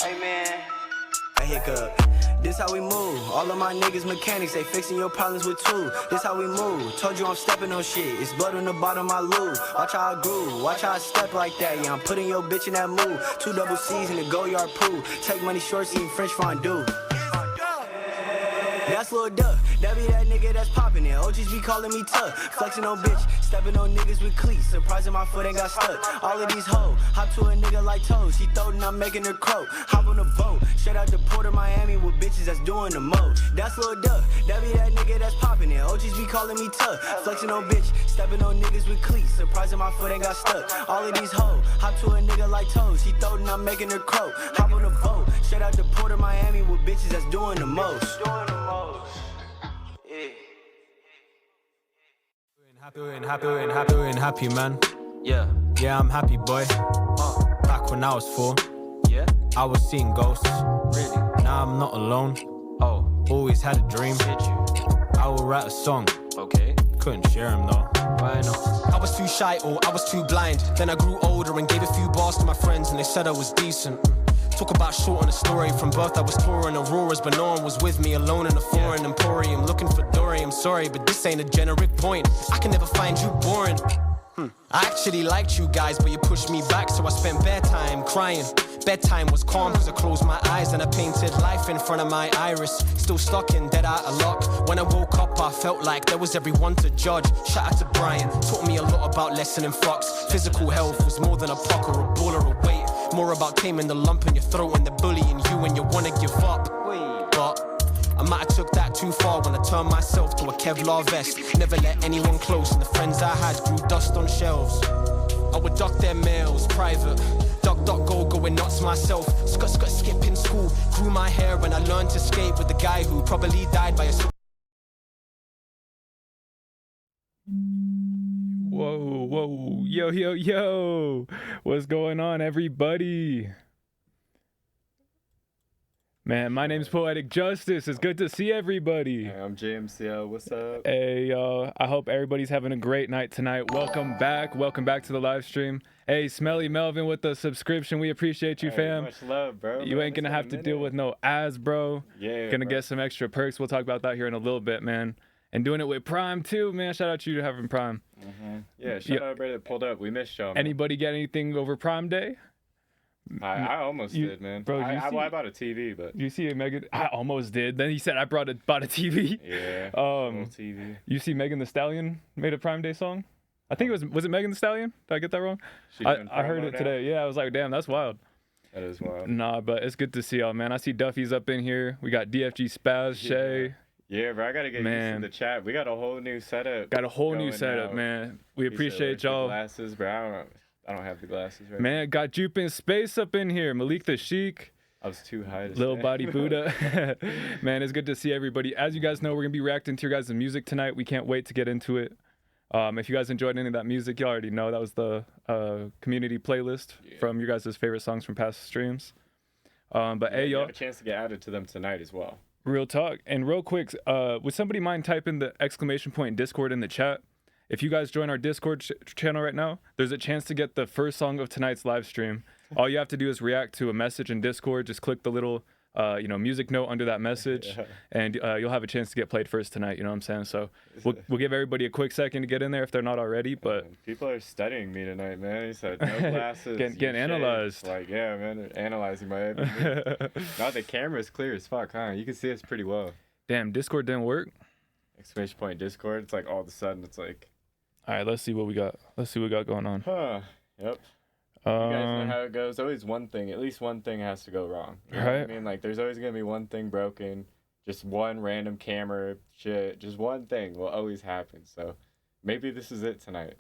Hey man, a hiccup. This how we move. All of my niggas mechanics, they fixing your problems with two. This how we move. Told you I'm stepping on shit. It's blood on the bottom of my loot. Watch how I groove. Watch how I step like that. Yeah, I'm putting your bitch in that mood. 2 double C's in the go-yard pool. Take money shorts, eating French fondue. That's Lil Duck, that be that nigga that's poppin' it. OGs be calling me tough, flexing on bitch, stepping on niggas with cleats. Surprising my foot ain't got stuck. All of these hoes, hop to a nigga like toes. She throwed and I'm making her croak. Hop on the boat, straight out to Port Miami with bitches that's doing the most. That's Lil Duck, that be that nigga that's poppin' it. OGs be calling me tough, flexing on bitch, stepping on niggas with cleats. Surprising my foot ain't got stuck. All of these hoes, hop to a nigga like toes. She throwed and I'm making her croak. Hop on the boat, straight out to Port Miami with bitches that's doing the most. Happy, man. Yeah. Yeah, I'm happy, boy. Back when I was 4, Yeah? I was seeing ghosts. Really? Now I'm not alone. Oh, Always had a dream. did you? I will write a song. Okay. Couldn't share him though. Why not? I was too shy or I was too blind. Then I grew older and gave a few bars to my friends and they said I was decent. Talk about short on a story. From birth I was touring Auroras, but no one was with me. Alone in a foreign emporium, looking for Dory. I'm sorry, but this ain't a generic point. I can never find you boring. I actually liked you guys, but you pushed me back, so I spent bedtime crying. Bedtime was calm cause I closed my eyes and I painted life in front of my iris. Still stuck in dead out of luck. When I woke up I felt like there was everyone to judge. Shout out to Brian, taught me a lot about lessening fucks. Physical health was more than a puck or a ball or a weight. More about taming the lump in your throat and the bullying you when you wanna give up. But I might have took that too far when I turned myself to a Kevlar vest. Never let anyone close and the friends I had grew dust on shelves. I would duck their mails, private. Duck, go, going nuts myself. Skip in school. Grew my hair when I learned to skate with the guy who probably died by a... Whoa, yo. What's going on, everybody? Man, my name's Poetic Justus. It's good to see everybody. Hey, I'm JMCL. What's up? Hey, y'all. I hope everybody's having a great night tonight. Welcome back to the live stream. Hey, Smelly Melvin with the subscription. We appreciate you, fam. Much love, bro. You ain't gonna have to deal with no ads, bro. Yeah, Gonna bro. get some extra perks. We'll talk about that here in a little bit, man. And doing it with Prime, too, man. Shout out to you to having Prime. Yeah, shout out everybody that pulled up. We missed y'all, man. Anybody get anything over Prime Day? I almost did, man. Bro, I bought a TV, but... You see Megan? I almost did. Then he said I bought a TV. Yeah, Um, old TV. You see Megan Thee Stallion made a Prime Day song? I think was it Megan Thee Stallion? Did I get that wrong? She I doing heard promo it now? today. Yeah, I was like, damn, that's wild. That is wild. Nah, but it's good to see y'all, man. I see Duffy's up in here. We got DFG Spaz, Shay. Yeah, bro, I gotta get Man. used to the chat. We got a whole new setup. Got a whole new going setup, now. man. We He said, appreciate "Where's the y'all. Glasses, bro. I don't have the glasses right Man, got Jupe in Space up in here. Malik the Sheik. I was too high to Lil say. Body Buddha. Man, it's good to see everybody. As you guys know, we're going to be reacting to your guys' music tonight. We can't wait to get into it. If you guys enjoyed any of that music, you already know that was the community playlist from your guys' favorite songs from past streams. But hey, You y'all, have a chance to get added to them tonight as well. real talk. And real quick, would somebody mind typing the exclamation point Discord in the chat? If you guys join our Discord channel right now, there's a chance to get the first song of tonight's live stream. All you have to do is react to a message in Discord. Just click the little, music note under that message, and you'll have a chance to get played first tonight. You know what I'm saying? So we'll give everybody a quick second to get in there if they're not already. But People are studying me tonight, man. He said, no glasses. Getting you shave." analyzed. Like, yeah, man, they're analyzing my every move. Now the camera's clear as fuck, huh? You can see us pretty well. Damn, Discord didn't work. Exclamation point Discord. It's like all of a sudden it's like, All right, let's see what we got. Let's see what we got going on. huh. Yep. You guys know how it goes. Always one thing, at least one thing has to go wrong. You know what I Right. mean? Like, there's always going to be one thing broken. Just one random camera shit. Just one thing will always happen. So maybe this is it tonight.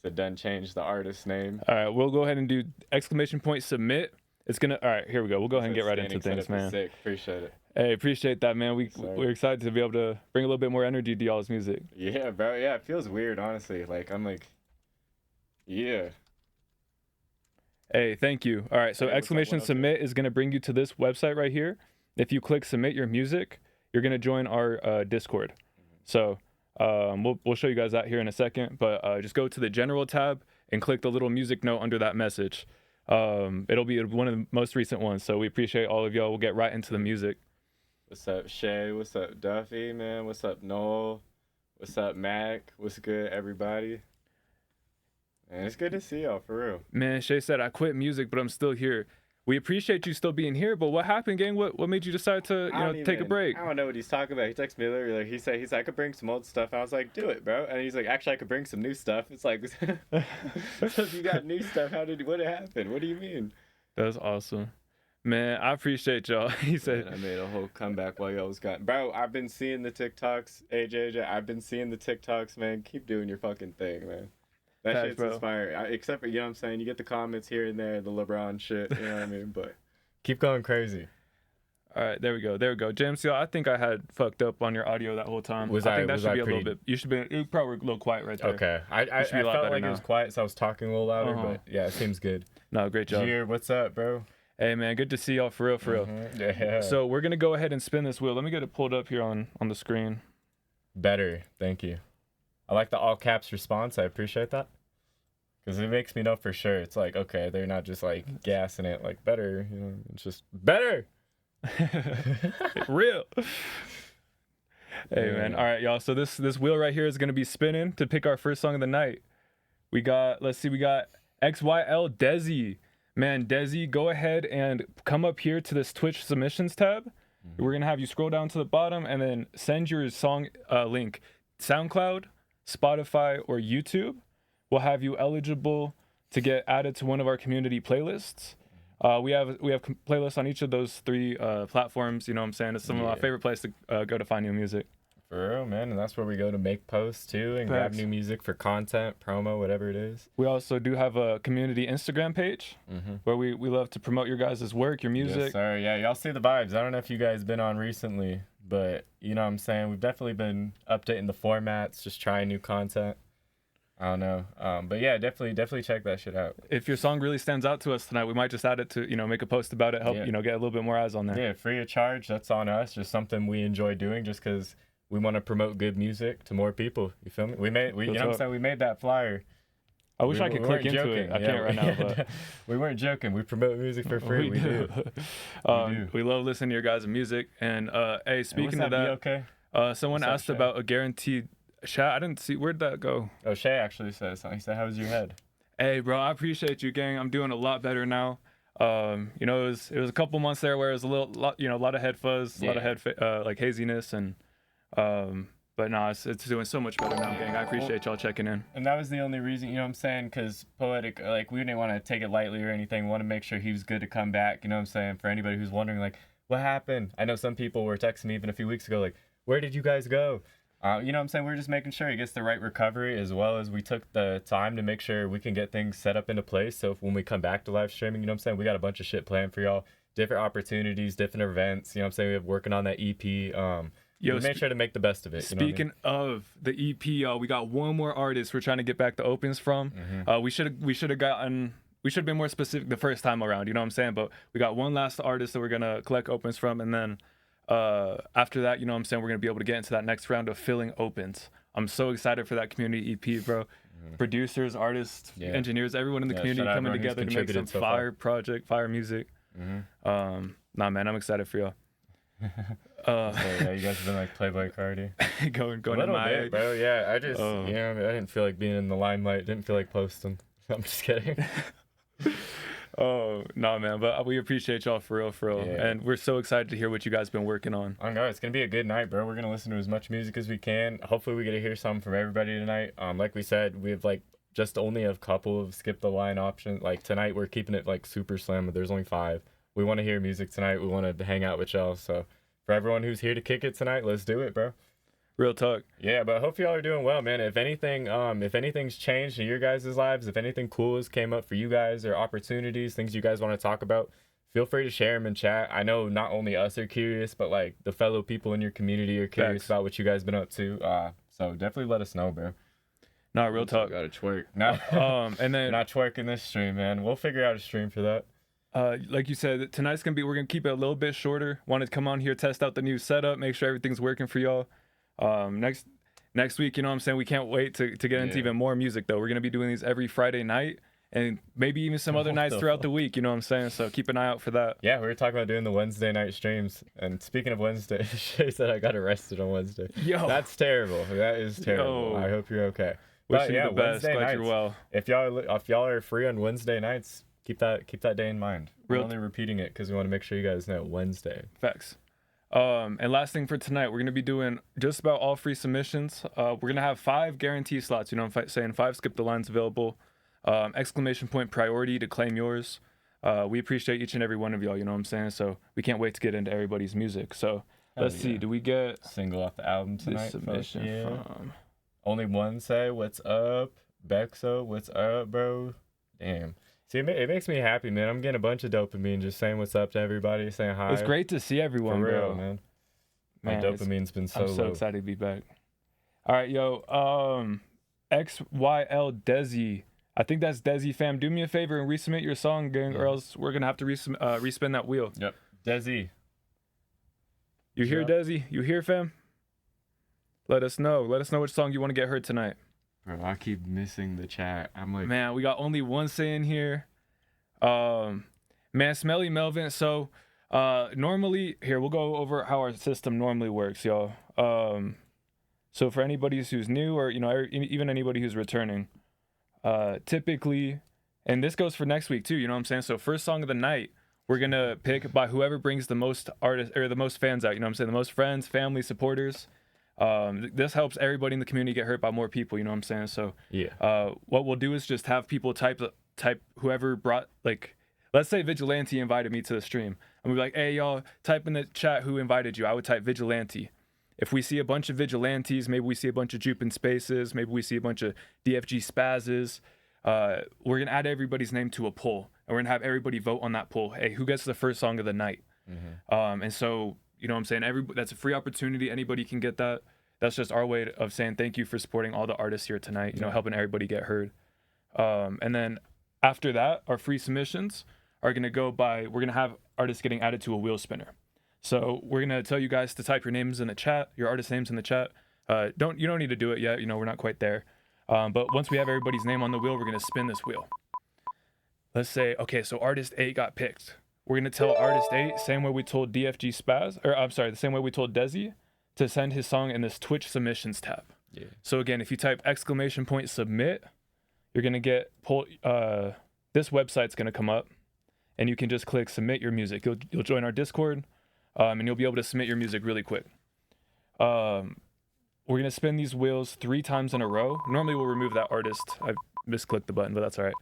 So done change the artist's name. All right, we'll go ahead and do exclamation point submit. It's gonna. All right, here we go. We'll go ahead and get right into Standing things, setup is man. Sick. Appreciate it. Hey, appreciate that, man. Sorry. We're excited to be able to bring a little bit more energy to y'all's music. Yeah, bro. Yeah, it feels weird, honestly. Like, I'm like, yeah. Hey, thank you. All right, so Hey, what's up, exclamation 102? submit is gonna bring you to this website right here. If you click submit your music, you're gonna join our Discord. So we'll show you guys that here in a second. But just go to the general tab and click the little music note under that message. It'll be one of the most recent ones. So we appreciate all of y'all. We'll get right into the music. What's up, Shay? What's up, Duffy, man? What's up, Noel? What's up, Mac? What's good, everybody? And it's good to see y'all, for real. Man, Shay said, I quit music, but I'm still here. We appreciate you still being here, but what happened, gang? What made you decide to take a break? I don't know what he's talking about. He texted me earlier. Like, he's like, I could bring some old stuff. I was like, do it, bro. And he's like, actually, I could bring some new stuff. It's like, so if you got new stuff, what happened? What do you mean? That was awesome. Man, I appreciate y'all. He said, I made a whole comeback while y'all was gone. Bro, I've been seeing the TikToks, AJ. I've been seeing the TikToks, man. Keep doing your fucking thing, man. That Thanks, shit's bro. inspiring. Except for, you know what I'm saying? You get the comments here and there, the LeBron shit, you know what I mean? But keep going crazy. all right, there we go. JMCL, I think I had fucked up on your audio that whole time. I think that should be a little bit. You probably were a little quiet right there. Okay. I felt like it was quiet, so I was talking a little louder, but yeah, it seems good. No, great job. Jeer, what's up, bro? Hey, man, good to see y'all for real. Mm-hmm. Yeah. So we're going to go ahead and spin this wheel. Let me get it pulled up here on the screen. Better. Thank you. I like the all caps response. I appreciate that. Because it makes me know for sure. It's like, okay, they're not just like gassing it like better. You know, it's just better. Real. Hey, man. All right, y'all. So this wheel right here is going to be spinning to pick our first song of the night. We got XYL Desi. Man, Desi, go ahead and come up here to this Twitch submissions tab. We're going to have you scroll down to the bottom and then send your song link. SoundCloud, Spotify, or YouTube. We'll have you eligible to get added to one of our community playlists. We have playlists on each of those three platforms. You know what I'm saying? It's some of my favorite places to go to find new music. For real, man. And that's where we go to make posts, too, and grab new music for content, promo, whatever it is. We also do have a community Instagram page where we love to promote your guys' work, your music. Yes, sir. Yeah, y'all see the vibes. I don't know if you guys been on recently, but you know what I'm saying? We've definitely been updating the formats, just trying new content. I don't know. But yeah, definitely check that shit out. If your song really stands out to us tonight, we might just add it to, make a post about it, help, get a little bit more eyes on there. Yeah, free of charge. That's on us. Just something we enjoy doing just because we want to promote good music to more people. You feel me? You know what I'm saying? We made that flyer. I wish I could click into it. I can't right now, but we weren't joking. We promote music for free. We do. We love listening to your guys' music. And hey, speaking of that, okay? Someone asked about a guaranteed chat. I didn't see, where'd that go? Oh, Shay actually said something. He said, "How's your head?" Hey, bro, I appreciate you, gang. I'm doing a lot better now. It was a couple months there where it was a lot of head fuzz, a lot of head like haziness, and but no, it's doing so much better now, gang. I appreciate y'all checking in. And that was the only reason, you know what I'm saying? Because Poetic, like, we didn't want to take it lightly or anything. We want to make sure he was good to come back, you know what I'm saying? For anybody who's wondering, like, what happened? I know some people were texting me even a few weeks ago, like, where did you guys go? You know what I'm saying? We're just making sure he gets the right recovery, as well as we took the time to make sure we can get things set up into place. So when we come back to live streaming, you know what I'm saying? We got a bunch of shit planned for y'all. Different opportunities, different events. You know what I'm saying? We have working on that EP. We made sure to make the best of it. Speaking of the EP, we got one more artist we're trying to get back the opens from. We should have been more specific the first time around, you know what I'm saying? But we got one last artist that we're gonna collect opens from, and then after that, you know what I'm saying, we're gonna be able to get into that next round of filling opens. I'm so excited for that community EP, bro. Producers, artists, engineers, everyone in the community coming together to make some fire project, fire music. Nah, man, I'm excited for y'all. So, yeah, you guys have been like Playboy Cardi. going a little to bit, bro. Yeah, I just I didn't feel like being in the limelight. Didn't feel like posting. I'm just kidding. Oh no, man, but we appreciate y'all for real, Yeah. and we're so excited to hear what you guys been working on. I know it's gonna be a good night, bro. We're gonna listen to as much music as we can. Hopefully, we get to hear something from everybody tonight. Like we said, we have like just only a couple of skip the line options. Like tonight, we're keeping it like super slim. There's only 5. We want to hear music tonight. We want to hang out with y'all. So for everyone who's here to kick it tonight, let's do it, bro. Real talk. Yeah, but I hope y'all are doing well, man. If anything's changed in your guys' lives, if anything cool has came up for you guys or opportunities, things you guys want to talk about, feel free to share them in chat. I know not only us are curious, but like the fellow people in your community are curious about what you guys been up to. So definitely let us know, bro. No, real talk. Gotta twerk. No, and then not twerking this stream, man. We'll figure out a stream for that. Like you said, we're gonna keep it a little bit shorter. Wanted to come on here, test out the new setup, make sure everything's working for y'all. Next week, you know what I'm saying, we can't wait to get into even more music though. We're gonna be doing these every Friday night, and maybe even some other nights throughout the week. You know what I'm saying? So keep an eye out for that. Yeah, we were talking about doing the Wednesday night streams. And speaking of Wednesday, Shay said I got arrested on Wednesday. Yo. That's terrible. That is terrible. Yo. I hope you're okay. Wishing But you yeah, the best. Wednesday Glad nights. you're well. If y'all are free on Wednesday nights, keep that day in mind. We're Real- only repeating it because we want to make sure you guys know Wednesday. Facts. And last thing for tonight, we're gonna be doing just about all free submissions. We're gonna have 5 guarantee slots. You know, I'm saying 5 skip the lines available. Exclamation point priority to claim yours. We appreciate each and every one of y'all. You know what I'm saying? So we can't wait to get into everybody's music. So let's see. Do we get Single off the album this tonight? submission Yeah. from? Only one say, "What's up, Bexo? What's up, bro?" Damn. See, it makes me happy, man. I'm getting a bunch of dopamine just saying what's up to everybody, saying hi. It's great to see everyone, For real, bro. man. Man, My dopamine's been so I'm so low. excited to be back. All right, yo. XYL Desi. I think that's Desi, fam. Do me a favor and resubmit your song, gang, or else we're gonna have to respin that wheel. Yep. Desi. You hear, Yeah. Desi? You hear, fam? Let us know. Let us know which song you want to get heard tonight. Bro, I keep missing the chat. I'm like, Man, we got only one say in here. Man, Smelly Melvin. So, normally, here, we'll go over how our system normally works, y'all. So for anybody who's new or, you know, even anybody who's returning, typically, and this goes for next week too, you know what I'm saying? So first song of the night, we're going to pick by whoever brings the most artists or the most fans out, you know what I'm saying? The most friends, family, supporters. This helps everybody in the community get heard by more people, you know what I'm saying? So yeah. what we'll do is just have people type whoever brought, like, let's say Vigilante invited me to the stream. I'm gonna be like, hey, y'all, type in the chat who invited you. I would type Vigilante. If we see a bunch of Vigilantes, maybe we see a bunch of Jupin Spaces, maybe we see a bunch of DFG Spazzes, we're gonna add everybody's name to a poll, and we're gonna have everybody vote on that poll. Hey, who gets the first song of the night? And so, you know what I'm saying? That's a free opportunity. Anybody can get that. That's just our way of saying thank you for supporting all the artists here tonight, you know, helping everybody get heard. And then after that, our free submissions are going to go by, we're going to have artists getting added to a wheel spinner. So we're going to tell you guys to type your names in the chat, your artist names in the chat. You don't need to do it yet. You know, we're not quite there. But once we have everybody's name on the wheel, we're going to spin this wheel. Let's say, okay, so artist 8 got picked. We're going to tell artist 8, same way we told DFG Spaz, or I'm sorry, the same way we told Desi, to send his song in this Twitch submissions tab. Yeah. So again, if you type exclamation point submit, you're going to get this website's going to come up, and you can just click submit your music. You'll join our Discord, and you'll be able to submit your music really quick. We're going to spin these wheels 3 times in a row. Normally we'll remove that artist. I misclicked the button, but that's all right.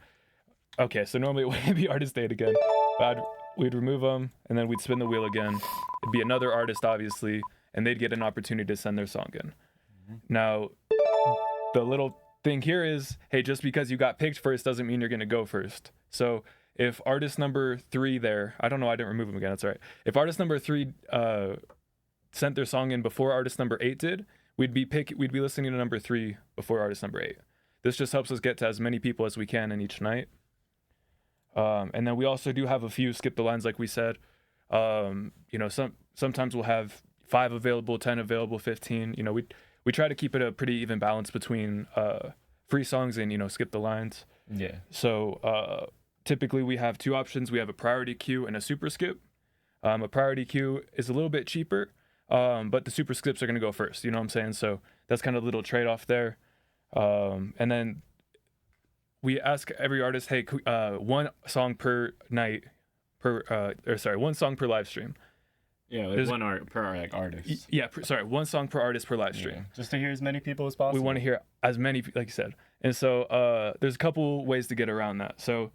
Okay, so normally it would be artist 8 again. But we'd remove them, and then we'd spin the wheel again. It'd be another artist, obviously, and they'd get an opportunity to send their song in. Now, the little thing here is, hey, just because you got picked first doesn't mean you're going to go first. So if artist number 3 there, I don't know, I didn't remove him again, that's all right. If artist number 3 sent their song in before artist number 8 did, we'd be listening to number 3 before artist number 8. This just helps us get to as many people as we can in each night. And then we also do have a few skip the lines, like we said. You know, sometimes we'll have 5 available, 10 available, 15. You know, we try to keep it a pretty even balance between free songs and, you know, skip the lines. Yeah. So typically we have 2 options. We have a priority queue and a super skip. A priority queue is a little bit cheaper, but the super skips are going to go first. You know what I'm saying? So that's kind of a little trade-off there. And then we ask every artist, hey, 1 song per night, 1 song per live stream. Yeah, like one per artist. Yeah, 1 song per artist per live stream. Yeah. Just to hear as many people as possible. We want to hear as many, like you said. And so there's a couple ways to get around that. So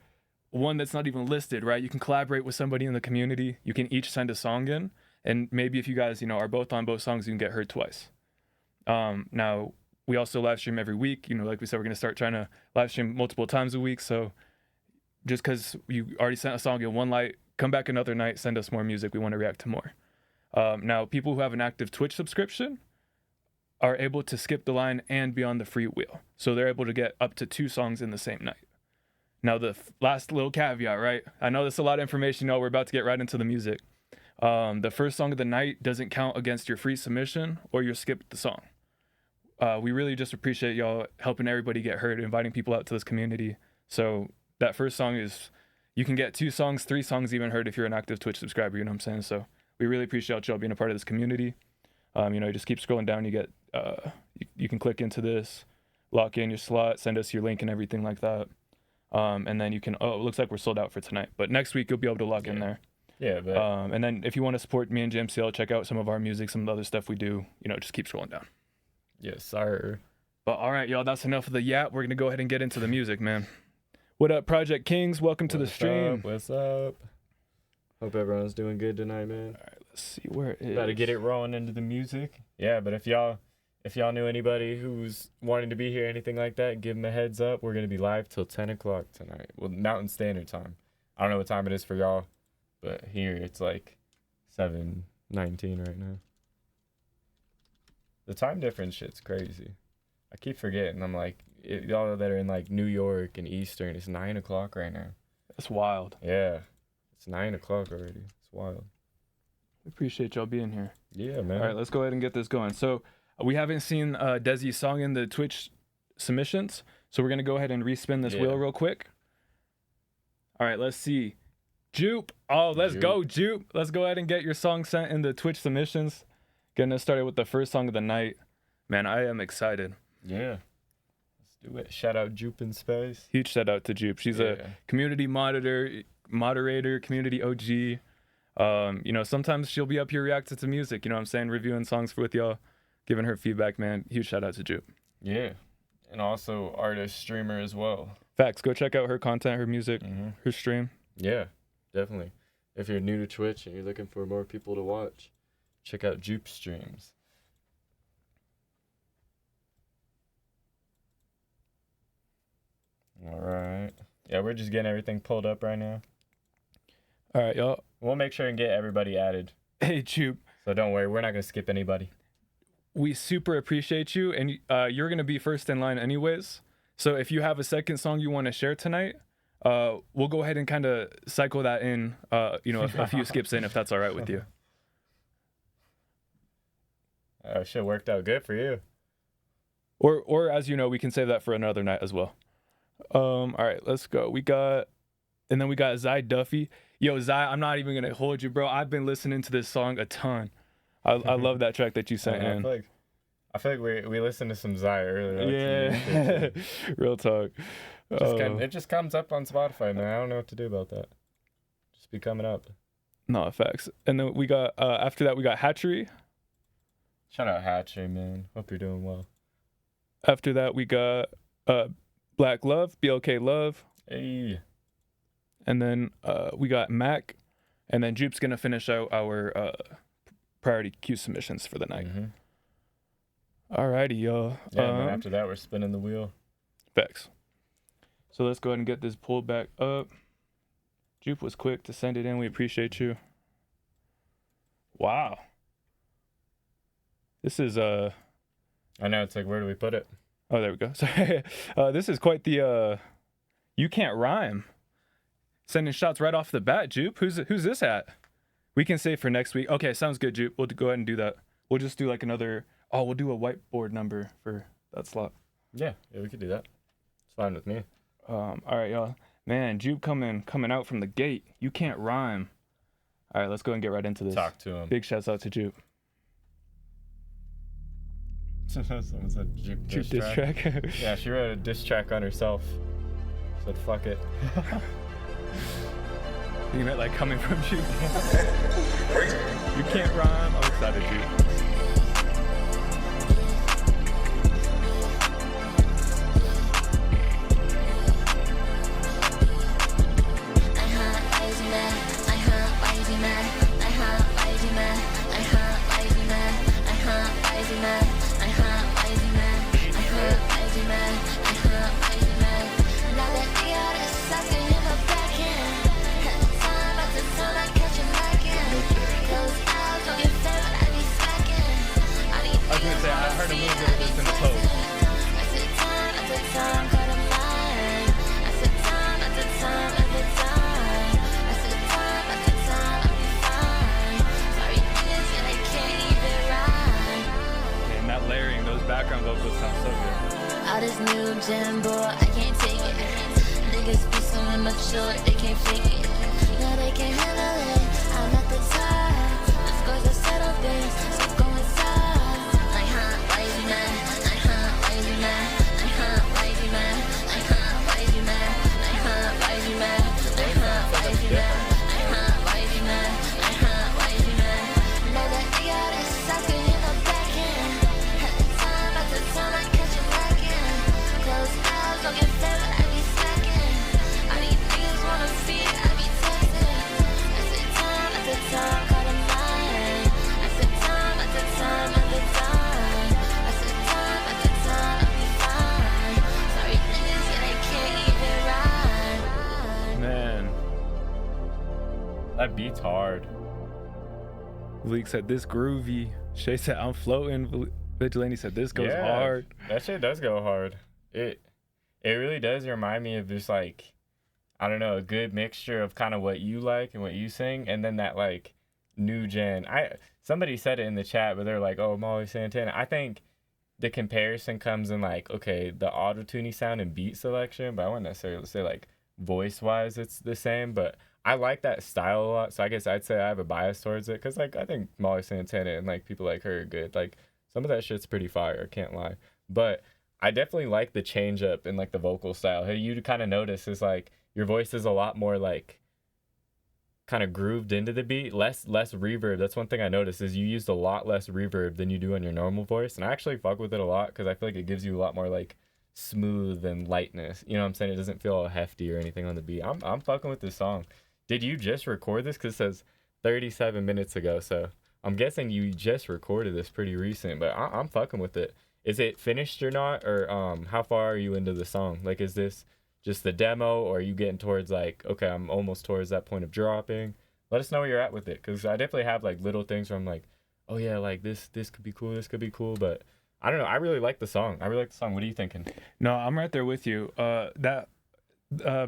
one that's not even listed, right? You can collaborate with somebody in the community. You can each send a song in. And maybe if you guys, you know, are both on both songs, you can get heard twice. Now, we also live stream every week. You know, like we said, we're going to start trying to live stream multiple times a week. So just because you already sent a song in one night, come back another night, send us more music. We want to react to more. Now, people who have an active Twitch subscription are able to skip the line and be on the free wheel. So they're able to get up to 2 songs in the same night. Now, the last little caveat, right? I know that's a lot of information. You know, we're about to get right into the music. The first song of the night doesn't count against your free submission or your skipped the song. We really just appreciate y'all helping everybody get heard, inviting people out to this community. So that first song is, you can get 2 songs, 3 songs even heard if you're an active Twitch subscriber, you know what I'm saying? So we really appreciate y'all being a part of this community. You just keep scrolling down, you get, you can click into this, lock in your slot, send us your link and everything like that. And then you can, it looks like we're sold out for tonight, but next week you'll be able to lock in there. Yeah, but and then if you want to support me and JMCL, check out some of our music, some of the other stuff we do, just keep scrolling down. yes, sir. But all right, y'all, that's enough of the yap. We're going to go ahead and get into the music, man. What up, Project Kings? Welcome to the stream. What's up? Hope everyone's doing good tonight, man. All right, let's see where it is. Got to get it rolling into the music. Yeah, but if y'all knew anybody who's wanting to be here, anything like that, give them a heads up. We're going to be live till 10 o'clock tonight. Well, Mountain Standard Time. I don't know what time it is for y'all, but here it's like 7:19 right now. The time difference shit's crazy. I keep forgetting. I'm like, y'all that are in like New York and Eastern, it's 9 o'clock right now. That's wild. Yeah, it's 9 o'clock already. It's wild. We appreciate y'all being here. Yeah, man. All right, let's go ahead and get this going. So we haven't seen Desi's song in the Twitch submissions, so we're going to go ahead and respin this wheel real quick. All right, let's see. Jupe. Oh, let's go, Jupe. Let's go ahead and get your song sent in the Twitch submissions. Getting us started with the first song of the night. Man, I am excited. Yeah. Let's do it. Shout out Jupe in Space. Huge shout out to Jupe. She's a community moderator, community OG. Sometimes she'll be up here reacting to music, you know what I'm saying? Reviewing songs with y'all, giving her feedback, man. Huge shout out to Jupe. Yeah. And also artist, streamer as well. Facts. Go check out her content, her music, her stream. Yeah, definitely. If you're new to Twitch and you're looking for more people to watch, check out Jupe streams. All right. Yeah, we're just getting everything pulled up right now. All right, y'all. We'll make sure and get everybody added. Hey, Jupe. So don't worry, we're not going to skip anybody. We super appreciate you, and you're going to be first in line anyways. So if you have a second song you want to share tonight, we'll go ahead and kind of cycle that in, a few skips in if that's all right with you. Shit worked out good for you. Or as you know, we can save that for another night as well. All right, let's go. We got Zai Duffy. Yo, Zai, I'm not even gonna hold you, bro. I've been listening to this song a ton. I love that track that you sent in. I feel like we listened to some Zai earlier. Yeah, real talk. It just comes up on Spotify, man. I don't know what to do about that. Just be coming up. No, facts. And then we got after that we got Hatchery. Shout out Hatchery, man. Hope you're doing well. After that we got Black Love, BLK Love. Hey. And then we got Mac, and then Jupe's gonna finish out our priority queue submissions for the night. Alrighty, y'all. Yeah, and then after that we're spinning the wheel. Facts. So let's go ahead and get this pulled back up. Jupe was quick to send it in. We appreciate you. Wow. This is I know, it's like, where do we put it? Oh, there we go. Sorry. This is quite the You Can't Rhyme. Sending shots right off the bat, Jupe. Who's this at? We can save for next week. Okay, sounds good, Jupe. We'll go ahead and do that. We'll just do like another. Oh, we'll do a whiteboard number for that slot. Yeah, we could do that. It's fine with me. All right, y'all. Man, Jupe coming out from the gate. You Can't Rhyme. All right, let's go and get right into this. Talk to him. Big shouts out to Jupe. Someone said Jupe diss track. Yeah, she wrote a diss track on herself. Said fuck it. You meant like coming from Jupe. You Can't Rhyme. I'm excited, Jupe. All this new gym, boy, I can't take it. Niggas be so immature, they can't fake it. Now they can't handle it. I'm not the type. The scores are settled, bitch. So go inside. Like, huh? Why is you mad? Like, huh? Why is you mad? Like, huh? Why is you mad? Like, huh? Why is you mad? Like, huh? Why is you mad? Like, huh? Why is you mad? Like, huh? Why is you mad? Like, huh? Why is you mad? Know that nigga is sucker in the back end. At the time, I catch you lacking. Close eyes, don't get fed, I be slacking. I need niggas wanna feed, I be texting. I said time after time, call them mine. I said time after time, after time. I said time after time, I'll be fine. Sorry niggas, yeah, they can't even ride. Man, That beat's hard. Leak said this groovy. Shay said I'm floating. Vigilante said this goes hard. That shit does go hard. It really does remind me of just like, I don't know, a good mixture of kind of what you like and what you sing, and then that like new gen. Somebody said it in the chat, but they're like, oh, Molly Santana. I think the comparison comes in like, okay, the auto-tuney sound and beat selection, but I wouldn't necessarily say like voice wise it's the same, but I like that style a lot. So I guess I'd say I have a bias towards it, because like I think Molly Santana and like people like her are good. Like some of that shit's pretty fire, I can't lie. But I definitely like the change up in like the vocal style. Hey, you kind of notice is like your voice is a lot more like kind of grooved into the beat, less reverb. That's one thing I noticed is you used a lot less reverb than you do on your normal voice, and I actually fuck with it a lot because I feel like it gives you a lot more like smooth and lightness. You know what I'm saying? It doesn't feel all hefty or anything on the beat. I'm fucking with this song. Did you just record this? Because it says 37 minutes ago, so I'm guessing you just recorded this pretty recent, but I'm fucking with it. Is it finished or not? Or how far are you into the song? Like, is this just the demo, or are you getting towards like, okay, I'm almost towards that point of dropping? Let us know where you're at with it, because I definitely have like little things where I'm like, oh yeah, like this could be cool, this could be cool, but I don't know. I really like the song. What are you thinking? No, I'm right there with you. That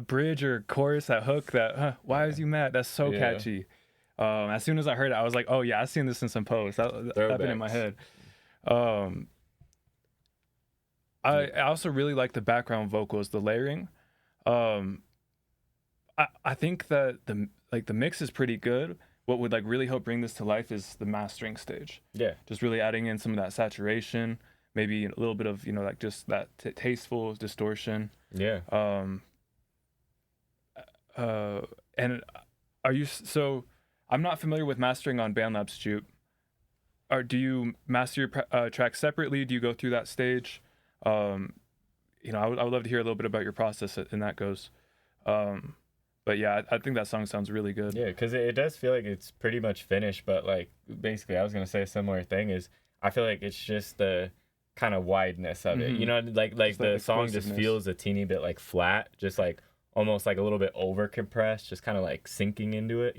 bridge or chorus, that hook, that why is you mad? That's so catchy. As soon as I heard it, I was like, oh yeah, I've seen this in some posts. That been in my head. I also really like the background vocals, the layering. I think that the mix is pretty good. What would like really help bring this to life is the mastering stage. Yeah. Just really adding in some of that saturation, maybe a little bit of, like just that tasteful distortion. Yeah. And are you, so I'm not familiar with mastering on BandLab's Jupe. Do you master your tracks separately? Do you go through that stage? I would love to hear a little bit about your process and that goes. But yeah, I think that song sounds really good. Yeah, because it does feel like it's pretty much finished, but like basically I was going to say a similar thing is I feel like it's just the kind of wideness of it. Like the song just feels a teeny bit like flat, just like almost like a little bit over compressed, just kind of like sinking into it,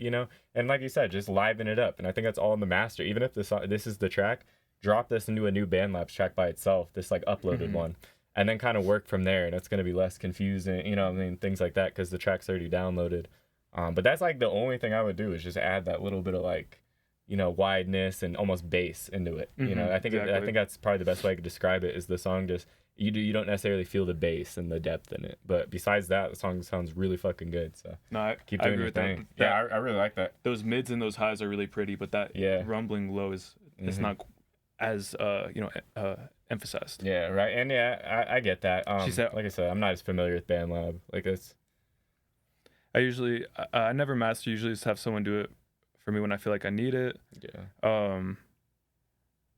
And like you said, just liven it up. And I think that's all in the master. Even if this is the track, drop this into a new BandLabs track by itself, this like uploaded one. And then kind of work from there, and it's going to be less confusing, things like that, because the track's already downloaded. But that's like the only thing I would do is just add that little bit of like, wideness and almost bass into it. I think I think that's probably the best way I could describe it is the song just you don't necessarily feel the bass and the depth in it, but besides that, the song sounds really fucking good. So keep doing your thing. Yeah, I really like that. Those mids and those highs are really pretty, but that rumbling low is it's not as emphasized. Yeah, right. And yeah, I get that. She said, like I said, I'm not as familiar with BandLab. Like it's I never master. Usually just have someone do it for me when I feel like I need it. Yeah.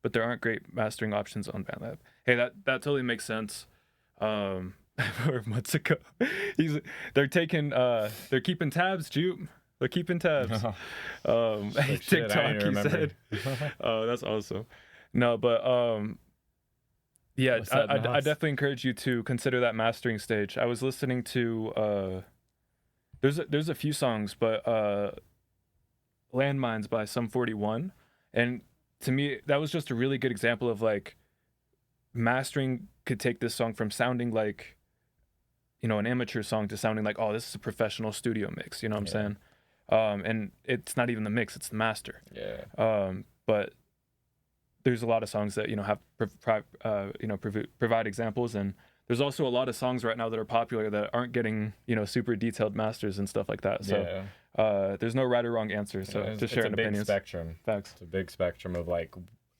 But there aren't great mastering options on BandLab. Hey, that totally makes sense. 4 months ago, they're keeping tabs, Jupe. They're keeping tabs. TikTok, he said. Oh, that's awesome. No, but yeah, I definitely encourage you to consider that mastering stage. I was listening to there's a few songs, but Landmines by Sum 41, and to me that was just a really good example of like mastering could take this song from sounding like an amateur song to sounding like, oh, this is a professional studio mix. You know what I'm saying? And it's not even the mix, it's the master. Yeah. But there's a lot of songs that have provide examples, and there's also a lot of songs right now that are popular that aren't getting, you know, super detailed masters and stuff like that. So there's no right or wrong answer. So just sharing opinions. It's a big spectrum. Facts. It's a big spectrum of like,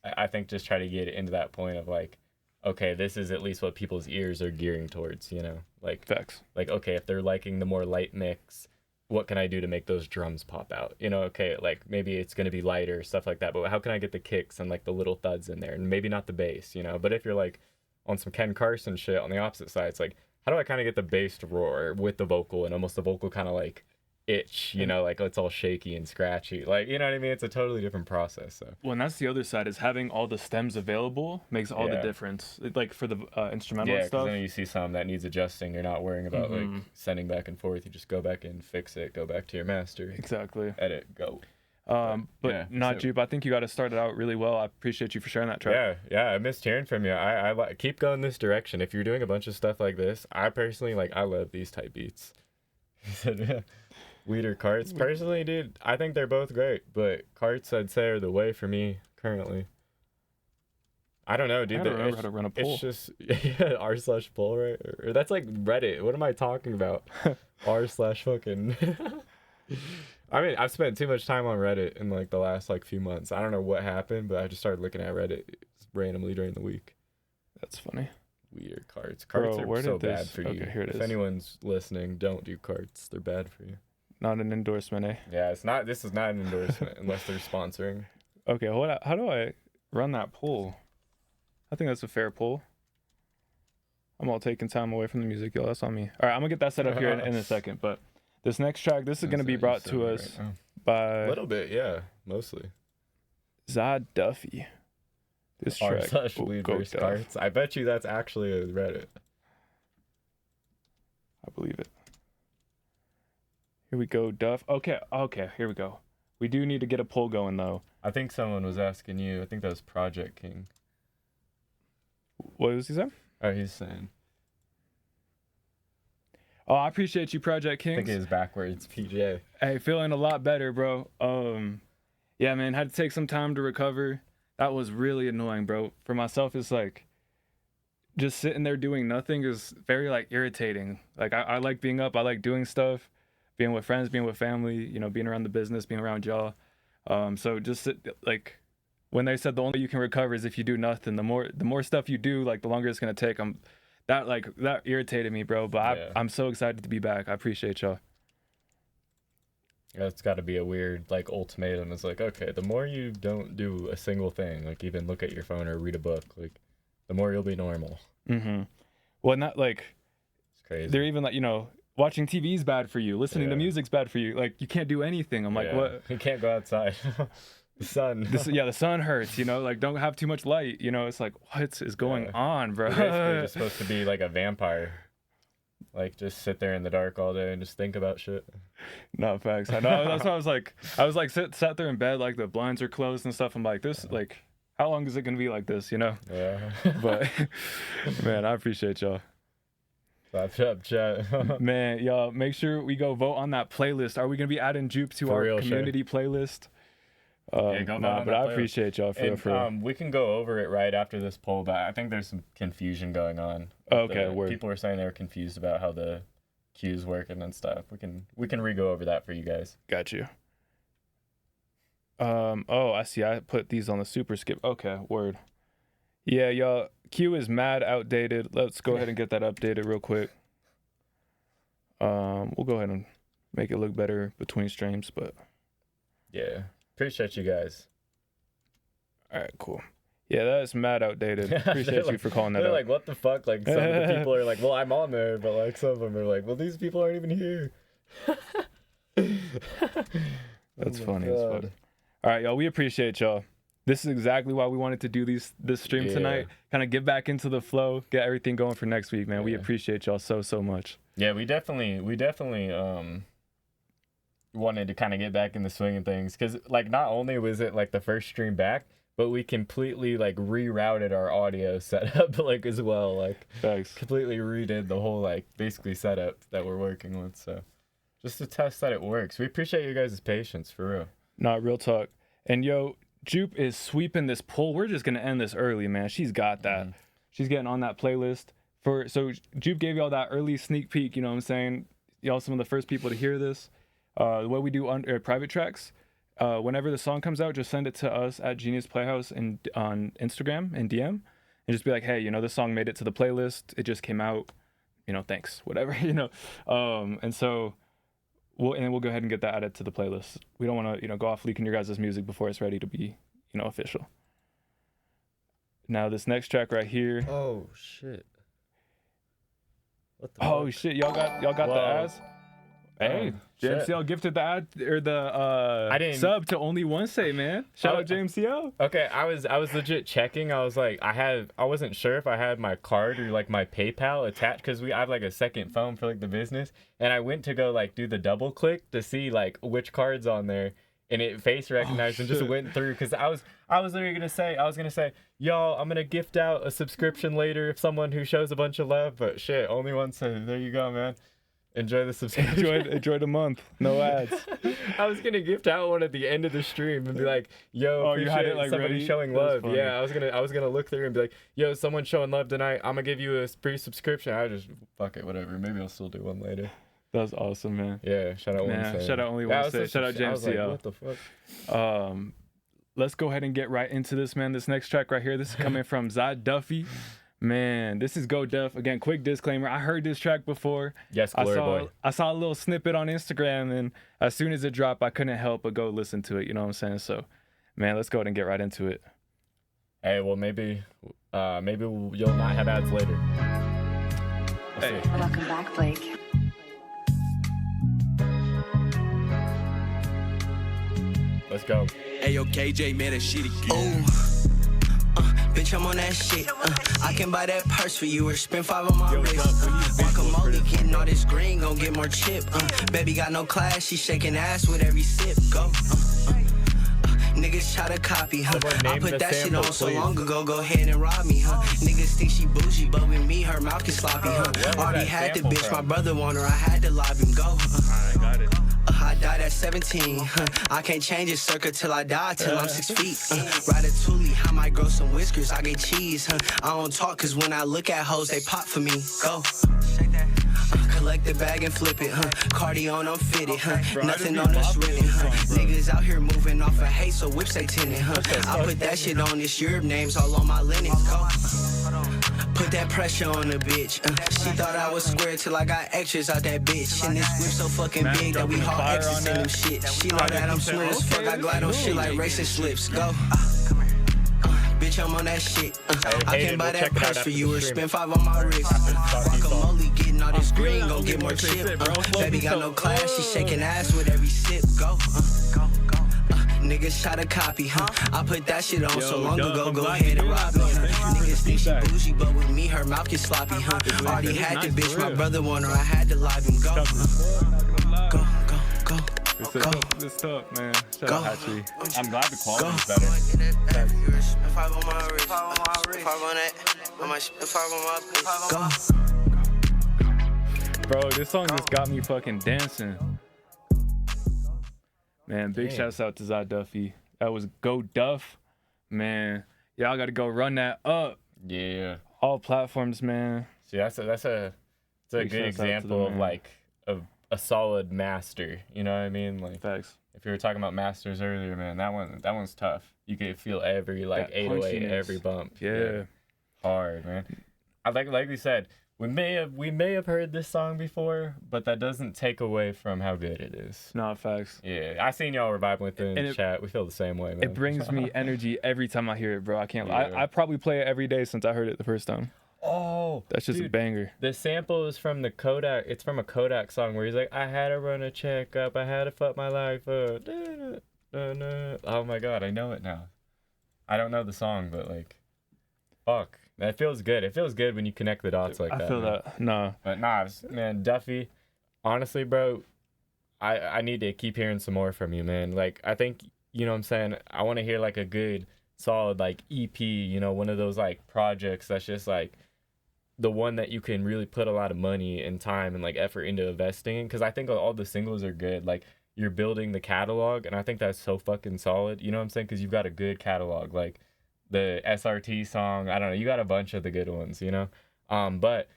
I think just try to get into that point of like, okay, this is at least what people's ears are gearing towards, you know? Like, facts. Like, okay, if they're liking the more light mix, what can I do to make those drums pop out? You know, okay, like maybe it's going to be lighter, stuff like that, but how can I get the kicks and like the little thuds in there? And maybe not the bass, you know? But if you're like on some Ken Carson shit on the opposite side, it's like, how do I kind of get the bass to roar with the vocal and almost the vocal kind of like itch, you know, like it's all shaky and scratchy, like, you know what I mean? It's a totally different process. So well, and that's the other side, is having all the stems available makes all the difference, like for the instrumental and stuff. Then you see something that needs adjusting, you're not worrying about like sending back and forth. You just go back in, fix it, go back to your master, exactly, edit, go. But not Jupe, I think you got to start it out really well. I appreciate you for sharing that track. Yeah, I missed hearing from you. I keep going this direction. If you're doing a bunch of stuff like this, I personally like, I love these type beats. He said, Weed or Carts. Personally, dude, I think they're both great, but Carts, I'd say, are the way for me currently. I don't know, dude. I don't remember how to run a poll. It's just r/poll, right? Or that's like Reddit. What am I talking about? r/fucking. I mean, I've spent too much time on Reddit in like the last like few months. I don't know what happened, but I just started looking at Reddit randomly during the week. That's funny. Weed or Carts. Carts are so bad for you. Okay, here it is. If anyone's listening, don't do Carts. They're bad for you. Not an endorsement, eh? Yeah, it's not. This is not an endorsement unless they're sponsoring. Okay, how do I run that poll? I think that's a fair poll. I'm all taking time away from the music, yo. That's on me. All right, I'm gonna get that set up here in a second. But this next track, this is gonna be brought to us by a little bit, yeah, mostly Zod Duffy. This track, Weed vs. Carts. I bet you that's actually a Reddit. I believe it. Here we go, Duff. Okay, here we go. We do need to get a poll going, though. I think someone was asking you. I think that was Project King. What was he saying? Oh, he's saying. Oh, I appreciate you, Project King. I think it is backwards, PJ. Hey, feeling a lot better, bro. Yeah, man, had to take some time to recover. That was really annoying, bro. For myself, it's like just sitting there doing nothing is very like irritating. Like I like being up. I like doing stuff. Being with friends, being with family, you know, being around the business, being around y'all. So just like when they said the only way you can recover is if you do nothing, the more stuff you do, like the longer it's gonna take. That irritated me, bro. But I'm so excited to be back. I appreciate y'all. That's got to be a weird like ultimatum. It's like, okay, the more you don't do a single thing, like even look at your phone or read a book, like the more you'll be normal. Well, not like it's crazy. They're even like, you know, watching TV is bad for you. Listening to music's bad for you. Like, you can't do anything. I'm like, what? You can't go outside. The sun. The sun hurts, you know? Like, don't have too much light, you know? It's like, what is going on, bro? You're basically just supposed to be like a vampire. Like, just sit there in the dark all day and just think about shit. No, facts. I know. That's why I was like, sat there in bed, like, the blinds are closed and stuff. I'm like, this, like, how long is it going to be like this, you know? Yeah. But, man, I appreciate y'all. Clap up, chat. Man, y'all, make sure we go vote on that playlist. Are we going to be adding Jupe to our community playlist? Go but I appreciate y'all for we can go over it right after this poll, but I think there's some confusion going on. Word. People are saying they were confused about how the cues working and stuff. We can re-go over that for you guys. Got you. I see. I put these on the super skip. Okay, word. Yeah, y'all. Q is mad outdated. Let's go ahead and get that updated real quick. We'll go ahead and make it look better between streams, but yeah, appreciate you guys. All right, cool. Yeah, that is mad outdated. Appreciate you for calling that they're out. Like, what the fuck? Like, some of the people are like, well, I'm on there, but like some of them are like, well, these people aren't even here. That's funny as fuck. All right, y'all. We appreciate y'all. This is exactly why we wanted to do this stream tonight. Kind of get back into the flow, get everything going for next week, man. We appreciate y'all so much. Yeah, we definitely wanted to kind of get back in the swing of things, because like not only was it like the first stream back, but we completely like rerouted our audio setup like as well. Like completely redid the whole like basically setup that we're working with. So just to test that it works. We appreciate you guys' patience for real. Nah, real talk. And yo, Jupe is sweeping this poll. We're just gonna end this early, man. She's got that. She's getting on that playlist. So Jupe gave y'all that early sneak peek, you know what I'm saying? Y'all some of the first people to hear this. The way we do private tracks, whenever the song comes out, just send it to us at Genius Playhouse and on Instagram and DM, and just be like, hey, this song made it to the playlist. It just came out. Thanks, whatever, and so we'll go ahead and get that added to the playlist. We don't want to, go off leaking your guys' music before it's ready to be, official. Now this next track right here. Oh shit. What the Oh fuck? shit, y'all got the ads. Hey, JMCL gifted the ad or the I didn't sub to only one say, man. Shout out JMCL. Okay, I was legit checking. I was like, I wasn't sure if I had my card or like my PayPal attached because I have like a second phone for like the business, and I went to go like do the double click to see like which card's on there, and it face recognized and just went through because I was literally gonna say, y'all, I'm gonna gift out a subscription later if someone who shows a bunch of love, but shit, only one said. There you go, man. Enjoy the subscription. Enjoy the month. No ads. I was gonna gift out one at the end of the stream and be like, "Yo, you had it like somebody ready? showing love." Yeah, I was gonna look through and be like, "Yo, someone's showing love tonight. I'm gonna give you a free subscription." I just fuck it, whatever. Maybe I'll still do one later. That was awesome, man. Yeah, shout out one say. Shout out only one say. Shout out JMCL. I was like, what the fuck? Let's go ahead and get right into this, man. This next track right here, this is coming from Zod Duffy. Man, this is Go Duff. Again, quick disclaimer. I heard this track before. Yes, Glory Boy. I saw a little snippet on Instagram, and as soon as it dropped, I couldn't help but go listen to it. You know what I'm saying? So, man, let's go ahead and get right into it. Hey, well, maybe you'll not have ads later. We'll see. Welcome back, Blake. Let's go. Ayo, KJ, man, that shit again. Bitch, I'm on that shit. I can buy that purse for you or spend 5 on my wrist. Guacamole, getting all this green, gon' get more chip. Baby got no class, she shaking ass with every sip. Go. Niggas try to copy, huh? I put that shit on so long ago, go ahead and rob me, huh? Niggas think she bougie, but with me, her mouth is sloppy, huh? Already had the bitch, my brother want her, I had to lob him, go. I got it. I died at 17, I can't change it, circa till I die, till I'm 6 feet. Ratatouille, I might grow some whiskers, I get cheese, I don't talk, cause when I look at hoes, they pop for me, go. Collect the bag and flip it, Cardi on, I'm fitted, Nothing on us written, Niggas out here moving off of hate, so whips they tinted, I put that shit on this Europe, names all on my linens, go. Put that pressure on the bitch. She thought I was square till I got extras out that bitch. And this whip so fucking big that we haul extras in them shit. She know that I'm smooth as fuck. I glide on shit like racing slips. Go. Bitch, I'm on that shit. I can buy that purse for you or spend 5 on my wrist. Guacamole, getting all this green, gon' get more chip. Baby got no class, she shaking ass with every sip. Go. Niggas try to copy, I put that shit on so long ago, go ahead and rob me, Niggas think she bougie, but with me, her mouth get sloppy, Already had the bitch, my brother want her, I had to lob him, go. Go. This tough, man. Shout out Hatchery. I'm glad the quality is better. Bro, this song just got me fucking dancing. Man, big shouts out to Zod Duffy. That was Go Duff. Man, y'all got to go run that up. Yeah. All platforms, man. See, that's a good example of like a solid master. You know what I mean? Like, facts. If you were talking about masters earlier, man, that one's tough. You could feel every like 808, every bump. Yeah. Hard, man. I like we said, we may have heard this song before, but that doesn't take away from how good it is. Not facts. Yeah, I seen y'all were vibing with it in the chat. We feel the same way, man. It brings me energy every time I hear it, bro. I can't lie. Yeah. I probably play it every day since I heard it the first time. Oh, that's just dude, a banger. The sample is from the Kodak. It's from a Kodak song where he's like, I had to run a checkup. I had to fuck my life up. Oh my god, I know it now. I don't know the song, but like, fuck. That feels good. It feels good when you connect the dots like that. I feel man. that. No. But nah, man, Duffy, honestly, bro, I need to keep hearing some more from you, man. Like, I think, you know what I'm saying? I want to hear like a good, solid like EP, you know, one of those like projects that's just like the one that you can really put a lot of money and time and like effort into investing in. Because I think all the singles are good. Like, you're building the catalog, and I think that's so fucking solid. You know what I'm saying? Because you've got a good catalog. Like, the SRT song, I don't know, you got a bunch of the good ones, you know? But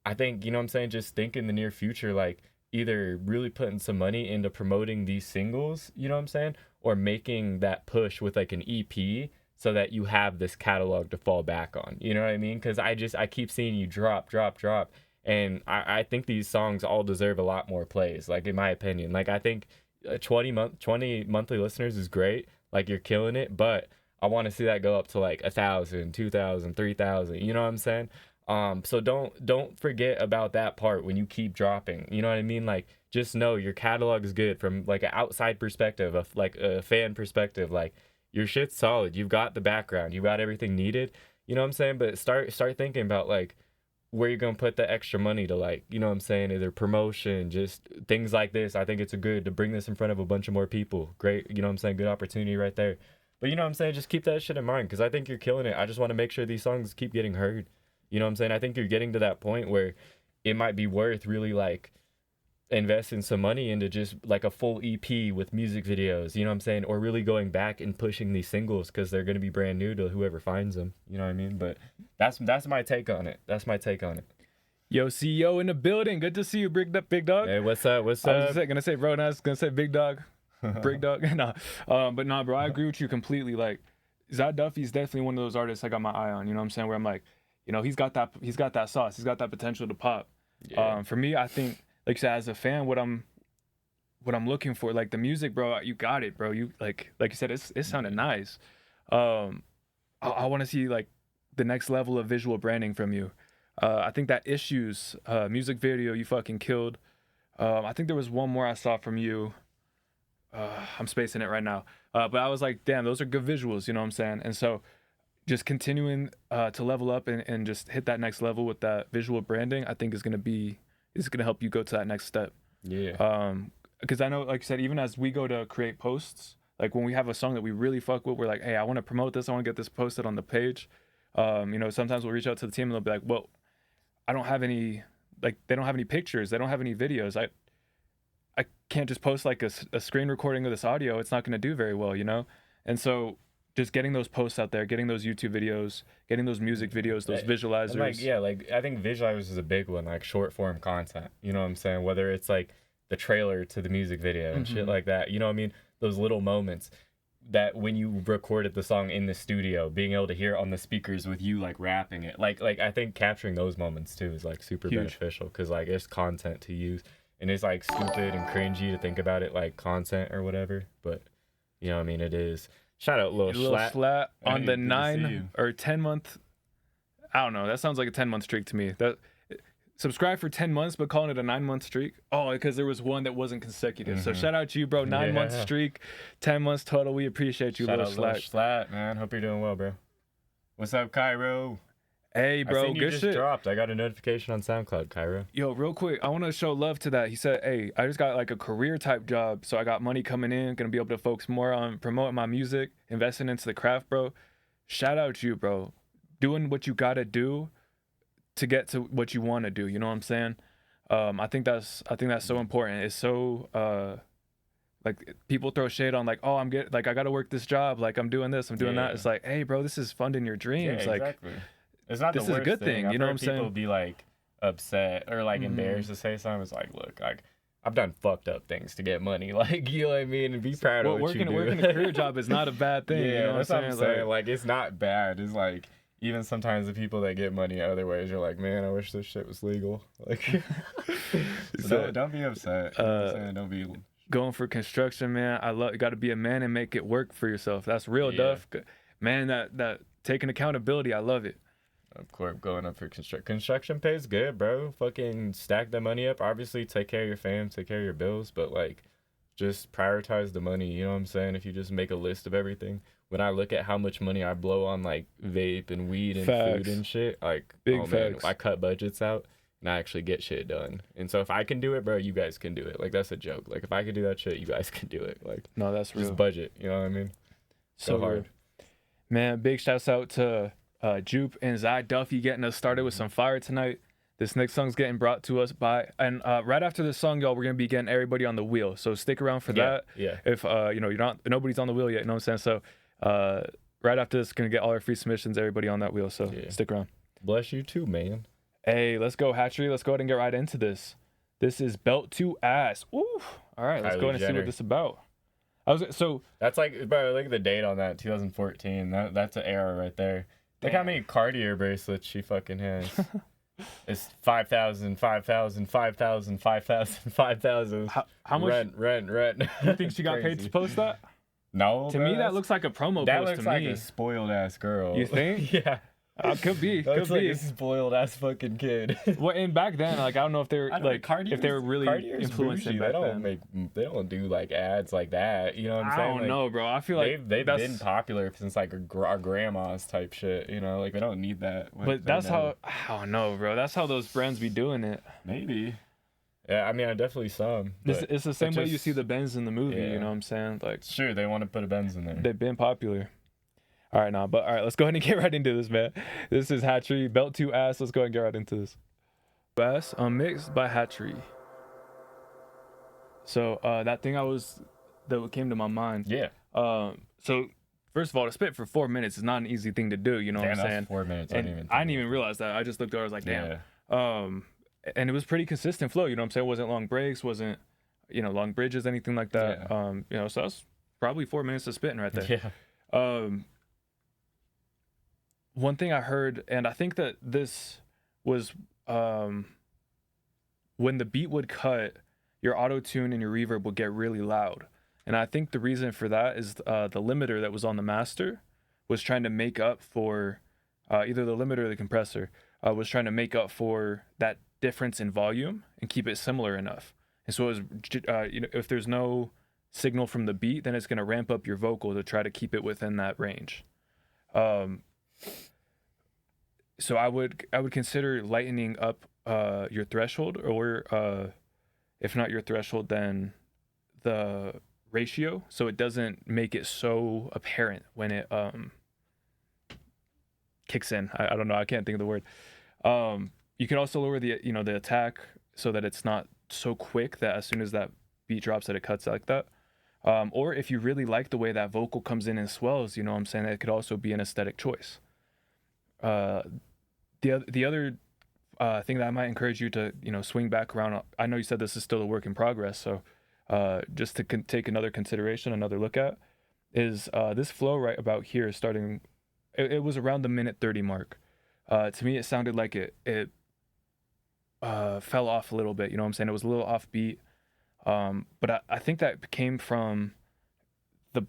I think, you know what I'm saying, just think in the near future, like either really putting some money into promoting these singles, you know what I'm saying, or making that push with like an EP so that you have this catalog to fall back on. You know what I mean? Because I keep seeing you drop. And I think these songs all deserve a lot more plays, like in my opinion. Like I think 20 monthly listeners is great. Like you're killing it, but I want to see that go up to like 1,000, 2,000, 3,000. You know what I'm saying? So don't forget about that part when you keep dropping. You know what I mean? Like just know your catalog is good from like an outside perspective, of like a fan perspective. Like your shit's solid. You've got the background. You've got everything needed. You know what I'm saying? But start thinking about like where you're gonna put the extra money to, like, you know what I'm saying, either promotion, just things like this. I think it's a good to bring this in front of a bunch of more people. Great, you know what I'm saying? Good opportunity right there. But you know what I'm saying? Just keep that shit in mind because I think you're killing it. I just want to make sure these songs keep getting heard. You know what I'm saying? I think you're getting to that point where it might be worth really like investing some money into just like a full EP with music videos, you know what I'm saying? Or really going back and pushing these singles because they're going to be brand new to whoever finds them. You know what I mean? But that's my take on it. That's my take on it. Yo, CEO in the building. Good to see you, big dog. Hey, what's up? What's up? I was gonna say, bro, now I was gonna say big dog, big dog. Nah, but nah, bro, I agree with you completely. Like, Zad Duffy's definitely one of those artists I got my eye on. You know what I'm saying? Where I'm like, you know, he's got that sauce. He's got that potential to pop. Yeah. For me, I think, like you said, as a fan, what I'm looking for, like the music, bro, you got it, bro. You like you said, it sounded nice. I want to see like the next level of visual branding from you. I think that Issues music video you fucking killed. I think there was one more I saw from you. I'm spacing it right now. But I was like, damn, those are good visuals, you know what I'm saying? And so just continuing to level up and just hit that next level with that visual branding, I think is gonna help you go to that next step. Yeah. Because I know, like you said, even as we go to create posts, like when we have a song that we really fuck with, we're like, hey, I want to promote this. I want to get this posted on the page. You know, sometimes we'll reach out to the team and they'll be like, well, I don't have any, like, they don't have any pictures. They don't have any videos. I can't just post like a screen recording of this audio. It's not going to do very well, you know? And so just getting those posts out there, getting those YouTube videos, getting those music videos, those visualizers. Like I think visualizers is a big one, like short form content. You know what I'm saying? Whether it's like the trailer to the music video and shit like that. You know what I mean? Those little moments that when you recorded the song in the studio, being able to hear it on the speakers with you like rapping it. Like I think capturing those moments too is like super beneficial because like it's content to use. And it's like stupid and cringy to think about it like content or whatever. But you know what I mean? It is. Shout out Lil Slat on the 9 or 10 month. I don't know. That sounds like a 10-month streak to me. That subscribe for 10 months, but calling it a 9-month streak. Oh, because there was one that wasn't consecutive. So shout out to you, bro. 9-month streak, 10 months total. We appreciate you, Lil Slat. Lil Slat, man. Hope you're doing well, bro. What's up, Cairo? Hey, bro, I seen you good just shit. Dropped. I got a notification on SoundCloud, Cairo. Yo, real quick, I want to show love to that. He said, hey, I just got like a career type job, so I got money coming in, gonna be able to focus more on promoting my music, investing into the craft, bro. Shout out to you, bro. Doing what you gotta do to get to what you want to do. You know what I'm saying? I think that's so important. It's so like people throw shade on like, oh, I gotta work this job, like I'm doing this, I'm doing that. It's like, hey, bro, this is funding your dreams. Yeah, like, exactly. It's not this the is a worst good thing. You know what I'm people saying? Be like upset or like embarrassed to say something. It's like, look, like I've done fucked up things to get money. Like, you know what I mean? And be proud of what you do. Working a career job is not a bad thing. Yeah, you know that's what I'm saying. Like, it's not bad. It's like even sometimes the people that get money other ways, you're like, man, I wish this shit was legal. Like, so don't be upset. You know what I'm saying? Don't be going for construction, man. You got to be a man and make it work for yourself. That's real, Duff. Man, that taking accountability, I love it. Of course, going up for construction pays good, bro. Fucking stack the money up. Obviously, take care of your fam, take care of your bills, but like, just prioritize the money. You know what I'm saying? If you just make a list of everything. When I look at how much money I blow on like vape and weed and food and shit, like, big facts. I cut budgets out and I actually get shit done. And so if I can do it, bro, you guys can do it. Like, that's a joke. Like, if I could do that shit, you guys can do it. Like, no, that's real. Just budget. You know what I mean? So hard. Man, big shouts out to Jupe and Zad Duffy getting us started with some fire tonight. This next song's getting brought to us by, and right after this song, y'all, we're gonna be getting everybody on the wheel. So stick around for that. Yeah. If you know nobody's on the wheel yet, you know what I'm saying? So right after this, gonna get all our free submissions, everybody on that wheel. So stick around. Bless you too, man. Hey, let's go, Hatchery. Let's go ahead and get right into this. This is Belt to Ass. Ooh. All right, let's go ahead and see what this is about. So that's like, bro, look at the date on that, 2014. That's an era right there. Look how many Cartier bracelets she fucking has. It's 5,000, 5,000, 5,000, 5,000, 5,000. How much? Rent. You think she got paid to post that? No. To me, that looks like a promo that post looks to like me. a spoiled ass girl. You think? Yeah. Could be. That looks Could like be. a spoiled ass fucking kid. Well, and back then, like I don't know if they're like if they were really influencing back then. They don't do like ads like that. You know what I'm saying? I don't know, bro. I feel like they've been popular since like our grandmas type shit. You know, like they don't need that. But that's how I don't know, bro. That's how those brands be doing it. Maybe. Yeah, I mean, I definitely saw them. It's the same way you see the Benz in the movie. Yeah. You know what I'm saying? Like, sure, they want to put a Benz in there. They've been popular. All right, let's go ahead and get right into this, man. This is Hatchery, Belt to Ass. Let's go ahead and get right into this. Ass, mixed by Hatchery. So that thing that came to my mind. Yeah. So first of all, to spit for 4 minutes is not an easy thing to do. You know what I'm saying? 4 minutes. And I didn't even realize that. I just looked over. I was like, damn. Yeah. And it was pretty consistent flow. You know what I'm saying? It wasn't long breaks. Wasn't long bridges, anything like that. Yeah. So that's probably 4 minutes of spitting right there. Yeah. One thing I heard, and I think that this was when the beat would cut, your auto-tune and your reverb would get really loud. And I think the reason for that is the limiter that was on the master was trying to make up for, either the limiter or the compressor, was trying to make up for that difference in volume and keep it similar enough. And so it was, if there's no signal from the beat, then it's going to ramp up your vocal to try to keep it within that range. So I would consider lightening up your threshold, or if not your threshold, then the ratio, so it doesn't make it so apparent when it kicks in. I don't know. I can't think of the word. You can also lower the the attack so that it's not so quick that as soon as that beat drops that it cuts like that. Or if you really like the way that vocal comes in and swells, you know what I'm saying, it could also be an aesthetic choice. The other thing that I might encourage you to swing back around. I know you said this is still a work in progress, so just to take another consideration, another look at, is this flow right about here starting. It was around the minute 30 mark. To me, it sounded like it fell off a little bit. You know what I'm saying? It was a little offbeat. But I think that came from the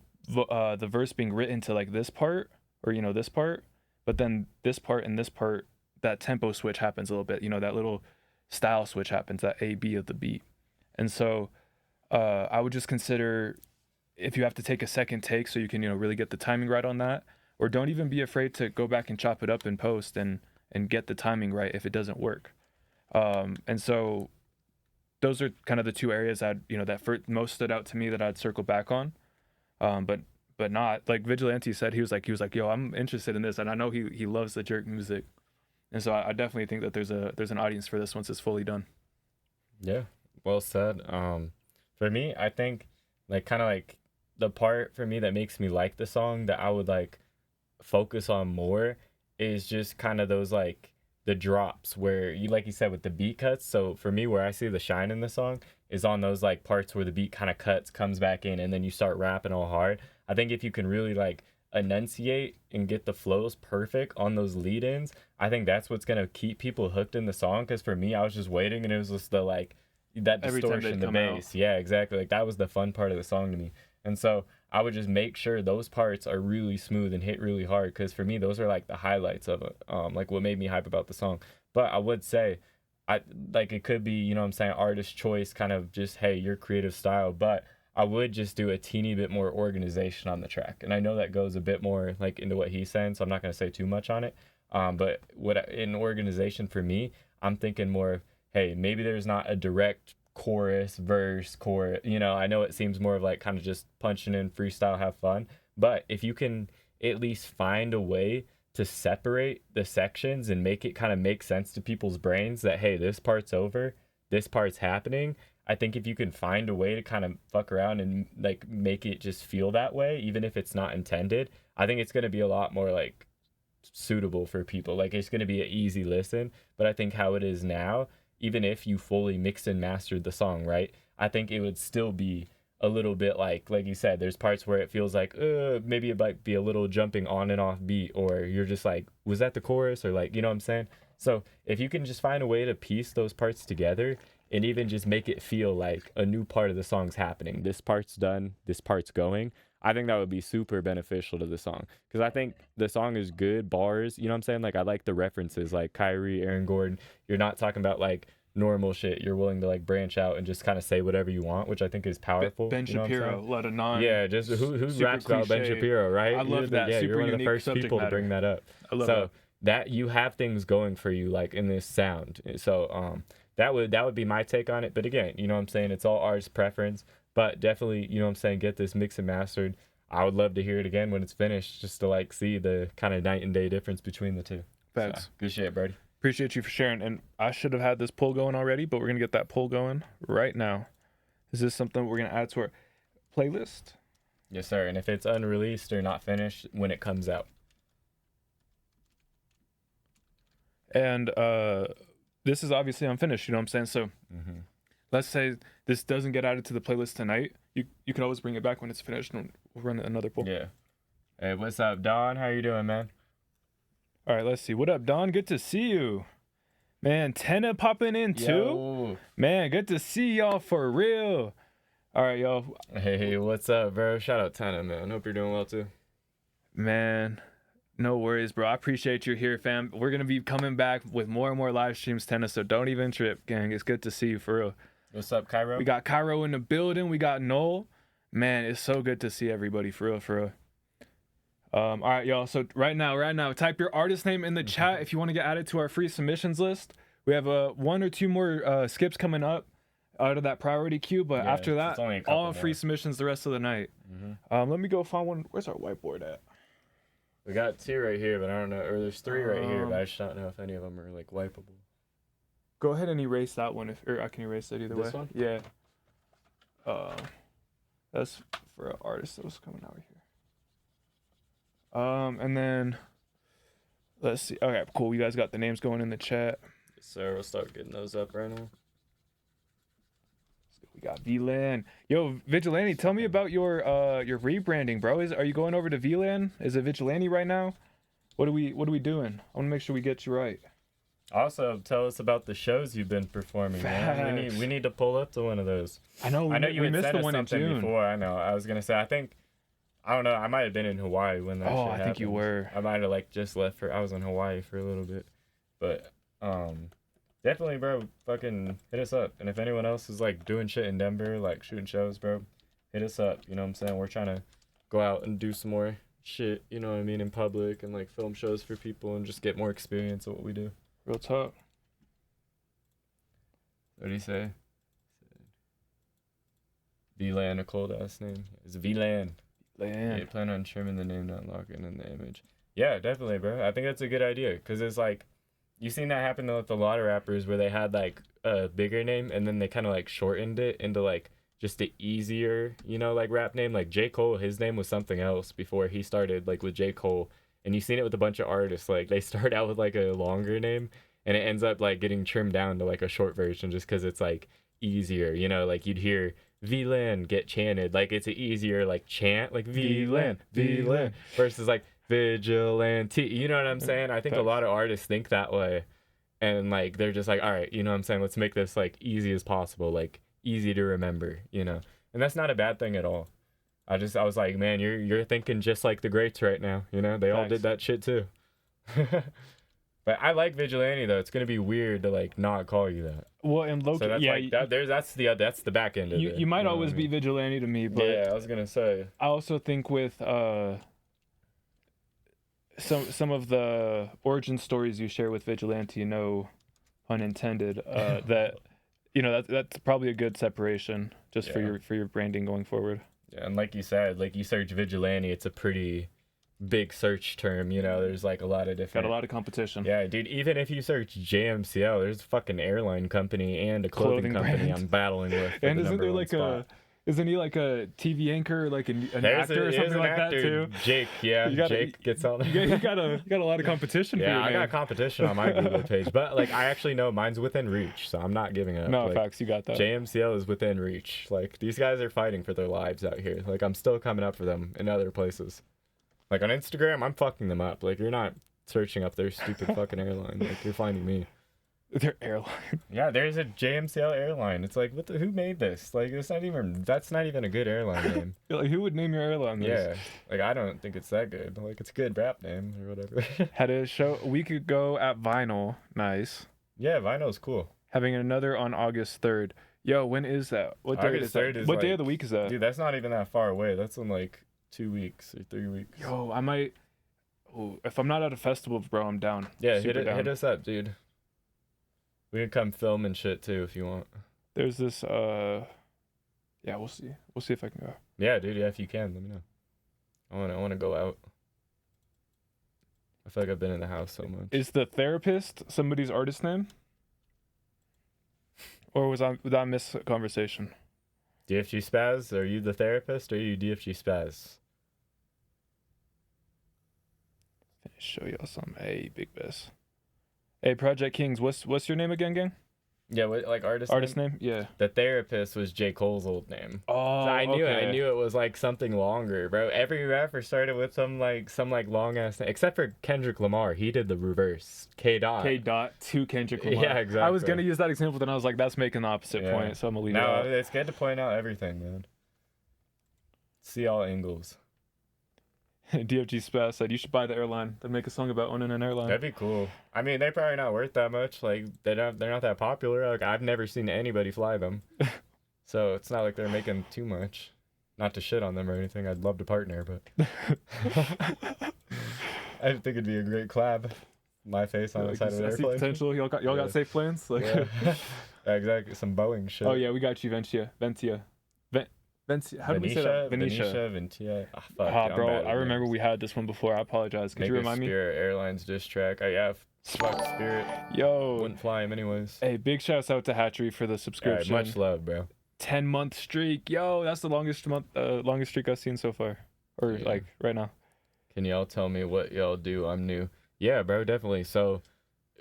verse being written to like this part, or this part, but then this part and this part, that tempo switch happens a little bit. That little style switch happens, that A B of the beat. And so I would just consider, if you have to take a second take so you can really get the timing right on that, or don't even be afraid to go back and chop it up in post and get the timing right if it doesn't work. And so those are kind of the two areas that most stood out to me that I'd circle back on. But not like Vigilante said, he was like, yo, I'm interested in this. And I know he loves the jerk music. And so I definitely think that there's an audience for this once it's fully done. Yeah, well said. For me, I think like kind of like the part for me that makes me like the song that I would like focus on more is just kind of those like the drops where you, like you said, with the beat cuts. So for me, where I see the shine in the song is on those like parts where the beat kind of cuts, comes back in, and then you start rapping all hard. I think if you can really like enunciate and get the flows perfect on those lead-ins, I think that's what's gonna keep people hooked in the song. Because for me, I was just waiting, and it was just the like that distortion, the bass. Yeah, exactly. Like that was the fun part of the song to me. And so I would just make sure those parts are really smooth and hit really hard, because for me, those are like the highlights of it, like what made me hype about the song. But I would say, it could be, you know what I'm saying, artist choice, kind of just, hey, your creative style. But I would just do a teeny bit more organization on the track. And I know that goes a bit more like into what he's saying, so I'm not going to say too much on it. But in organization for me, I'm thinking more of, hey, maybe there's not a direct chorus, verse, chorus. I know it seems more of like kind of just punching in, freestyle, have fun. But if you can at least find a way to separate the sections and make it kind of make sense to people's brains that, hey, this part's over, this part's happening. I think if you can find a way to kind of fuck around and like make it just feel that way, even if it's not intended, I think it's going to be a lot more like suitable for people. Like, it's going to be an easy listen, but I think how it is now, even if you fully mixed and mastered the song, right, I think it would still be a little bit like you said, there's parts where it feels like maybe it might be a little jumping on and off beat, or you're just like, was that the chorus, or like, you know what I'm saying? So if you can just find a way to piece those parts together and even just make it feel like a new part of the song's happening, this part's done, this part's going, I think that would be super beneficial to the song, because I think the song is good bars, you know what I'm saying? Like, I like the references, like Kyrie, Aaron Gordon. You're not talking about like normal shit. You're willing to like branch out and just kind of say whatever you want, which I think is powerful. Ben you know Shapiro, let a non. Yeah, just who raps about Ben Shapiro, right? I love that. Yeah, Super you're one of the unique first subject people matter. to bring that up. I love so that you have things going for you, like in this sound. So that would be my take on it. But again, you know what I'm saying, it's all artist preference. But definitely, you know what I'm saying, get this mixed and mastered. I would love to hear it again when it's finished, just to like see the kind of night and day difference between the two. Facts. So, good shit, Brody. Appreciate you for sharing. And I should have had this poll going already, but we're going to get that poll going right now. Is this something we're going to add to our playlist? Yes, sir. And if it's unreleased or not finished, when it comes out. And this is obviously unfinished, you know what I'm saying? So let's say this doesn't get added to the playlist tonight. You can always bring it back when it's finished, and we'll run another poll. Yeah. Hey, what's up, Don? How you doing, man? All right, let's see. What up, Don? Good to see you. Man, Tenna popping in too? Yo. Man, good to see y'all for real. All right, y'all. Hey, what's up, bro? Shout out Tenna, man. Hope you're doing well, too. Man, no worries, bro. I appreciate you here, fam. We're going to be coming back with more and more live streams, Tenna, so don't even trip, gang. It's good to see you, for real. What's up, Cairo? We got Cairo in the building. We got Noel. Man, it's so good to see everybody, for real, for real. All right, y'all. So right now, type your artist name in the chat if you want to get added to our free submissions list. We have one or two more skips coming up out of that priority queue, but Yeah, after that, it's only a couple all free more. submissions the rest of the night. Let me go find one. Where's our whiteboard at? We got 2 right here, but I don't know. Or there's 3 right here, but I just don't know if any of them are, like, wipeable. Go ahead and erase that one, or I can erase it either way. This one? Yeah. That's for an artist that was coming out here. And then let's see. Okay, cool. You guys got the names going in the chat. Yes, sir. We'll start getting those up right now. We got VLAN. Yo, Vigilante, tell me about your rebranding, bro. Are you going over to VLAN? Is it Vigilante right now? What are we doing? I want to make sure we get you right. Also, tell us about the shows you've been performing, man. We need to pull up to one of those. I know you we had missed sent the us one in something June. before. I know. I was gonna say. I don't know. I might have been in Hawaii when that. Oh, shit I think you happened. were. I might have like just left for. I was in Hawaii for a little bit, but definitely, bro. Fucking hit us up. And if anyone else is like doing shit in Denver, like shooting shows, bro, hit us up. You know what I'm saying? We're trying to go out and do some more shit. You know what I mean? In public and like film shows for people and just get more experience of what we do. Real talk. What did he say? VLAN, a cold ass name. It's VLAN. Yeah, plan on trimming the name, not locking in the image. Yeah, definitely, bro. I think that's a good idea, because it's like, you seen that happen with a lot of rappers where they had like a bigger name and then they kind of like shortened it into like just an easier, you know, like rap name. Like J. Cole, his name was something else before he started like with J. Cole. And you've seen it with a bunch of artists. Like they start out with like a longer name and it ends up like getting trimmed down to like a short version just because it's like easier, you know, like you'd hear VLAN get chanted, like it's an easier like chant, like VLAN versus like vigilante, you know what I'm saying? I think a lot of artists think that way, and like they're just like, all right, you know what I'm saying, let's make this like easy as possible, like easy to remember, you know. And that's not a bad thing at all. I was like, man, you're thinking just like the greats right now, you know. They all did that shit too. But I like Vigilante though. It's gonna be weird to like not call you that. Well, and Loki, So that's yeah, like that's the back end of it. you might know always what I be mean? Vigilante to me, but Yeah, I was gonna say. I also think with some of the origin stories you share with Vigilante, no pun intended, that you know that's probably a good separation just for your branding going forward. Yeah, and like you said, like you search Vigilante, it's a pretty big search term, you know. There's like a lot of different. Got a lot of competition. Yeah, dude. Even if you search JMCL, there's a fucking airline company and a clothing company brand. I'm battling with. for And the isn't number there one like spot. Isn't he like a TV anchor, like an There's actor or something like that too? Jake, yeah, Jake gets on. You got a lot of competition. Yeah, for your I name. got competition on my Google page, but like I actually know mine's within reach, so I'm not giving it up. No, like, facts, you got that. JMCL is within reach. Like these guys are fighting for their lives out here. Like I'm still coming up for them in other places. Like on Instagram, I'm fucking them up. Like you're not searching up their stupid fucking airline. Like you're finding me. Their airline. Yeah, there's a JMCL airline. It's like, who made this? Like, that's not even a good airline name. Like, who would name your airline this? Yeah, like I don't think it's that good. Like, it's a good rap name or whatever. Had a show a week ago at Vinyl. Nice. Yeah, Vinyl's cool. Having another on August 3rd. Yo, when is that? What day August is that? 3rd is What day like- of the week is that? Dude, that's not even that far away. That's in like 2 weeks or 3 weeks. Yo, I might. Oh, if I'm not at a festival, bro, I'm down. Yeah, Super down. hit us up, dude. We can come film and shit too if you want. There's this. Yeah, we'll see. We'll see if I can go. Yeah, dude. Yeah, if you can, let me know. I wanna go out. I feel like I've been in the house so much. Is the therapist somebody's artist name? Or was I miss a conversation? DFG Spaz, are you the therapist or are you DFG Spaz? Show y'all some. Hey, Big Bess. Hey, Project Kings. What's your name again, gang? Yeah, what, like artist Name? Yeah. The therapist was J. Cole's old name. Oh, So I knew okay. it. I knew it was like something longer, bro. Every rapper started with some long ass name, except for Kendrick Lamar. He did the reverse. K. Dot to Kendrick Lamar. Yeah, exactly. I was gonna use that example, then I was like, that's making the opposite Yeah. point, so I'm gonna leave it No, out. it's good to point out everything, man. See all angles. DFG Spaz said you should buy the airline. Then make a song about owning an airline. That'd be cool. I mean, they're probably not worth that much. Like they're not that popular. Like I've never seen anybody fly them, so it's not like they're making too much. Not to shit on them or anything. I'd love to partner, but I think it'd be a great collab. My face on the side of I their see plane. potential. Y'all got safe planes. Like, Yeah. Exactly. Some Boeing shit. oh yeah, we got you, Ventia. How do we say that? Venetia. Ventia. Oh, fuck, Ah, I'm bro, bad I at remember names. we had this one before. I apologize. Could Make you a remind me? Spirit Airlines diss track. Fuck Spirit. Yo. Wouldn't fly him anyways. Hey, big shouts out to Hatchery for the Alright, subscription. much love, bro. 10-month streak. Yo, that's the longest streak I've seen so far. Or Yeah. like right now. Can y'all tell me what y'all do? I'm new. Yeah, bro, definitely. So,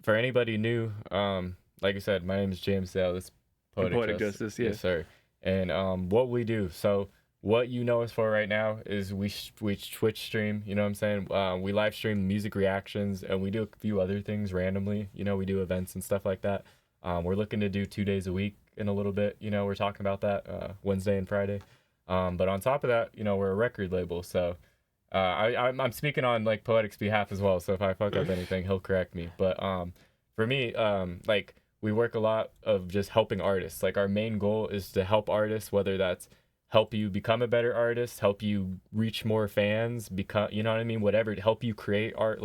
for anybody new, like I said, my name is JMCL. This is Poetic Justice, yeah. Yes, sir. And what we do. So, what you know us for right now is we Twitch stream. You know what I'm saying? We live stream music reactions, and we do a few other things randomly. You know, we do events and stuff like that. We're looking to do 2 days a week in a little bit. You know, we're talking about that Wednesday and Friday. But on top of that, you know, we're a record label, so I'm speaking on like Poetic's behalf as well. So if I fuck up anything, he'll correct me. But for me, like we work a lot of just helping artists. Like our main goal is to help artists, whether that's help you become a better artist, help you reach more fans, become, you know what I mean, whatever, to help you create art,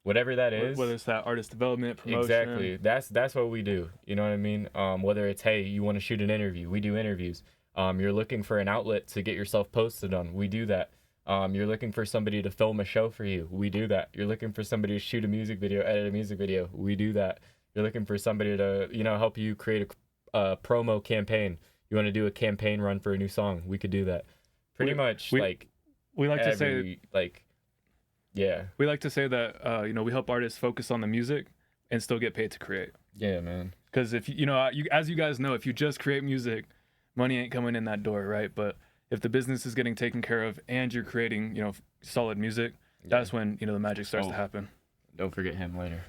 whatever that is. Whether it's that artist development, promotion. Exactly. That's what we do. You know what I mean? Whether it's, hey, you want to shoot an interview, we do interviews. You're looking for an outlet to get yourself posted on, we do that. You're looking for somebody to film a show for you, we do that. You're looking for somebody to shoot a music video, edit a music video, we do that. You're looking for somebody to, you know, help you create a promo campaign. You want to do a campaign run for a new song, we could do that. Pretty much, we like, like to say, every, like, yeah. we like to say that you know, we help artists focus on the music and still get paid to create. Yeah, man. Because if you know, as you guys know, if you just create music, money ain't coming in that door, right? But if the business is getting taken care of and you're creating, you know, solid music, that's when, you know, the magic starts to happen. Don't forget him later.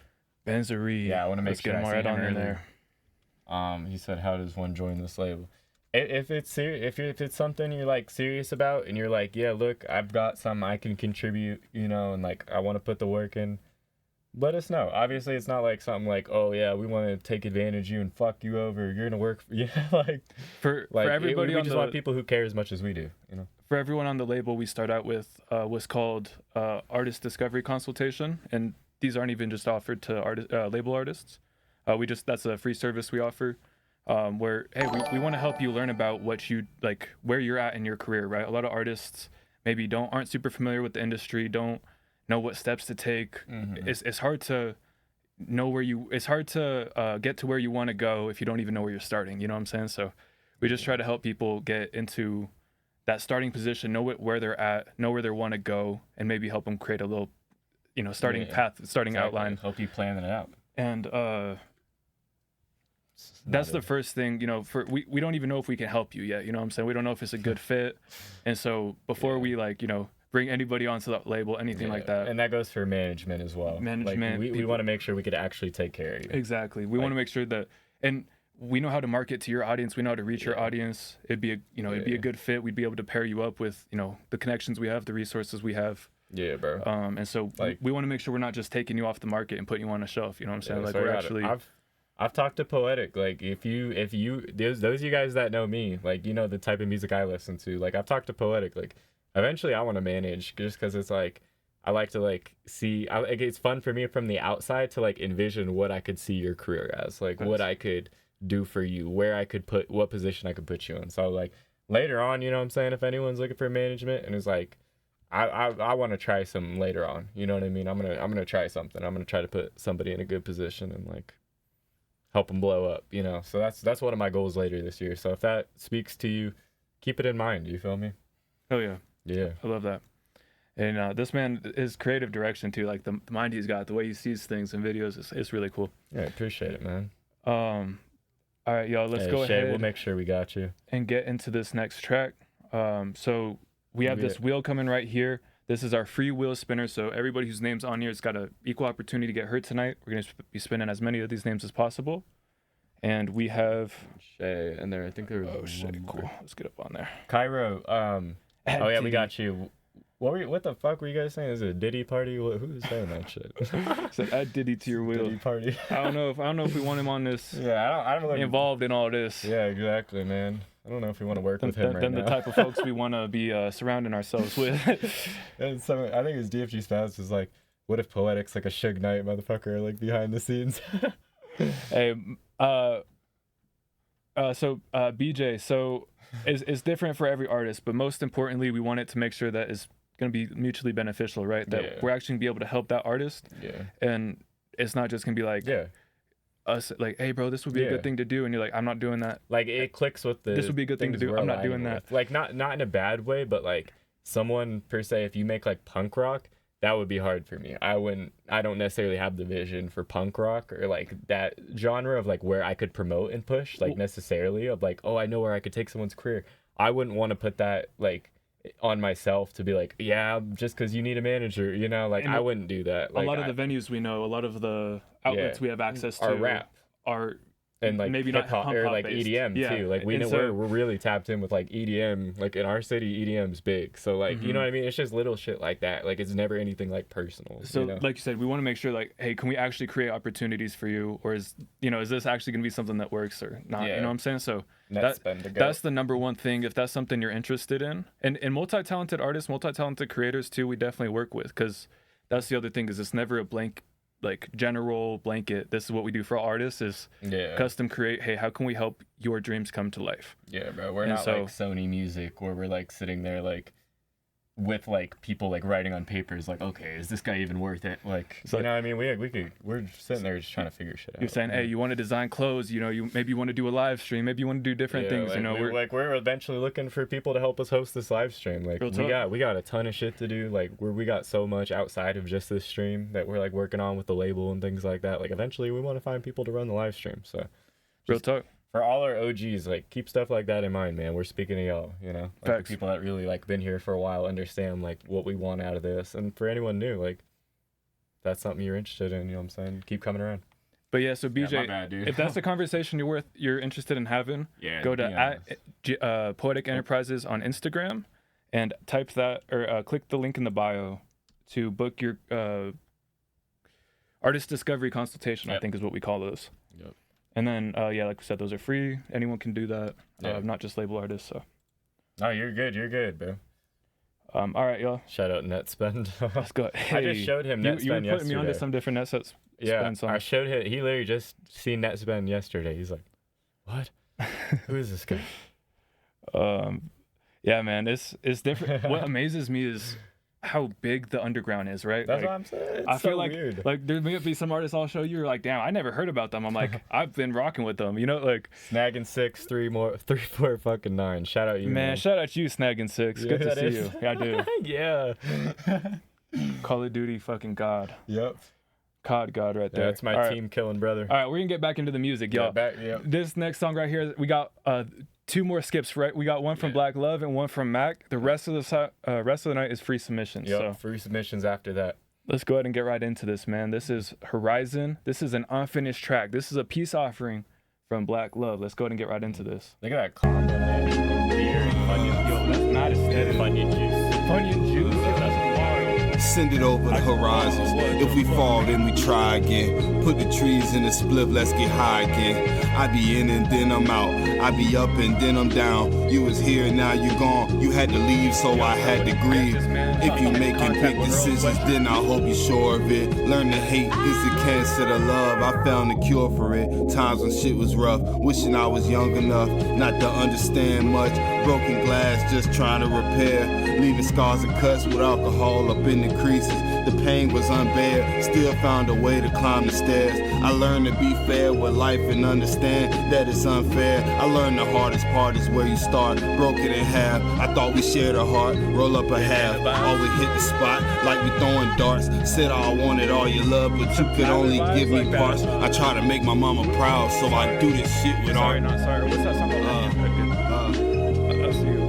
Benzery. Yeah, I want to make Let's sure get I him see right him on in earlier. there. He said, "How does one join this label?" If it's if it's something you're like serious about, and you're like, "Yeah, look, I've got something I can contribute," you know, and like I want to put the work in, let us know. Obviously, it's not like something like, "Oh yeah, we want to take advantage of you and fuck you over. You're gonna work for," yeah, like For like everybody we on just the want people who care as much as we do, you know. for everyone on the label, we start out with what's called artist discovery consultation, and these aren't even just offered to label artists. That's a free service we offer, where hey, we want to help you learn about what you like, where you're at in your career, right? A lot of artists maybe aren't super familiar with the industry, don't know what steps to take. Mm-hmm. It's hard to know it's hard to get to where you want to go if you don't even know where you're starting. You know what I'm saying? So We just try to help people get into that starting position, know where they're at, know where they want to go, and maybe help them create a little, starting path, starting outline. Help you plan it out. And that's the first thing, we don't even know if we can help you yet. You know what I'm saying? We don't know if it's a good fit. And so before we bring anybody onto that label, anything like that. And that goes for management as well. Management. We want to make sure we could actually take care of you. Exactly. We want to make sure that, and we know how to market to your audience. We know how to reach your audience. It'd be a good fit. We'd be able to pair you up with, the connections we have, the resources we have. Yeah, bro. And so we want to make sure we're not just taking you off the market and putting you on a shelf. You know what I'm saying? So we're actually. I've talked to Poetic. Like, if you those of you guys that know me, like, the type of music I listen to. Like, I've talked to Poetic. Like, eventually I want to manage, just because it's like I like to see. It's fun for me from the outside to like envision what I could see your career as, like what I could do for you, where I could what position I could put you in. So like later on, you know what I'm saying, if anyone's looking for management and is like, I want to try some later on, you know what I mean, I'm gonna try something. I'm gonna try to put somebody in a good position and like help them blow up, so that's one of my goals later this year. So if that speaks to you, keep it in mind. You feel me? Oh yeah, I love that. And this man, his creative direction too, like the mind he's got, the way he sees things in videos, it's really cool. Yeah, I appreciate it, man. All right, y'all, let's go ahead. We'll make sure we got you. And get into this next track. So we have this wheel coming right here. This is our free wheel spinner. So everybody whose name's on here has got an equal opportunity to get heard tonight. We're going to be spinning as many of these names as possible. And we have Shay in there. I think there was Shay, cool. Let's get up on there. Cairo. We got you. What the fuck were you guys saying? Is it a Diddy party? Who's saying that shit? Said add Diddy to your wheel. Diddy party. I don't know if we want him on this. Yeah, I don't involved in all this. Yeah, exactly, man. I don't know if we want to work with him right now. The type of folks we want to be surrounding ourselves with. And I think his DFG spouse was like, "What if Poetic's like a Suge Knight motherfucker, like behind the scenes?" Hey, BJ. So it's different for every artist, but most importantly, we want it to make sure that it's going to be mutually beneficial, right? That we're actually going to be able to help that artist. Yeah. And it's not just going to be like us, like, hey, bro, this would be a good thing to do. And you're like, I'm not doing that. Like, it clicks with this would be a good thing to do. I'm not doing that. Like, not in a bad way, but like someone per se, if you make like punk rock, that would be hard for me. I don't necessarily have the vision for punk rock or like that genre of like where I could promote and push, like necessarily of like, oh, I know where I could take someone's career. I wouldn't want to put that like on myself to be like, yeah, just because you need a manager, like I wouldn't do that. Like, a lot of the venues we know, a lot of the outlets we have access to are rap, and like maybe hip-hop, not or like based. EDM too. Like we know we're really tapped in with like EDM. Like in our city, EDM's big. So like you know what I mean. It's just little shit like that. Like it's never anything like personal. So like you said, we want to make sure like, hey, can we actually create opportunities for you, or is this actually going to be something that works or not? You know what I'm saying? So that's the number one thing. If that's something you're interested in, and multi-talented artists, multi-talented creators too, we definitely work with, because that's the other thing, is it's never a blank, like general blanket. This is what we do for all artists, is custom create. Hey, how can we help your dreams come to life? Yeah, bro. We're not like Sony Music, where we're like sitting there like with like people like writing on papers like, okay, is this guy even worth it? Like, so, you know what I mean? We're sitting there just trying to figure shit out. You're saying, hey, you want to design clothes, you maybe you want to do a live stream, maybe you want to do different things. Like, we're eventually looking for people to help us host this live stream. Like we got a ton of shit to do. Like we got so much outside of just this stream that we're like working on with the label and things like that. Like eventually we want to find people to run the live stream. So real talk. For all our OGs, like, keep stuff like that in mind, man. We're speaking to y'all, Like, the people that really, like, been here for a while understand, like, what we want out of this. And for anyone new, like, that's something you're interested in, you know what I'm saying? Keep coming around. But yeah, so BJ, my bad, dude. If that's the conversation you're interested in having, go to Poetic Enterprises on Instagram and type that, or click the link in the bio to book your artist discovery consultation, I think is what we call those. Yep. And then, like we said, those are free. Anyone can do that, not just label artists. So. Oh, you're good, bro. All right, y'all. Shout out NetSpend. Let's go. Hey, I just showed him NetSpend yesterday. You were putting me onto some different NetSpend songs. I showed him. He literally just seen NetSpend yesterday. He's like, what? Who is this guy? Yeah, man, it's different. What amazes me is how big the underground is, right? That's like, what I'm saying. It's I feel so like weird. like there may be some artists I'll show you, you're like, damn, I never heard about them. I'm like, I've been rocking with them, you know, like Snagging 6, 3 more, 3, 4 fucking 9. Shout out you, man. Shout out to you, Snagging 6. Yeah, Good to that see is. you. Yeah, I do. Yeah. Call of Duty, fucking God. Yep. COD God right there. Yeah, that's my All right. team killing brother. All right, we're gonna get back into the music, y'all. Yeah. This next song right here, we got 2 more skips, right? We got one from Black Love and one from Mac. The rest of the night is free submissions. Yep. So Free submissions after that. let's go ahead and get right into this, man. This is Horizon. This is an unfinished track. This is a peace offering from Black Love. Let's go ahead and get right into this. Look at that combo, man. Beer and Funyuns. Yo, that's not aesthetic. Funyun juice. Funyun juice, yo, that's wild. Send it over the horizons. If we fall, then we try again. Put the trees in the spliff, let's get high again. I be in and then I'm out. I be up and then I'm down. You was here, now you gone. You had to leave, so I had to grieve. If you making big decisions, then I hope you sure of it. Learn to hate is the cancer to love. I found the cure for it. Times when shit was rough. Wishing I was young enough not to understand much. Broken glass, just trying to repair. Leaving scars and cuts with alcohol up in the creases. The pain was unbearable. Still found a way to climb the stairs. I learned to be fair with life and understand that it's unfair. I learned the hardest part is where you start. Broke it in half. I thought we shared a heart. Roll up a half. Always hit the spot like we throwing darts. Said I wanted all your love, but you could only give me parts. I try to make my mama proud, so I do this shit with Sorry, art. not sorry. What's that song called? That's you.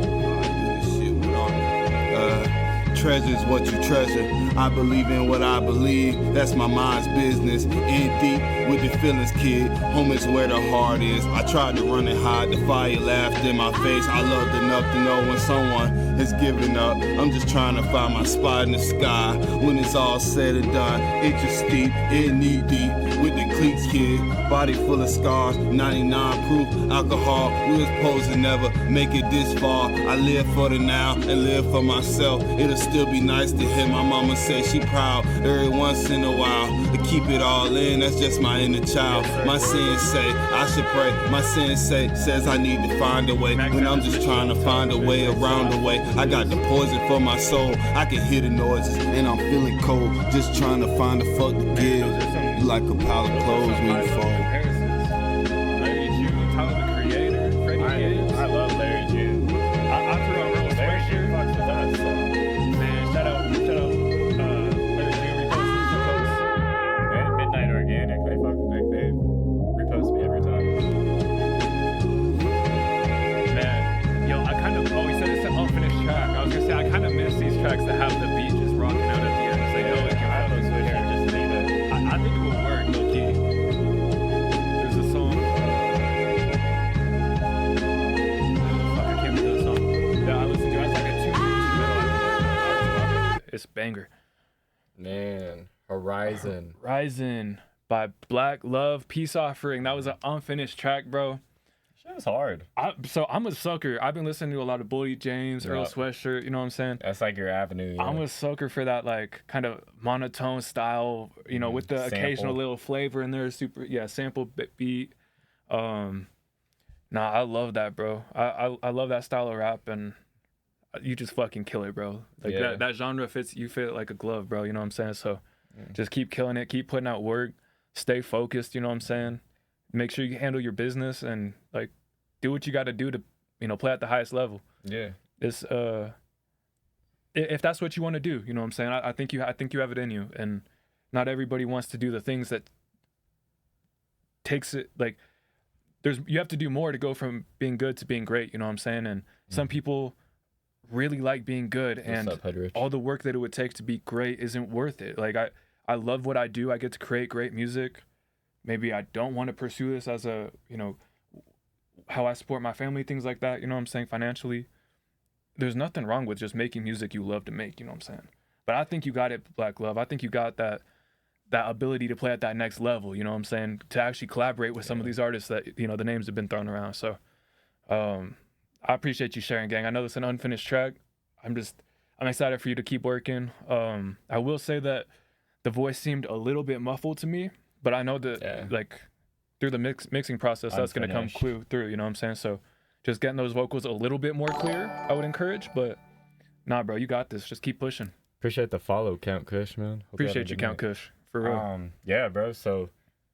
Treasure's what you treasure. I believe in what I believe. That's my mind's business. In deep with the feelings, kid. Home is where the heart is. I tried to run and hide. The fire laughed in my face. I loved enough to know when someone has given up. I'm just trying to find my spot in the sky. When it's all said and done, it's just steep, it knee deep. With the cleats, kid. Body full of scars. 99 proof alcohol. We was supposed to never make it this far. I live for the now and live for myself. It'll still be nice to hear my mama say she proud every once in a while. To keep it all in, that's just my inner child. My sins say I should pray. My sensei says I need to find a way. When I'm just trying to find a way around the way. I got the poison for my soul. I can hear the noises and I'm feeling cold. Just trying to find the fuck to give. You like a pile of clothes when you fall. Larry June, Tyler the Creator, Freddie Gibbs. I love Larry June. I threw on Earl Sweatshirt. Fucks with us, so. Man, shout out, Larry June reposting some posts. And Midnight Organic, they repost me every time. Man, yo, I kind of always said it's an unfinished track. I was gonna say I kind of miss these tracks that have the beat just rocking out at the end. So, yo, it can I don't switch and just leave it. I think it will work, low key. There's a song. Fuck, I can't remember the song that I listened to. I was like a 2 minutes. It's a banger. Man, Horizon. Rising by Black Love, Peace Offering. That was an unfinished track, bro. Shit was hard. So I'm a sucker. I've been listening to a lot of Bully James, Earl Yeah. Sweatshirt. You know what I'm saying? That's like your avenue. You know? I'm a sucker for that, like, kind of monotone style, you know, with the Sample. occasional little flavor in there. Sample beat. Nah, I love that, bro. I love that style of rap, and you just fucking kill it, bro. Like Yeah. that genre fit it like a glove, bro. You know what I'm saying? So just keep killing it, keep putting out work, stay focused. You know what I'm saying? Make sure you handle your business and like do what you got to do to, you know, play at the highest level. Yeah. It's if that's what you want to do, you know what I'm saying? I think you have it in you, and not everybody wants to do the things that takes it, like you have to do more to go from being good to being great, you know what I'm saying? And some people really like being good, and What's up, Hedrich? all the work that it would take to be great isn't worth it. Like I love what I do. I get to create great music. Maybe I don't want to pursue this as a, you know, how I support my family, things like that, you know what I'm saying, financially. There's nothing wrong with just making music you love to make, you know what I'm saying? But I think you got it, Black Love. I think you got that ability to play at that next level, you know what I'm saying? To actually collaborate with some of these artists that, you know, the names have been thrown around. So I appreciate you sharing, gang. I know this is an unfinished track. I'm excited for you to keep working. I will say that the voice seemed a little bit muffled to me, but I know that like through the mixing process, that's going to come through, you know what I'm saying? So just getting those vocals a little bit more clear, I would encourage, but nah, bro, you got this. Just keep pushing. Appreciate the follow, Count Kush, man. Hope Appreciate you, Count Kush, for real. Yeah, bro. So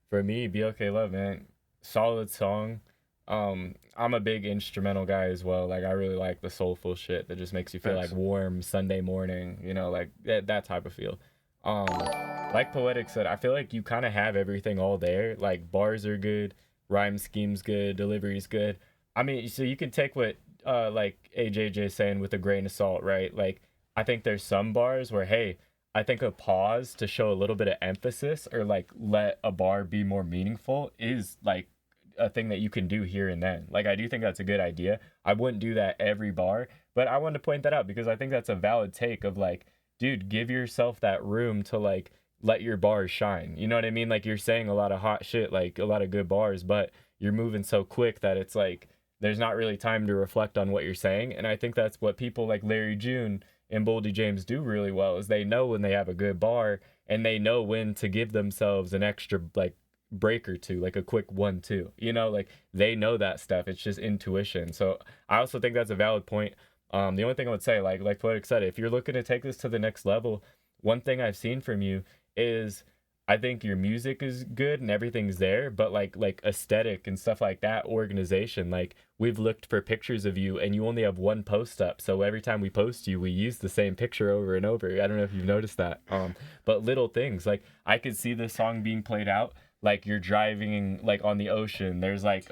for me, Be Okay Love, man, solid song. I'm a big instrumental guy as well. Like, I really like the soulful shit that just makes you feel like warm Sunday morning, you know, like that type of feel. Like Poetic said, I feel like you kind of have everything all there. Like, bars are good, rhyme scheme's good, delivery's good. I mean, so you can take what like AJJ's saying with a grain of salt, right? Like, I think there's some bars where, hey, I think a pause to show a little bit of emphasis or like let a bar be more meaningful is like a thing that you can do here and then. Like, I do think that's a good idea. I wouldn't do that every bar, but I wanted to point that out because I think that's a valid take of like, dude, give yourself that room to like let your bars shine. You know what I mean? Like, you're saying a lot of hot shit, like a lot of good bars, but you're moving so quick that it's like there's not really time to reflect on what you're saying. And I think that's what people like Larry June and Boldy James do really well, is they know when they have a good bar and they know when to give themselves an extra like break or two, like a quick 1-2, you know, like they know that stuff. It's just intuition. So I also think that's a valid point. The only thing I would say, like Poetic said, if you're looking to take this to the next level, one thing I've seen from you is I think your music is good and everything's there, but like aesthetic and stuff like that, organization, like we've looked for pictures of you and you only have one post up. So every time we post you, we use the same picture over and over. I don't know if you've noticed that. But little things, like I could see this song being played out like you're driving like on the ocean. There's like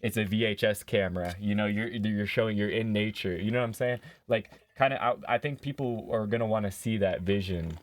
it's a VHS camera, you know, you're showing you're in nature, you know what I'm saying? Like kind of I think people are gonna want to see that vision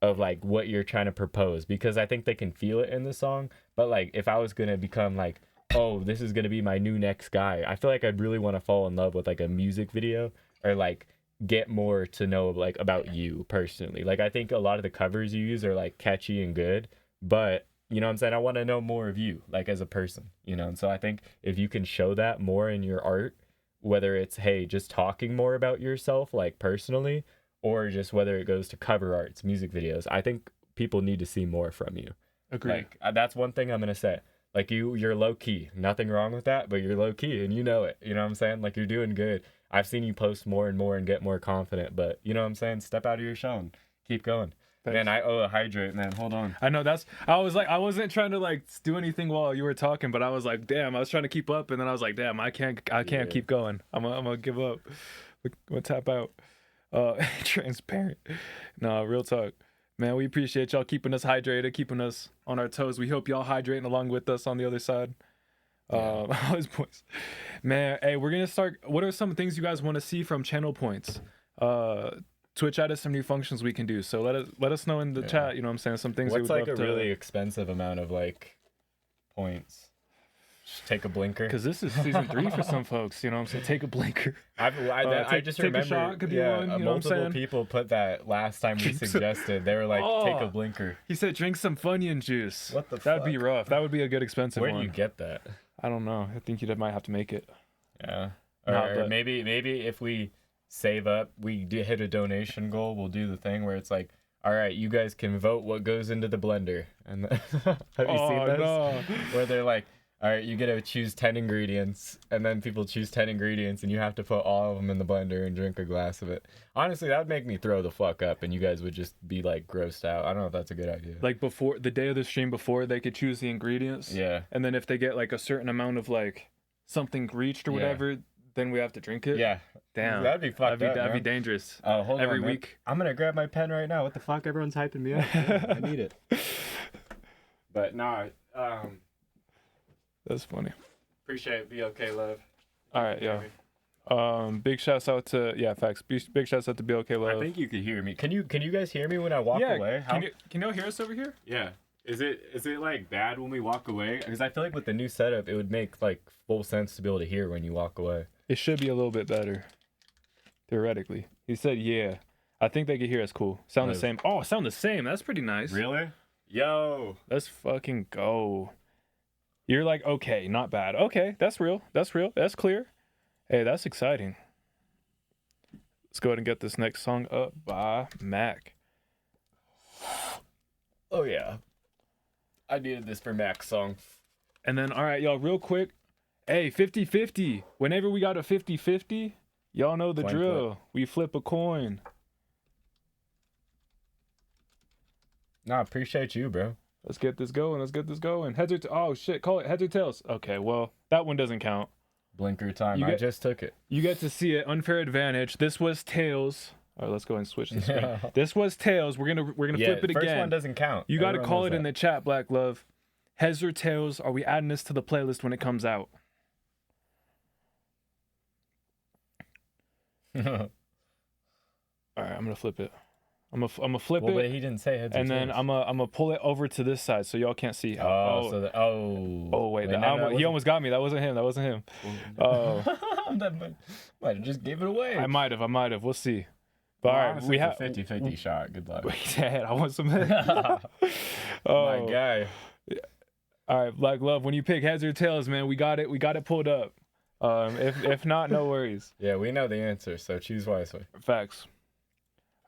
of like what you're trying to propose, because I think they can feel it in the song. But like if I was gonna become like, oh, this is gonna be my new next guy, I feel like I'd really want to fall in love with like a music video or like get more to know like about you personally. Like I think a lot of the covers you use are like catchy and good, but you know what I'm saying, I want to know more of you like as a person, you know. And so I think if you can show that more in your art, whether it's hey just talking more about yourself like personally, or just whether it goes to cover arts, music videos, I think people need to see more from you. Agreed. Like that's one thing I'm gonna say. Like you're low key, nothing wrong with that, but you're low key and you know it. You know what I'm saying? Like you're doing good. I've seen you post more and more and get more confident, but you know what I'm saying? Step out of your shell and keep going. Thanks. Man, I owe a hydrate, man. Hold on. I know I wasn't trying to like do anything while you were talking, but I was like, damn, I was trying to keep up, and then I was like, damn, I can't keep going. I'm gonna give up. I'm gonna tap out. Transparent. No, real talk, man. We appreciate y'all keeping us hydrated, keeping us on our toes. We hope y'all hydrating along with us on the other side. Always points, man. Hey, we're gonna start. What are some things you guys want to see from channel points? Twitch added some new functions we can do, so let us know in the chat. You know what I'm saying? Some things. What's like a really expensive amount of like points? Just take a blinker. Because this is season 3 for some folks. You know what I'm saying? Take a blinker. I just remember. A shot could be one, you know multiple people put that last time we suggested. They were like, take a blinker. He said, drink some Funyun juice. What the fuck? That'd be rough. That would be a good expensive one. Where do you get that? I don't know. I think you might have to make it. Yeah. Or maybe if we save up, we hit a donation goal, we'll do the thing where it's like, all right, you guys can vote what goes into the blender. And have you seen this? No. Where they're like, all right, you get to choose 10 ingredients, and then people choose 10 ingredients, and you have to put all of them in the blender and drink a glass of it. Honestly, that would make me throw the fuck up, and you guys would just be, like, grossed out. I don't know if that's a good idea. Like, before the day of the stream, before they could choose the ingredients? Yeah. And then if they get, like, a certain amount of, like, something reached or whatever, then we have to drink it? Yeah. Damn. That'd be fucked up, That'd be dangerous. Oh, hold on, every man. week. I'm going to grab my pen right now. What the fuck? Everyone's hyping me up. I need it. But, nah, that's funny. Appreciate it. Be okay, love. All right, yeah. Big shouts out to facts. Big shouts out to Be Okay Love. I think you could hear me. Can you guys hear me when I walk away? Can you hear us over here? Yeah. Is it like bad when we walk away? Because I feel like with the new setup, it would make like full sense to be able to hear when you walk away. It should be a little bit better, theoretically. He said, yeah. I think they could hear us cool. Sound the same. Oh, sound the same. That's pretty nice. Really? Yo. Let's fucking go. You're like, okay, not bad. Okay, that's real. That's clear. Hey, that's exciting. Let's go ahead and get this next song up by Mac. Oh, yeah. I needed this for Mac's song. And then, all right, y'all, real quick. Hey, 50-50. Whenever we got a 50-50, y'all know the drill. We flip a coin. Nah, appreciate you, bro. Let's get this going. Heads or oh shit, call it heads or tails. Okay, well that one doesn't count. Blinker time. I just took it. You get to see it. Unfair advantage. This was tails. All right, let's go ahead and switch the screen. This was tails. We're gonna flip it again. First one doesn't count. You got to call it in the chat, Black Love. Heads or tails? Are we adding this to the playlist when it comes out? All right, I'm gonna flip it. I'm gonna flip it. But he didn't say heads or and tails. then I'm gonna pull it over to this side so y'all can't see. Wait, he almost got me. That wasn't him. Oh, might have just gave it away. I might have. We'll see. But all right, we have a 50-50 shot. Good luck. I want some. My guy. All right, Black Love. When you pick heads or tails, man, we got it. We got it pulled up. If not, no worries. Yeah, we know the answer, so choose wisely. Facts.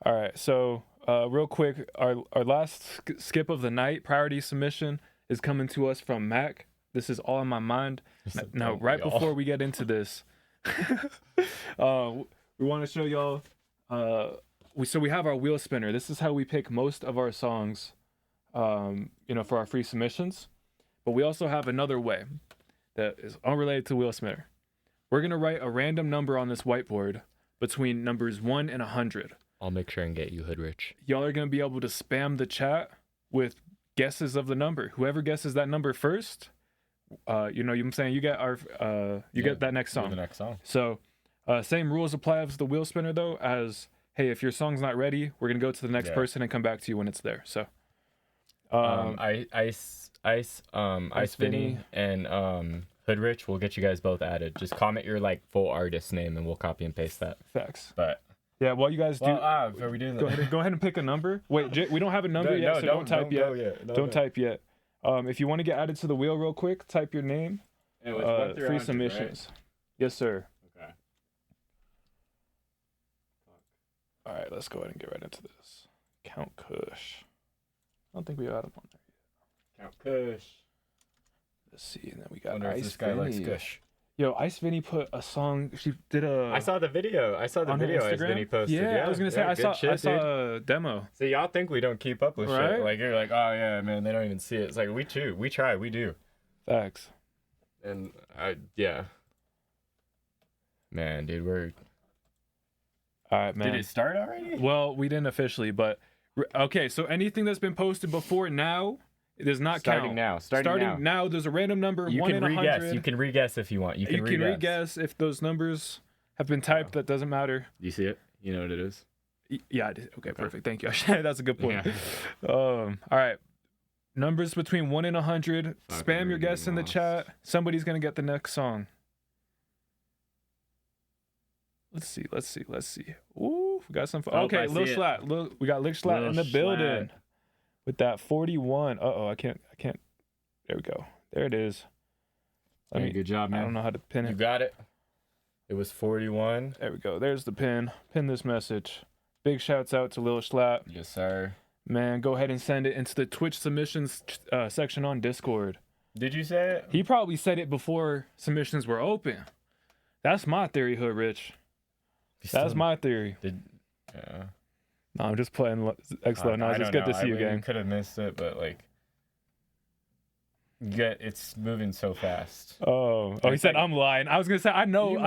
All right, so real quick, our last skip of the night priority submission is coming to us from Mac. This is all in my mind. Now, right before we get into this, we want to show y'all. We have our wheel spinner. This is how we pick most of our songs, for our free submissions. But we also have another way that is unrelated to wheel spinner. We're gonna write a random number on this whiteboard between numbers 1 and 100. I'll make sure and get you, Hoodrich. Y'all are gonna be able to spam the chat with guesses of the number. Whoever guesses that number first, I'm saying you get get that next song. The next song. So, same rules apply as the wheel spinner though. As hey, if your song's not ready, we're gonna go to the next person and come back to you when it's there. So, Ice Vinny and Hoodrich, we'll get you guys both added. Just comment your full artist name and we'll copy and paste that. Facts. But yeah, while you guys do, are we doing that? Go ahead and pick a number. Wait, we don't have a number yet, so don't type yet. Don't type yet. If you want to get added to the wheel real quick, type your name. Free submissions. Right? Yes, sir. Okay. All right, let's go ahead and get right into this. Count Kush. I don't think we got him on there yet. Count Kush. Let's see, and then we got Wonder Ice if this guy Vinny. likes Kush. Yo, Ice Vinny put a song. She did a. I saw the video. Ice Vinny posted. Yeah, I was gonna say I saw a demo. So y'all think we don't keep up with right? shit? Like you're like, oh yeah, man, they don't even see it. It's like we try, we do. Facts. And man, dude, we're. All right, man. Did it start already? Well, we didn't officially, but okay. So anything that's been posted before now. It does not Starting count. Starting now. There's a random number. You 1 can in 100. You can re-guess if you want. You can re-guess if those numbers have been typed. That doesn't matter. Do you see it? You know what it is? Yeah, I did. Okay, perfect. Thank you. That's a good point. Yeah. All right. Numbers between 1 and 100. Spam your guess in the chat. Somebody's gonna get the next song. Let's see. Ooh, we got some. Okay, Lil Slat. We got Lil Slat in the building. With that 41. I can't. There we go. There it is. Good job, man. I don't know how to pin it. You got it. It was 41. There we go. There's the pin. Pin this message. Big shouts out to Lil Slap. Yes, sir. Man, go ahead and send it into the Twitch submissions section on Discord. Did you say it? He probably said it before submissions were open. That's my theory, Hood Rich. That's my theory. Yeah. No, I'm just playing X-Low. No, it's good to see you, gang. Could have missed it, but it's moving so fast. He said I'm lying. I was gonna say I know you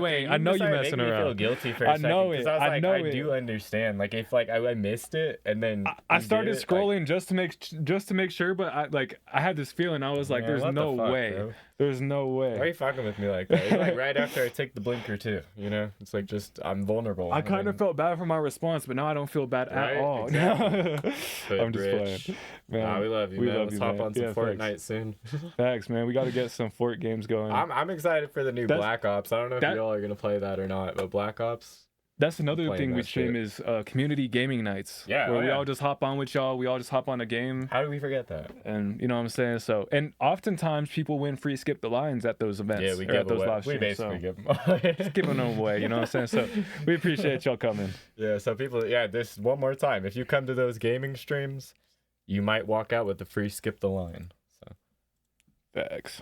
ain't. I know you messing around. I feel guilty for a second. I know it. I do understand. If I missed it and then I started scrolling just to make sure, but I had this feeling. I was like, there's no way. Bro? There's no way. Why are you fucking with me like that? It's right after I take the blinker too. It's I'm vulnerable. I kind of felt bad for my response, but now I don't feel bad at all. Exactly. I'm just playing. Man, we love you, man. Let's hop on some Fortnite soon. Thanks, man. We got to get some Fort games going. I'm excited for the new Black Ops. I don't know if y'all are gonna play that or not, but Black Ops. That's another thing we stream is community gaming nights. Yeah, where we all just hop on with y'all. We all just hop on a game. How do we forget that? And you know what I'm saying? So, and oftentimes people win free skip the lines at those events. Yeah, we give those away. live streams. We basically give them away. Just giving them away. You know what I'm saying? So we appreciate y'all coming. Yeah. So people, this one more time. If you come to those gaming streams, you might walk out with the free skip the line. So. Facts.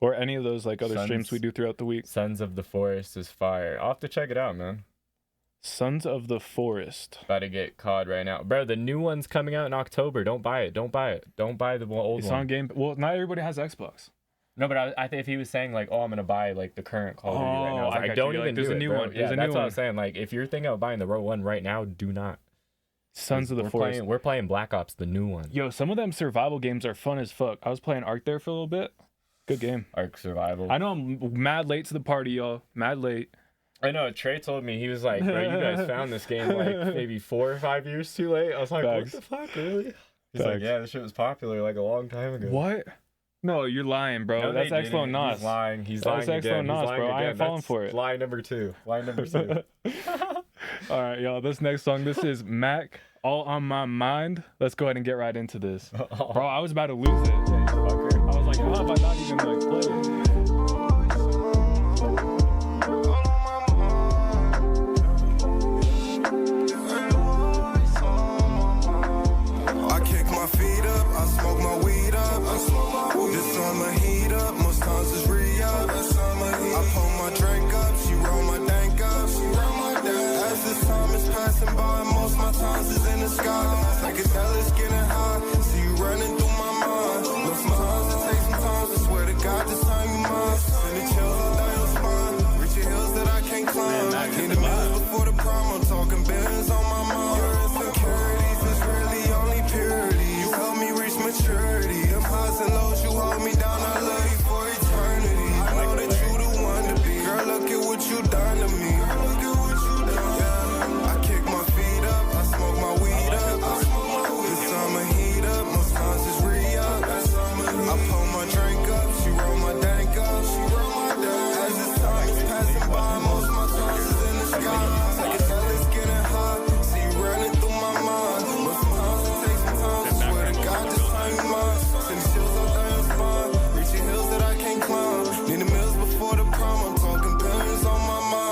Or any of those other streams we do throughout the week. Sons of the Forest is fire. I'll have to check it out, man. Sons of the Forest. About to get COD right now, bro. The new one's coming out in October. Don't buy it. Don't buy it. Don't buy the old It's one. on Game. Well, not everybody has Xbox. No, but I think if he was saying like, oh, I'm gonna buy like the current Call of Duty right now, I was I like, got don't you. even There's do a it, new bro. one. Yeah, There's a that's new what I one. was saying. Like, if you're thinking of buying the Row one right now, do not. Sons of the Forest. We're playing Black Ops, the new one. Yo, some of them survival games are fun as fuck. I was playing Ark there for a little bit. Good game. Ark Survival. I know I'm mad late to the party, y'all. Mad late. I know. Trey told me, he was like, bro, you guys found this game like maybe 4 or 5 years too late. I was like, Facts. what the fuck, really? He's Facts. like, yeah, this shit was popular like a long time ago. What? No, you're lying, bro. No, That's they Expo didn't. Nas. He's lying. He's That's lying Expo again. Nas, He's lying bro. I ain't again. falling That's for it. Lie number 2. Lie number 2. All right, y'all. This next song, this is Mac, All on My Mind. Let's go ahead and get right into this. Bro, I was about to lose it. I was like, how have I not even like played it? I kick my feet up, I smoke my weed up. This summer heat up, most times it's re-up. I pull my drink up, she roll my dank up. As this time is passing by, most my times is in the sky. Psychedelics getting high, see you running through my mind. Know sometimes it takes some time, I swear to God this time you mine. Send the chills all down your spine, reaching hills that I can't climb. Need the miles before the prom, I'm talking billions on my mind. Your insecurities is really only purity. You help me reach maturity. Them highs and lows, you hold me down. I love you for eternity. I know that you the one to be. Girl, look at what you done to me. Yeah, I kick my feet up, I smoke my weed up. This summer heat up, most times it's re-up. I pull my drink up, she roll my dank up. As this time is passing by, most my times is in the sky. Psychedelics getting high, see you running through my mind. But sometimes it takes some time, I swear to God this time you mine. Send chills all down your spine, reaching hills that I can't climb. Need the meals before the prom, I'm talking billions on my mind.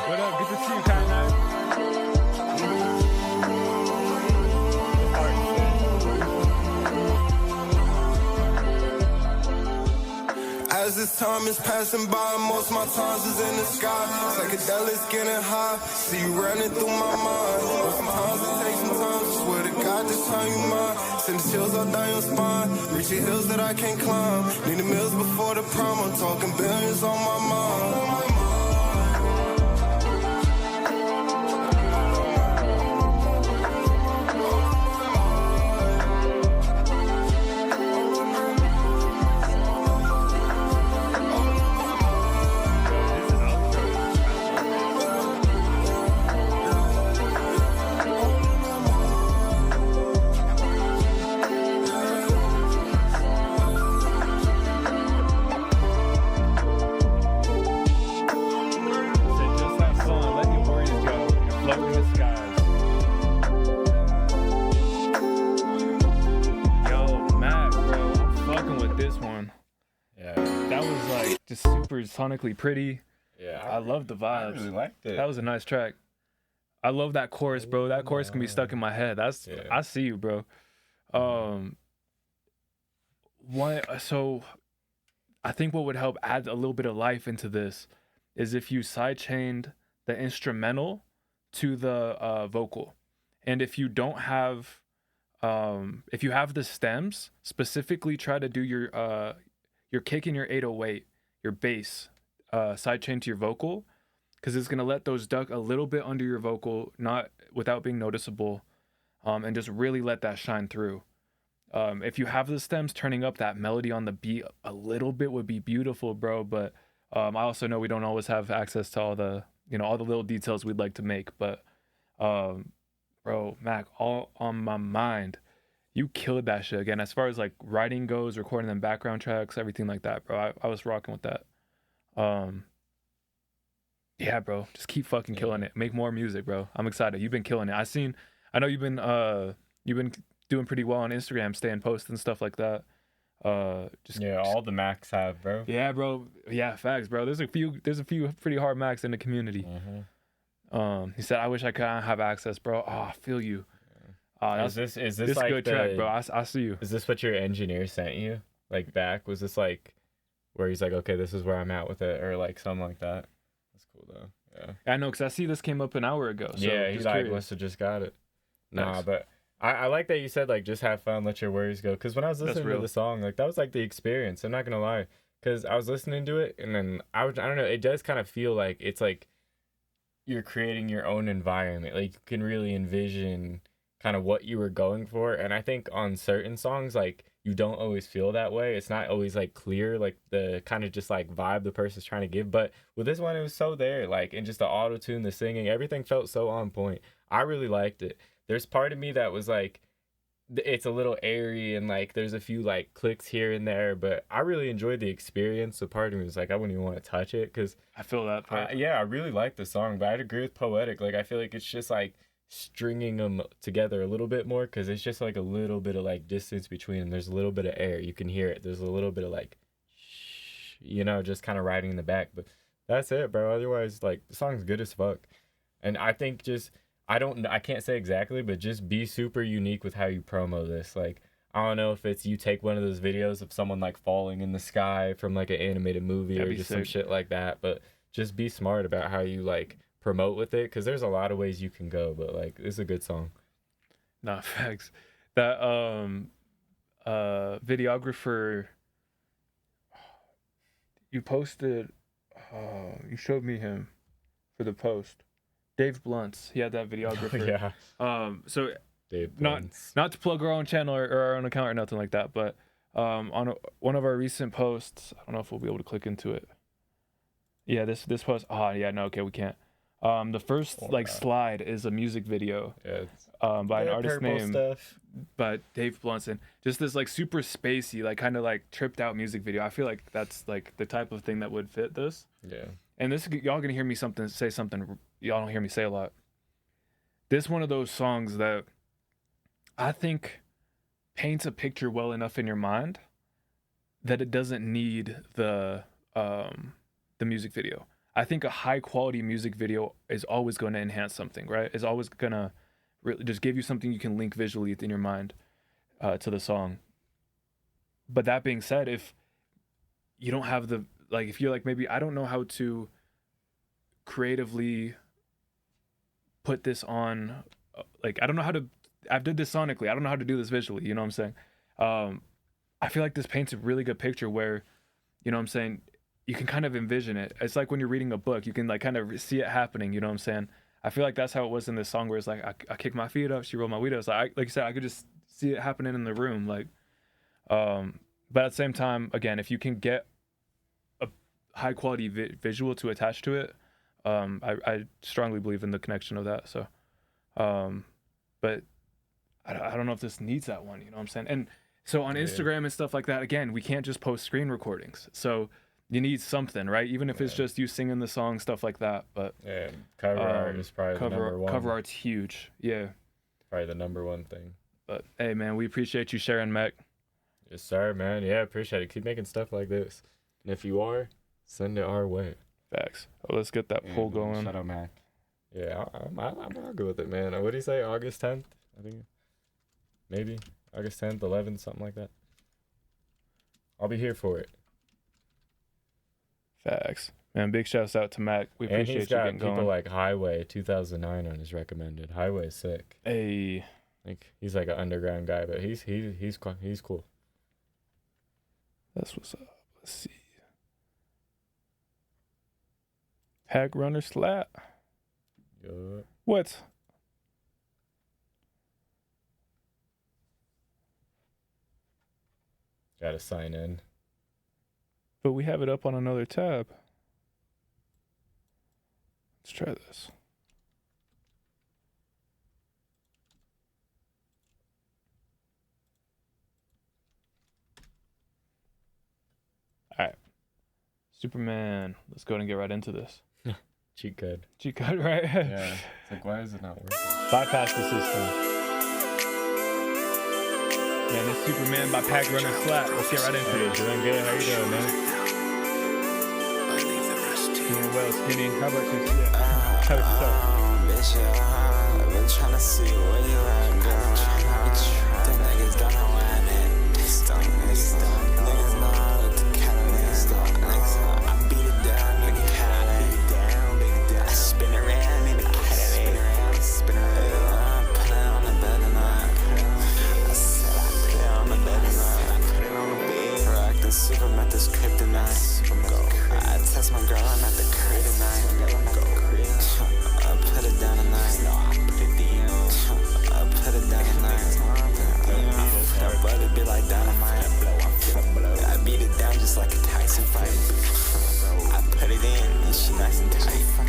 What up? Good to see you, Kyle. As this time is passing by, most my times is in the sky. Psychedelics getting high, see you running through my mind. But sometimes it takes some time, I swear to God this time you mine. Send the chills all down your spine, reaching hills that I can't climb. Need the meals before the prom, I'm talking billions on my mind. Said just have fun, let your worries go, and float in the skies. Yo, Mac, bro, I'm fucking with this one. Yeah. That was like just super sonically pretty. Yeah. I love the I vibes. really liked it. That was a nice track. I love that chorus, bro. That chorus can be stuck in my head. That's Yeah. I see you, bro. So I think what would help add a little bit of life into this is if you sidechained the instrumental to the vocal. And if you don't have if you have the stems, specifically try to do your kick and your 808, your bass, sidechain to your vocal, because it's gonna let those duck a little bit under your vocal, not without being noticeable, and just really let that shine through. If you have the stems, turning up that melody on the beat a little bit would be beautiful, bro. But I also know we don't always have access to all the little details we'd like to make. But bro, Mac, All on My Mind, you killed that shit again. As far as like writing goes, recording them background tracks, everything like that, bro. I was rocking with that. Yeah, bro, just keep fucking killing it. Make more music, bro. I'm excited. You've been killing it. I know you've been doing pretty well on Instagram, staying posted and stuff like that. All the Macs have, bro. Yeah, bro. Yeah, facts, bro. There's a few pretty hard Macs in the community. He said, "I wish I could have access, bro." Oh, I feel you. Is this This like good track, bro. I see you. Is this what your engineer sent you? Like back? Was this like where he's like, okay, this is where I'm at with it, or like something like that? That's cool though. Yeah. I know, because I see this came up an hour ago. So Yeah, he just like curious. must have just got it. Nah, Nice. but I like that you said like just have fun, let your worries go. Because when I was That's listening to real. the song, like that was like the experience. I'm not gonna lie, because I was listening to it and then I don't know. It does kind of feel like it's like you're creating your own environment. Like you can really envision kind of what you were going for. And I think on certain songs, like you don't always feel that way. It's not always like clear, like the kind of just like vibe the person's trying to give. But with this one, it was so there, like, and just the auto tune, the singing, everything felt so on point. I really liked it. There's part of me that was like, it's a little airy and like there's a few like clicks here and there, but I really enjoyed the experience. So part of me was like, I wouldn't even want to touch it because I feel that part. yeah, I really like the song, but I'd agree with Poetic. Like I feel like it's just like stringing them together a little bit more because it's just like a little bit of like distance between them. There's a little bit of air, you can hear it. There's a little bit of like shh, you know, just kind of riding in the back, but that's it, bro. Otherwise, like the song's good as fuck. And I think just I can't say exactly, but just be super unique with how you promo this. Like I don't know if it's you take one of those videos of someone like falling in the sky from like an animated movie or just some shit like that, but just be smart about how you like promote with it, because there's a lot of ways you can go, but like it's a good song. Nah, facts. That videographer you posted, you showed me him for the post. Dave Blunt's. He had that videographer. Yeah. So Dave not Blunt's. to plug our own channel or our own account or nothing like that, but on one of our recent posts, I don't know if we'll be able to click into it. Yeah, this post. Yeah, no, okay, we can't. The first slide is a music video. Yeah. By an artist named stuff. by Dave Blunson. Just this like super spacey, like kind of like tripped out music video. I feel like that's like the type of thing that would fit this. Yeah. And this, y'all gonna hear me say something y'all don't hear me say a lot. This one of those songs that I think paints a picture well enough in your mind that it doesn't need the music video. I think a high quality music video is always going to enhance something, right? It's always gonna really just give you something you can link visually in your mind to the song. But that being said, if you don't have the, like, if you're like, maybe I don't know how to creatively put this on, like, I don't know how to, I've did this sonically, I don't know how to do this visually, you know what I'm saying? I feel like this paints a really good picture where, you know what I'm saying, you can kind of envision it. It's like when you're reading a book, you can like kind of see it happening, you know what I'm saying? I feel like that's how it was in this song, where it's like I kick my feet up, she rolled my weed up. It's like you said, I could just see it happening in the room, like. But at the same time, again, if you can get a high quality visual to attach to it, I strongly believe in the connection of that. So, but I don't know if this needs that one, you know what I'm saying? And so on Instagram and stuff like that, again, we can't just post screen recordings. So you need something, right? Even if it's just you singing the song, stuff like that. But yeah, cover art is probably the number one. Cover art's huge. Yeah. Probably the number one thing. But hey, man, we appreciate you sharing, Mac. Yes, sir, man. Yeah, appreciate it. Keep making stuff like this. And if you are, send it our way. Facts. Oh, let's get that poll going. Shout out, Mac. Yeah, I'm good with it, man. What did he say? August 10th? I think. Maybe. August 10th, 11th, something like that. I'll be here for it. Facts. Man, big shouts out to Mac. We appreciate you getting going. And he's got people like Highway 2009 on his recommended. Highway is sick. Hey. Like he's like an underground guy, but he's cool. That's what's up. Let's see. Hack runner slap. Yup. What? Gotta sign in. But we have it up on another tab. Let's try this. All right. Superman. Let's go ahead and get right into this. Cheat code. Cheat code, right? Yeah. It's like, why is it not working? Bypass the system. Man, it's Superman by Pack Runner Slap. Let's get right into it. Doing good. How you doing, man? Well, Skinny, how about you? Yeah. How about yourself? Bitch, I've been trying to see where you at, girl. The niggas don't know where I'm at. Niggas know how to Cadillac. I beat it down, nigga, Cadillac. I spin around in the Cadillac. I put it on the bed tonight. I said I put it on the bed tonight. Rock the super met this kryptonite. I test my girl, I'm at the crib tonight. I put it down tonight. I put it down tonight. That butter be like dynamite. I beat it down just like a Tyson fight. I put it in and she nice and tight. I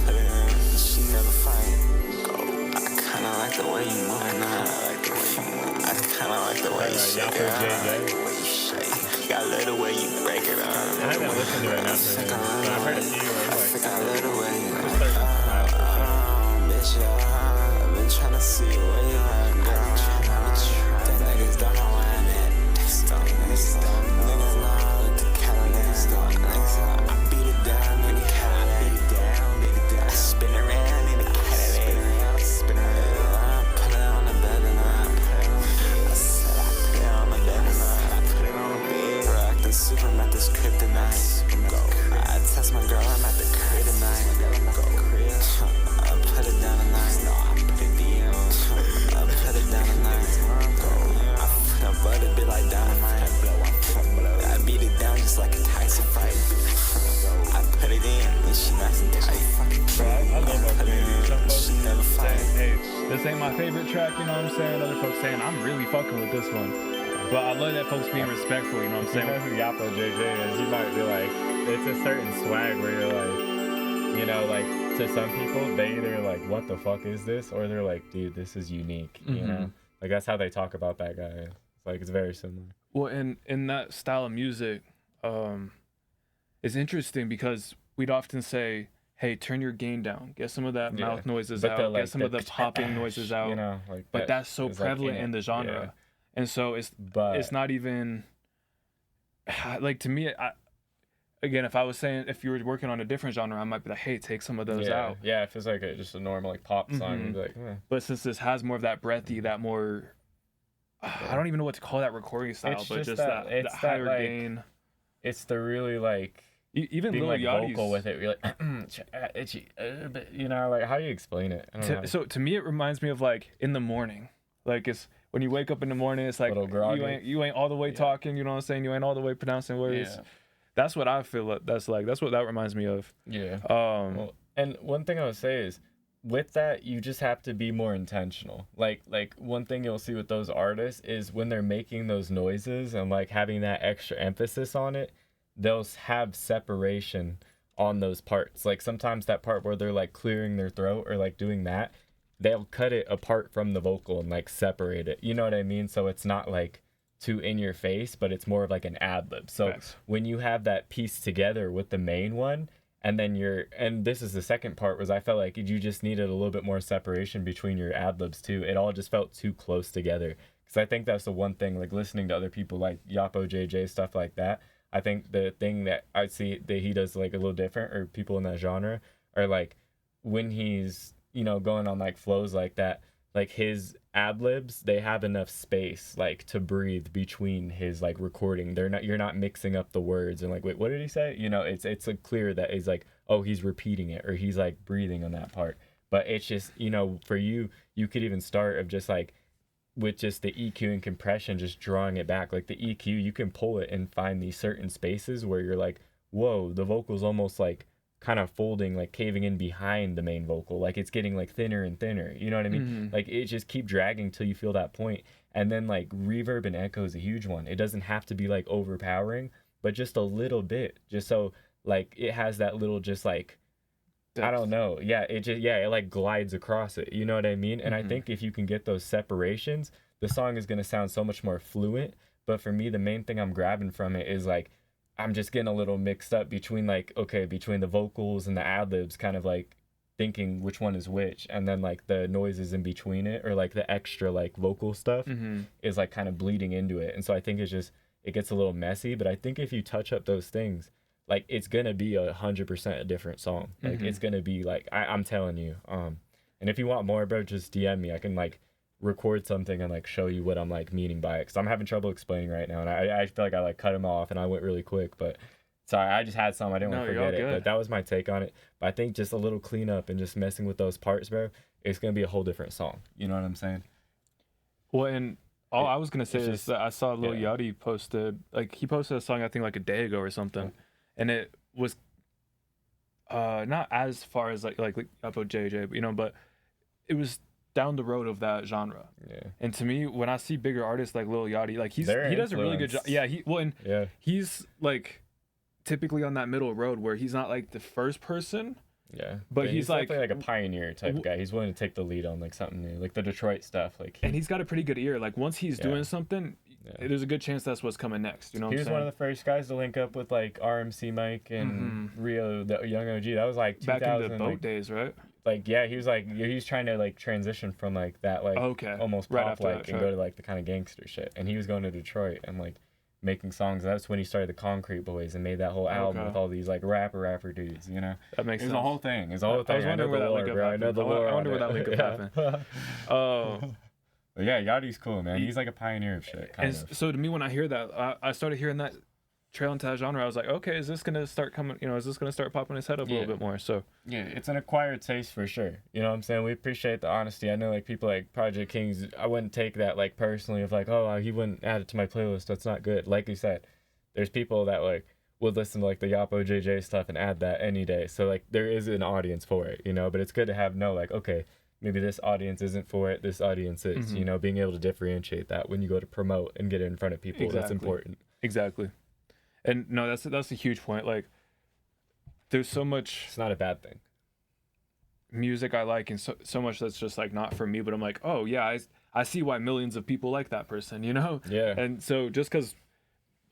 put it in and she never fight. I kinda like the way you move now. I kinda like the way you shake it out. I love the way you break it up. I haven't listened to it enough for him, but I've heard a few. I love the way you bitch, I've been trying to see where you at, girl. The niggas don't know where I'm at. Niggas know how to Cadillac. I beat it down in the Cadillac. I spin around in the Cadillac. I put it on the bed tonight. I said I put it on the bed tonight. Rock the super met this kryptonite. I test my girl, I'm at the crib tonight. I put it down tonight. I put it down tonight. I put it be like dynamite. I beat it down just like a Tyson fight. I put it in and she nice and tight. I love put it in and she never fight. Hey, this ain't my favorite track, you know what I'm saying? Other folks saying, I'm really fucking with this one. But I love that folks being respectful, you know what I'm saying? You know who Yapo JJ is, you might be like, it's a certain swag where you're like, you know, like, to some people, they either like, what the fuck is this? Or they're like, dude, this is unique, you know? Like, that's how they talk about that guy. It's like, it's very similar. Well, in that style of music, it's interesting because we'd often say, hey, turn your gain down, get some of that mouth noises out, get some of the popping noises out. You know, like but that's so prevalent in the genre. Yeah. And so it's not even, like, to me, again, if I was saying, if you were working on a different genre, I might be like, hey, take some of those out. Yeah, if it's like just a normal like pop song, you'd be like, eh. But since this has more of that breathy, that more, I don't even know what to call that recording style, it's just that higher like, gain. It's the really like, even being Lil like Yachty's vocal with it, you're like, itchy, you know, like, how do you explain it? So to me, it reminds me of like in the morning, like it's when you wake up in the morning, it's like you ain't all the way talking, you know what I'm saying? You ain't all the way pronouncing words. Yeah. That's what I feel like. That's what that reminds me of. Yeah. Well, and one thing I would say is, with that, you just have to be more intentional. Like one thing you'll see with those artists is when they're making those noises and like having that extra emphasis on it, they'll have separation on those parts. Like sometimes that part where they're like clearing their throat or like doing that, they'll cut it apart from the vocal and like separate it. You know what I mean? So it's not like too in your face, but it's more of like an ad lib. So when you have that piece together with the main one, and then and this is the second part, was I felt like you just needed a little bit more separation between your ad libs too. It all just felt too close together. Because I think that's the one thing, like listening to other people like Yapo JJ, stuff like that, I think the thing that I see that he does like a little different, or people in that genre, are like when he's, you know, going on like flows like that, like his ad libs, they have enough space like to breathe between his like recording. You're not mixing up the words and like, wait, what did he say? You know, it's like clear that he's like, oh, he's repeating it, or he's like breathing on that part. But it's just, you know, for you could even start of just like with just the EQ and compression, just drawing it back. Like the EQ, you can pull it and find these certain spaces where you're like, whoa, the vocal's almost like kind of folding, like caving in behind the main vocal, like it's getting like thinner and thinner, you know what I mean? Like it just keep dragging till you feel that point. And then like reverb and echo is a huge one. It doesn't have to be like overpowering, but just a little bit, just so like it has that little just like depth. I don't know, it like glides across it, you know what I mean? And I think if you can get those separations, the song is going to sound so much more fluent. But for me, the main thing I'm grabbing from it is like I'm just getting a little mixed up between like, okay, between the vocals and the ad-libs, kind of like thinking which one is which, and then like the noises in between it, or like the extra like vocal stuff is like kind of bleeding into it. And so I think it gets a little messy, but I think if you touch up those things, like it's gonna be 100% a different song. Like it's gonna be like I'm telling you. And if you want more, bro, just DM me. I can like record something and like show you what I'm like meaning by it, because I'm having trouble explaining right now, and I feel like I like cut him off and I went really quick, but sorry, I just had some. I didn't want to forget it, but that was my take on it. But I think just a little cleanup and just messing with those parts, bro, it's gonna be a whole different song. You know what I'm saying? Well, and all I was gonna say is that I saw Lil Yachty posted, like he posted a song I think like a day ago or something, and it was not as far as like Upload JJ, but you know, but it was down the road of that genre. Yeah. And to me, when I see bigger artists like Lil Yachty, like he does a really good job. Yeah, he's like typically on that middle road where he's not like the first person. Yeah. But he's like definitely like a pioneer type guy. He's willing to take the lead on like something new, like the Detroit stuff. Like and he's got a pretty good ear. Like once he's doing something, there's a good chance that's what's coming next. You know what I'm saying? He was one of the first guys to link up with like RMC Mike and Rio, the young OG. That was like 2000, back in the boat days, right? Like he was trying to like transition from like that like almost pop like and go to like the kind of gangster shit. And he was going to Detroit and like making songs. That's when he started the Concrete Boys and made that whole album with all these like rapper dudes. You know, that makes sense. It's a whole thing. It's a whole thing. I was wondering where that link up happened. I wonder where that link up happened. But yeah, Yachty's cool, man. He's like a pioneer of shit. Kind of. So to me, when I hear that, I started hearing that trail into that genre. I was like, okay, is this gonna start coming? You know, is this gonna start popping his head up a little bit more? So yeah, it's an acquired taste for sure. You know what I'm saying? We appreciate the honesty. I know like people like Project Kings. I wouldn't take that like personally of like, oh, he wouldn't add it to my playlist. That's not good. Like you said, there's people that like would listen to like the Yapo JJ stuff and add that any day. So like there is an audience for it, you know. But it's good to have like, okay, maybe this audience isn't for it. This audience is. You know, being able to differentiate that when you go to promote and get it in front of people. Exactly. That's important. Exactly. And no, that's a huge point. Like, there's so much. It's not a bad thing. Music I like, and so much that's just like not for me. But I'm like, oh yeah, I see why millions of people like that person. You know? Yeah. And so just because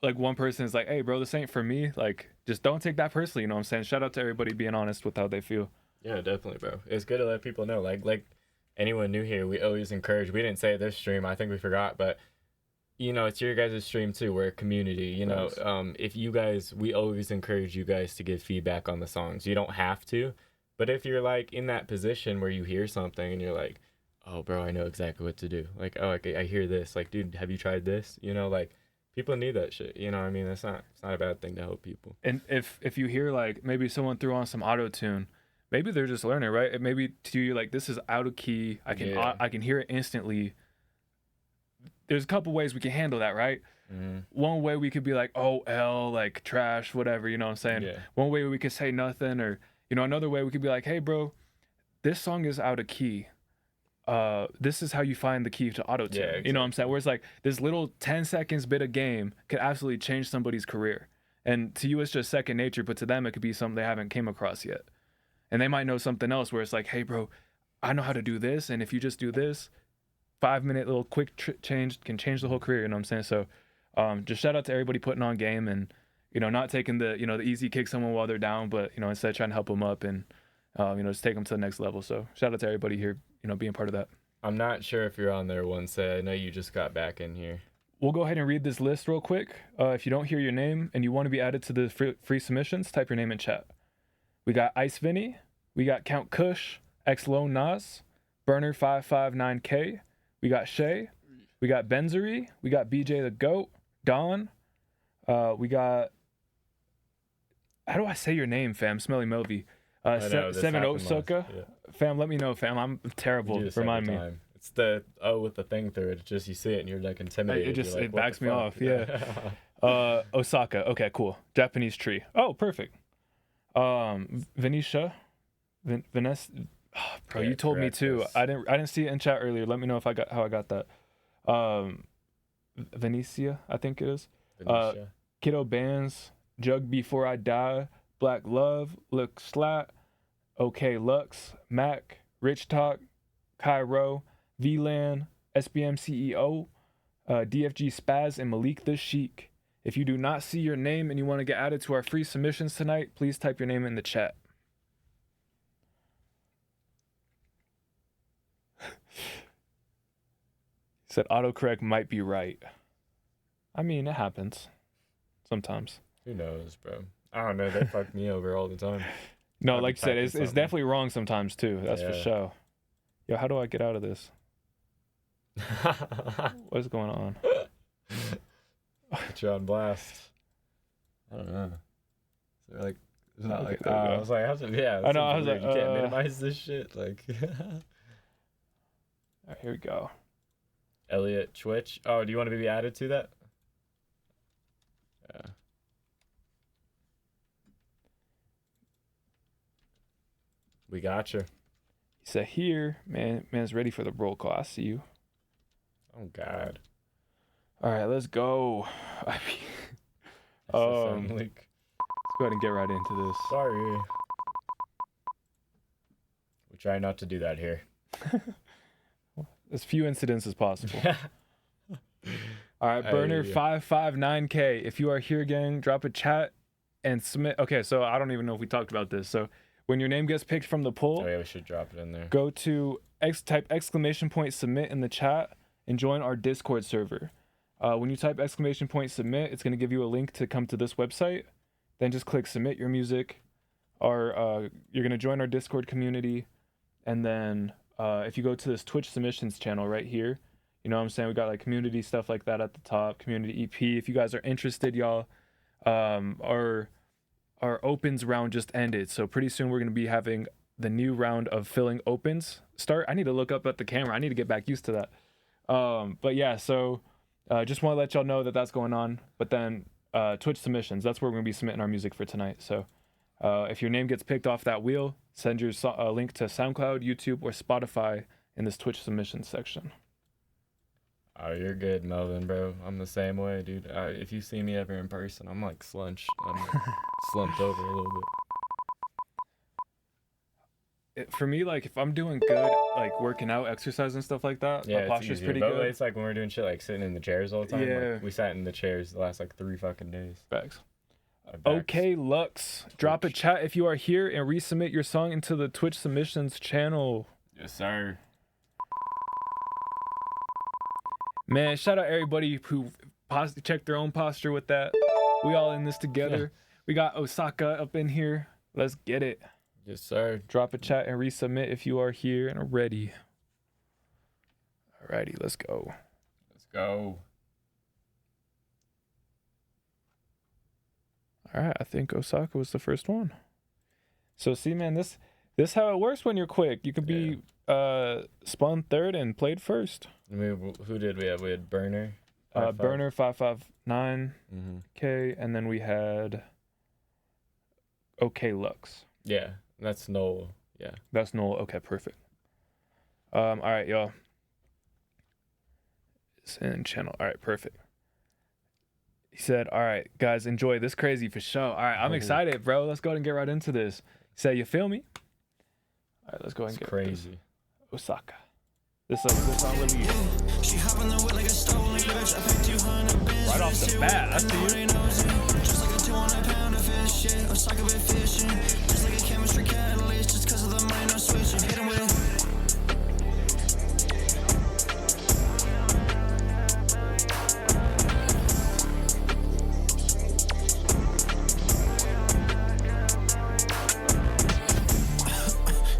like one person is like, hey bro, this ain't for me. Like, just don't take that personally. You know what I'm saying? Shout out to everybody being honest with how they feel. Yeah, definitely, bro. It's good to let people know. Like anyone new here, we always encourage. We didn't say it this stream. I think we forgot, but. You know, it's your guys' stream too. We're a community, you know. If you guys, we always encourage you guys to give feedback on the songs. You don't have to, but if you're like in that position where you hear something and you're like, oh, bro, I know exactly what to do. Like, oh, I hear this. Like, dude, have you tried this? You know, like people need that shit. You know what I mean? It's not a bad thing to help people. And if you hear like maybe someone threw on some auto tune, maybe they're just learning, right? Maybe to you like this is out of key. I can hear it instantly. There's a couple ways we can handle that, right? One way we could be like, oh, like trash, whatever, you know what I'm saying? Yeah. One way we could say nothing, or, you know, another way we could be like, hey, bro, this song is out of key. This is how you find the key to auto-tune. Yeah, exactly. You know what I'm saying? Where it's like this little 10 seconds bit of game could absolutely change somebody's career. And to you, it's just second nature, but to them, it could be something they haven't came across yet. And they might know something else where it's like, hey, bro, I know how to do this, and if you just do this, 5-minute little quick change can change the whole career, you know what I'm saying? So just shout out to everybody putting on game and, you know, not taking the, you know, the easy kick someone while they're down, but, you know, instead trying to help them up and, you know, just take them to the next level. So shout out to everybody here, you know, being part of that. I'm not sure if you're on there one say. I know you just got back in here. We'll go ahead and read this list real quick. If you don't hear your name and you want to be added to the free submissions, type your name in chat. We got Ice Vinny. We got Count Kush, X Lone Nas, Burner 559K. We got Shay, we got Benzery, we got BJ the Goat, Don, we got, how do I say your name, fam? Smelly Melvy. 7 Soka. Yeah. Fam, let me know, fam. I'm terrible. Remind me. It's the with the thing through it. It's just you see it and you're like intimidated. It backs me off. Yeah. Osaka. Okay, cool. Japanese tree. Oh, perfect. Venetia, Vanessa. Oh, bro, you told me too. I didn't see it in chat earlier. Let me know if how I got that. Venetia, I think it is. Kiddo Bands, Jug Before I Die, Black Love, Look Slat, OK Lux, Mac, Rich Talk, Cairo, VLAN, SBM CEO, DFG Spaz, and Malik the Sheik. If you do not see your name and you want to get added to our free submissions tonight, please type your name in the chat. Said autocorrect might be right. I mean, it happens sometimes. Who knows, bro? I don't know. They fuck me over all the time. No, I'd like be you said, typing it's something. definitely wrong sometimes too. That's for Yeah. sure. Yo, how do I get out of this? What's going on? Put you on blast. I don't know. So like, it's not Okay, like. there we go. I was like, how's it? Yeah. I know, that's I was weird. like, you can't minimize this shit. Like. All right, here we go. Elliot Twitch. Oh, do you want to be added to that? Yeah. We got you. He said, "Here, man's ready for the roll call. I see you." Oh God. All right, let's go. I mean, That's just sound let's like. go ahead and get right into this. Sorry. We try not to do that here. As few incidents as possible. All right, burner Hey. 559K. If you are here, gang, drop a chat and submit. Okay, so I don't even know if we talked about this. So when your name gets picked from the poll, Oh yeah, we should drop it in there. go to type !submit in the chat and join our Discord server. When you type !submit, it's going to give you a link to come to this website. Then just click submit your music. You're going to join our Discord community. And then if you go to this Twitch submissions channel right here, you know what I'm saying? We got like community stuff like that at the top, community EP. If you guys are interested, y'all, our opens round just ended. So pretty soon we're going to be having the new round of filling opens start. I need to look up at the camera. I need to get back used to that. But yeah, so just want to let y'all know that that's going on. But then Twitch submissions, that's where we're going to be submitting our music for tonight. So if your name gets picked off that wheel, send your link to SoundCloud, YouTube, or Spotify in this Twitch submissions section. Oh, you're good, Melvin, bro. I'm the same way, dude. If you see me ever in person, I'm like slumped. I'm like slumped over a little bit. For me, like if I'm doing good, like working out, exercise and stuff like that, Yeah, my posture's easier, pretty but good. It's like when we're doing shit like sitting in the chairs all the time. Yeah. Like, we sat in the chairs the last like 3 fucking days. Facts. Our backs- Okay, Lux, drop a chat if you are here and resubmit your song into the Twitch submissions channel. Yes, sir. Man, shout out everybody who checked their own posture with that. We all in this together. We got Osaka up in here. Let's get it. Yes, sir. Drop a chat and resubmit if you are here and are ready. Alrighty, let's go. Let's go. All right, I think Osaka was the first one. So see, man, this how it works when you're quick. You could be spun third and played first. Who did we have? We had Burner. Burner 559K, Mm-hmm. and then we had OK Lux. Yeah, that's Noel. Yeah. That's Noel. Okay, perfect. All right, y'all. It's in channel. All right, perfect. He said, all right, guys, enjoy this crazy for sure. All right, I'm excited, bro. Let's go ahead and get right into this. He said, you feel me? All right, let's go ahead and It's get crazy. this. Osaka. This song will be She hop on the wheel like a stolen bitch. I paid 200 bands. right off the bat. I see you. Just like a 200-pounder fish, shit. Osaka been fishing. Just like a chemistry catalyst. Just cause of the money, no switching. Hit him with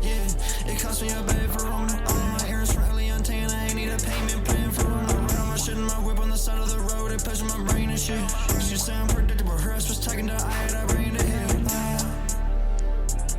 yeah, it cost me a bed for room. All my errands for Eliante and I ain't need a payment plan for room. I run on my shit in my whip on the side of the road. It pleasure my brain and shit. She sound predictable. Her ass was taking the eye, I bring the hit.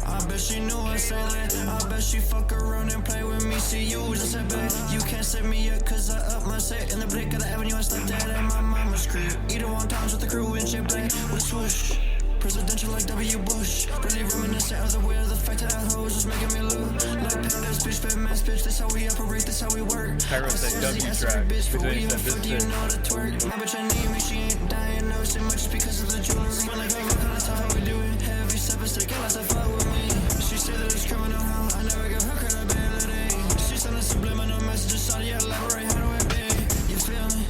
I bet she knew I said that. I bet she fuck around and play with me. See you was just a bet. You can't set me up cause I up my set. In the blick of the avenue, I slept dead at my mama's crib. Either one times with the crew and shit black with swoosh. Presidential like W. Bush. Really reminiscent of the way of the fact that I hoes was making me look like pandas, bitch, fat mass, bitch. This how we operate, this how we work. Pyro said W track. Bitch, But but then we he even said fuck, this you shit. know the twerk. My bitch, I need me, she ain't diagnosing much just because of the jewelry. But like, I'm kinda tough how we do it. Heavy step and stick, unless I fuck with me. She said that it's criminal, how I never give her credibility. She sent a subliminal messages, so yeah, elaborate, how do I be? You feel me?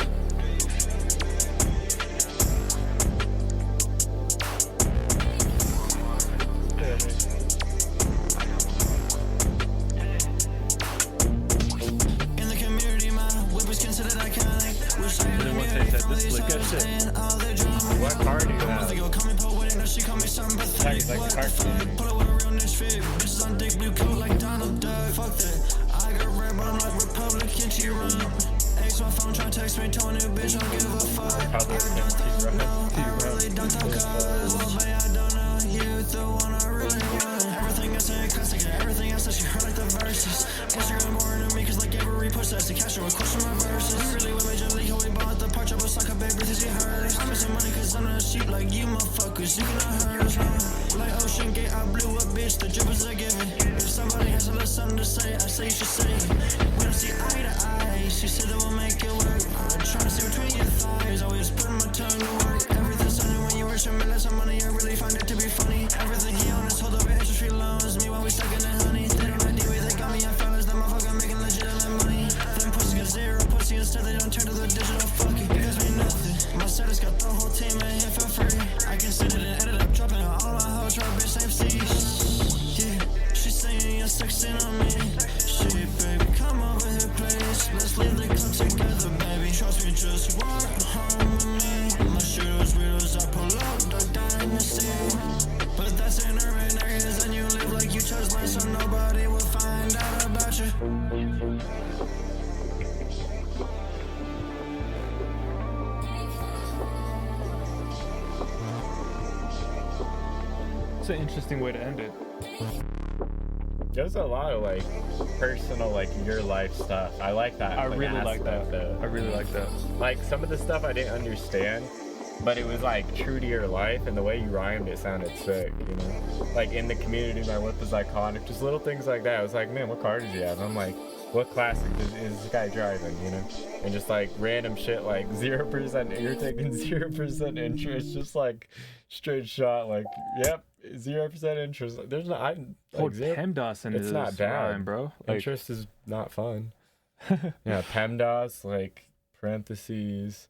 In the community, my whip was considered iconic. Wish I had Then once they said this, look at shit. What car do you have? She call me something pathetic. Like What the fuck? Pull up with a realness fit. Bitches on dick, blue coat like Donald Duck. Fuck that. I got red, but I'm like Republican. She run. Ace my phone, tryna text me, told new bitch, I don't give a fuck. I don't know, I really don't talk cause. Well, babe, I don't know, you the one I really want. Everything I say, classic, everything I said, she heard like the verses. Instagram more than me, cause like every push, that's the cash, or a question my verses. You really with Major League, we bought the part, trouble, suck a baby, this is hers. I'm missing money, cause I'm not cheap like you, motherfuckers, you cannot hers. Like Ocean Gate, I blew a bitch, the drip is a given. If somebody has a little something to say, I say you should say it. We don't see eye to eye, she said that we'll make it work. I'm trying to see between your thighs, always putting my tongue to work. Everything's sunny when you work, me less money, I really find it to be funny. Everything he owns, hold over interest free loans, me while we stuck in the honey. They don't ID me, they got me on fellas, that motherfucker making legitimate money. Them pussy get zero, pussy instead they don't turn to the digital, fuck it, gives me nothing. My status got the whole team in here for free. I considered it, ended up dropping all my hoes, right, bitch, same seas. Yeah, she's saying you're sexing on me. Shit, baby, come over here, please. Let's leave the club together, baby. Trust me, just walk home with me. My shooters, reels, I pull up, the dynasty. But that's in urban areas, and you live like you chose life, so nobody will find out about you. It's an interesting way to end it. There's a lot of like personal, like your life stuff. I like that. I really like that. I really like that. Like some of the stuff I didn't understand, but it was like true to your life, and the way you rhymed it sounded sick, you know? Like in the community, my whip is iconic. Just little things like that. I was like, man, what car does he have? I'm like, what classic is this guy driving, you know? And just like random shit like 0%, you're taking 0% interest, just like straight shot, like, yep. 0% interest. There's no. I'm like PEMDAS in it's this not bad, rhyme, bro. Like, interest is not fun. Yeah, PEMDAS, like parentheses.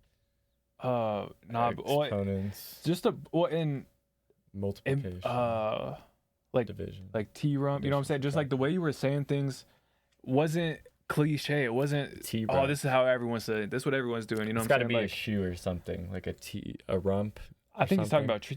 Exponents. Just in multiplication. Like division. Like T-rump. You know what I'm saying? Just like the way you were saying things wasn't cliche. It wasn't. T-rump. Oh, this is how everyone's saying. This is what everyone's doing. You know it's what I'm saying? It's got to be a shoe or something, like a rump. I think he's talking about.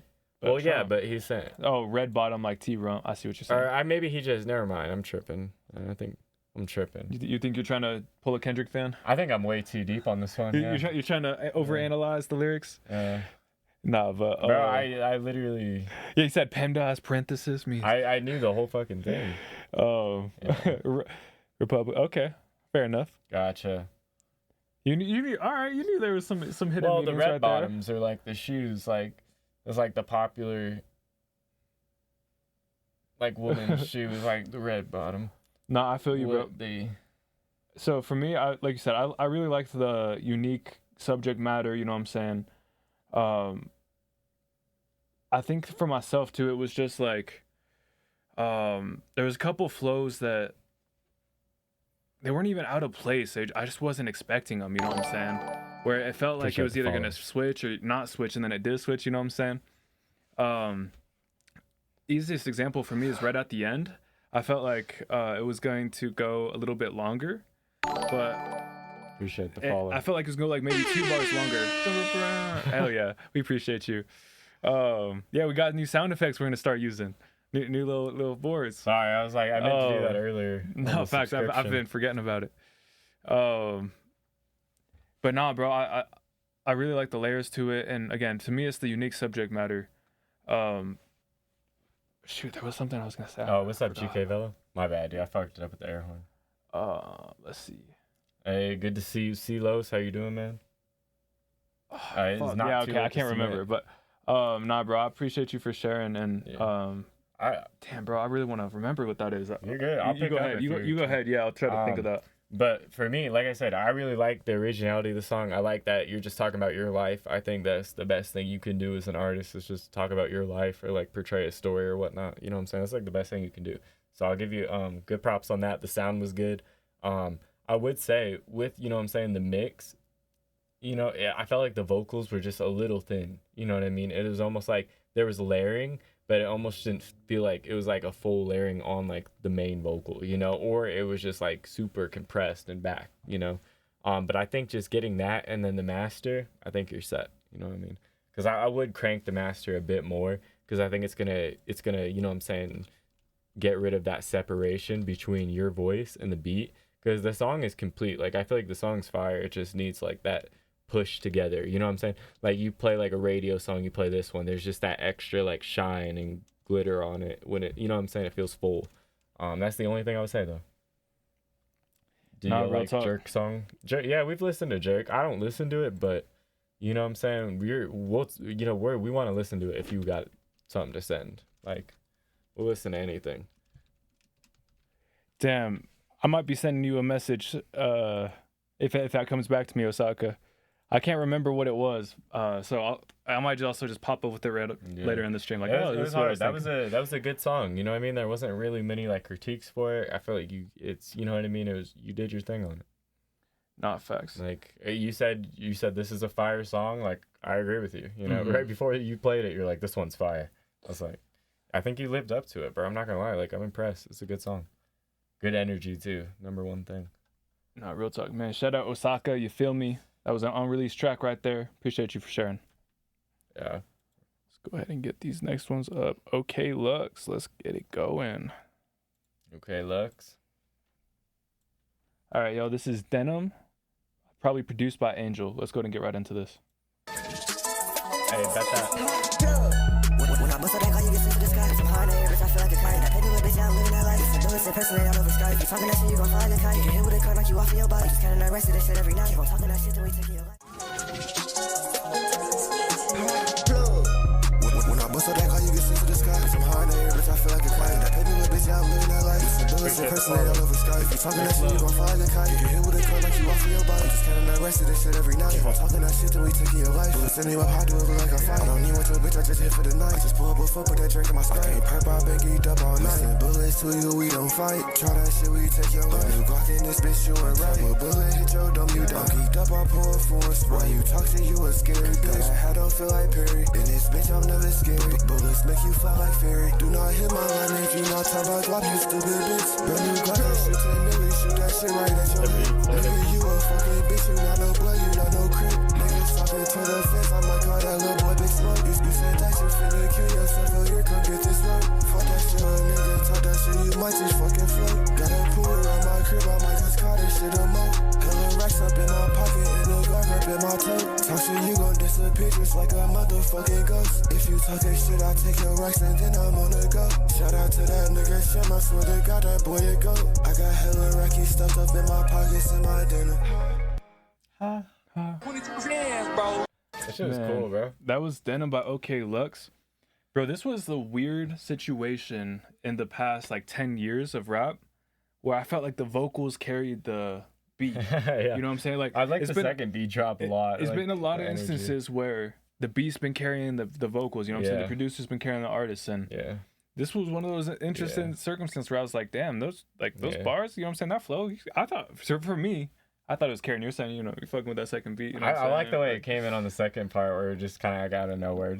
Well, yeah, but he's saying. Oh, red bottom like T-rump. I see what you're saying. Or maybe he just. Never mind. I'm tripping. I think I'm tripping. You think you're trying to pull a Kendrick fan? I think I'm way too deep on this one. Yeah. You're trying to overanalyze the lyrics. Nah, but bro, I literally. Yeah, he said PEMDAS parenthesis means. I knew the whole fucking thing. Oh, yeah. Republic. Okay, fair enough. Gotcha. You knew. All right, you knew there was some hidden. Well, the red right bottoms are like the shoes, like. It's like the popular, like women's shoes, like the red bottom. Nah, I feel you, bro. So for me, like you said, I really liked the unique subject matter. You know what I'm saying? I think for myself too, it was just like, there was a couple flows that they weren't even out of place. I just wasn't expecting them. You know what I'm saying? Where it felt like it was either gonna switch or not switch, and then it did switch. You know what I'm saying? Easiest example for me is right at the end. I felt like it was going to go a little bit longer, but appreciate the follow. I felt like it was going to go like maybe 2 bars longer. Hell yeah, we appreciate you. Yeah, we got new sound effects we're gonna start using. New little boards. Sorry, I was like, I meant to do that earlier. No, facts. I've been forgetting about it. But nah, bro, I really like the layers to it, and again, to me, it's the unique subject matter. Shoot, there was something I was gonna say. Oh, what's up, GK Velo? My bad, yeah, I fucked it up with the air horn. Let's see. Hey, good to see you, C-Los. How you doing, man? Yeah, okay, I can't remember, but nah, bro, I appreciate you for sharing, and damn, bro, I really want to remember what that is. You're good. I'll you go ahead. You go ahead. Yeah, I'll try to think of that. But for me, like I said, I really like the originality of the song. I like that you're just talking about your life. I think that's the best thing you can do as an artist is just talk about your life or like portray a story or whatnot. You know what I'm saying? That's like the best thing you can do. So I'll give you good props on that. The sound was good. I would say with, you know what I'm saying, the mix, you know, I felt like the vocals were just a little thin. You know what I mean? It was almost like there was layering, but it almost didn't feel like it was like a full layering on like the main vocal, you know, or it was just like super compressed and back, you know. But I think just getting that and then the master, I think you're set. You know what I mean? Because I would crank the master a bit more because I think it's gonna you know what I'm saying, get rid of that separation between your voice and the beat, because the song is complete. Like I feel like the song's fire, it just needs like that push together, you know what I'm saying? Like you play like a radio song, you play this one, there's just that extra like shine and glitter on it when it, you know what I'm saying, it feels full. That's the only thing I would say though. Do you like Jerk song? Yeah, we've listened to Jerk. I don't listen to it, but you know what I'm saying, we want to listen to it. If you got something to send, like we'll listen to anything. Damn, I might be sending you a message if that comes back to me, Osaka. I can't remember what it was, so I might also just pop up with it later in the stream. Like, it was hard. That was a good song. You know what I mean? There wasn't really many like critiques for it. I feel like you know what I mean. You did your thing on it. Not facts. Like you said this is a fire song. Like I agree with you. You know, right before you played it, you're like, this one's fire. I was like, I think you lived up to it, bro. I'm not gonna lie. Like I'm impressed. It's a good song. Good energy too. Number one thing. Not real talk, man. Shout out Osaka. You feel me? That was an unreleased track right there. Appreciate you for sharing. Yeah. Let's go ahead and get these next ones up. Okay, Lux. Let's get it going. Okay, Lux. All right, yo. This is Denim. Probably produced by Angel. Let's go ahead and get right into this. Hey, bet that. When I bust out that car, you get sent to the sky. I'm high in the air, bitch, I feel like a kite. That paper little bitch, yeah, I'm living that life. It's a bullet, sit personally all over Skype. You talking that shit, you gon' fly like a kite. You hit with a car, knock you off of your body. Just counting that rest of this shit every night. Keep on talking that shit, then we take your life. When I bust out that car, you get sent to the sky. I'm high in the air, bitch, I feel like a kite. That paper little bitch, yeah, I'm living that life. It's a bullet, sit personally all over Skype. You talking that shit, you gon' fly like a kite. You hit with a car, knock you off of your body. Just counting that rest of this shit every night. Keep on talking that shit, then we take your life. Bullets in me up, I do it look like a fight. I don't need one to a bitch, I just hit for the night. Just pull up a foot, put that drink in my Sprite. Perp, I been geeked up all night. Send bullets to you, we don't fight. Try that shit, we take your life. New Glock in this bitch, you ain't right. When a bullet hit your dumb, you die. I'm geeked up, I pour a full spray. Why you talk to you a scary bitch? That hat don't feel like Perry. In this bitch, I'm never scary. Bullets make you fly like fairy. Do not hit my line if you not talk about Glock, you stupid bitch. Brand new Glock, that shit 10 milli, shoot that shit right at your head. Nigga, you a fucking bitch, you not no blood, you not no crip. Niggas talking to the fence, I might call that little boy Big Smoke. You said that you finna kill yourself, oh here, come get this rope. Fuck that shit, little nigga, talk that shit, you might just fucking float. Got a pool around my crib, I might just call this shit a mo. Hella racks up in my pocket, and the Glock up in my toe. Talk shit, you gon' disappear just like a motherfucking ghost. If you talk that shit, I take your racks and then I'm on the go. Shout out to that nigga, Shem, I swear to God, that boy a go. I got hella racky stuffed up in my pockets and my dinner. 22 hands, bro. That shit was cool, bro. That was Denim by OK Lux. Bro, this was the weird situation in the past like 10 years of rap where I felt like the vocals carried the beat. Yeah. You know what I'm saying? Like I like the second beat drop a lot. It's like, been a lot of instances where the beat's been carrying the vocals, you know what I'm saying? The producer's been carrying the artists, and this was one of those interesting circumstances where I was like, damn, those bars, you know what I'm saying? That flow, I thought, for me, I thought it was carrying. You're saying, you know, you're fucking with that second beat. You know I like the way it came in on the second part where it just kind of got out of nowhere.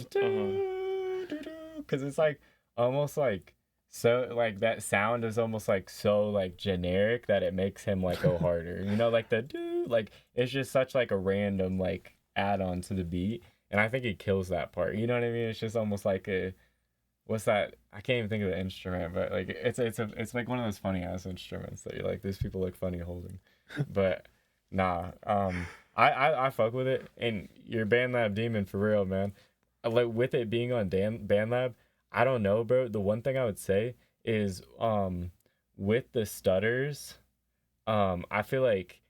Because it's like almost like so like that sound is almost like so like generic that it makes him like go harder. You know, like the dude, like it's just such like a random like add on to the beat. And I think he kills that part. You know what I mean? It's just almost like what's that? I can't even think of the instrument, but like it's like one of those funny ass instruments that you're like, these people look funny holding. But nah, I fuck with it. And your BandLab Demon for real, man. Like with it being on BandLab, I don't know, bro. The one thing I would say is with the stutters, I feel like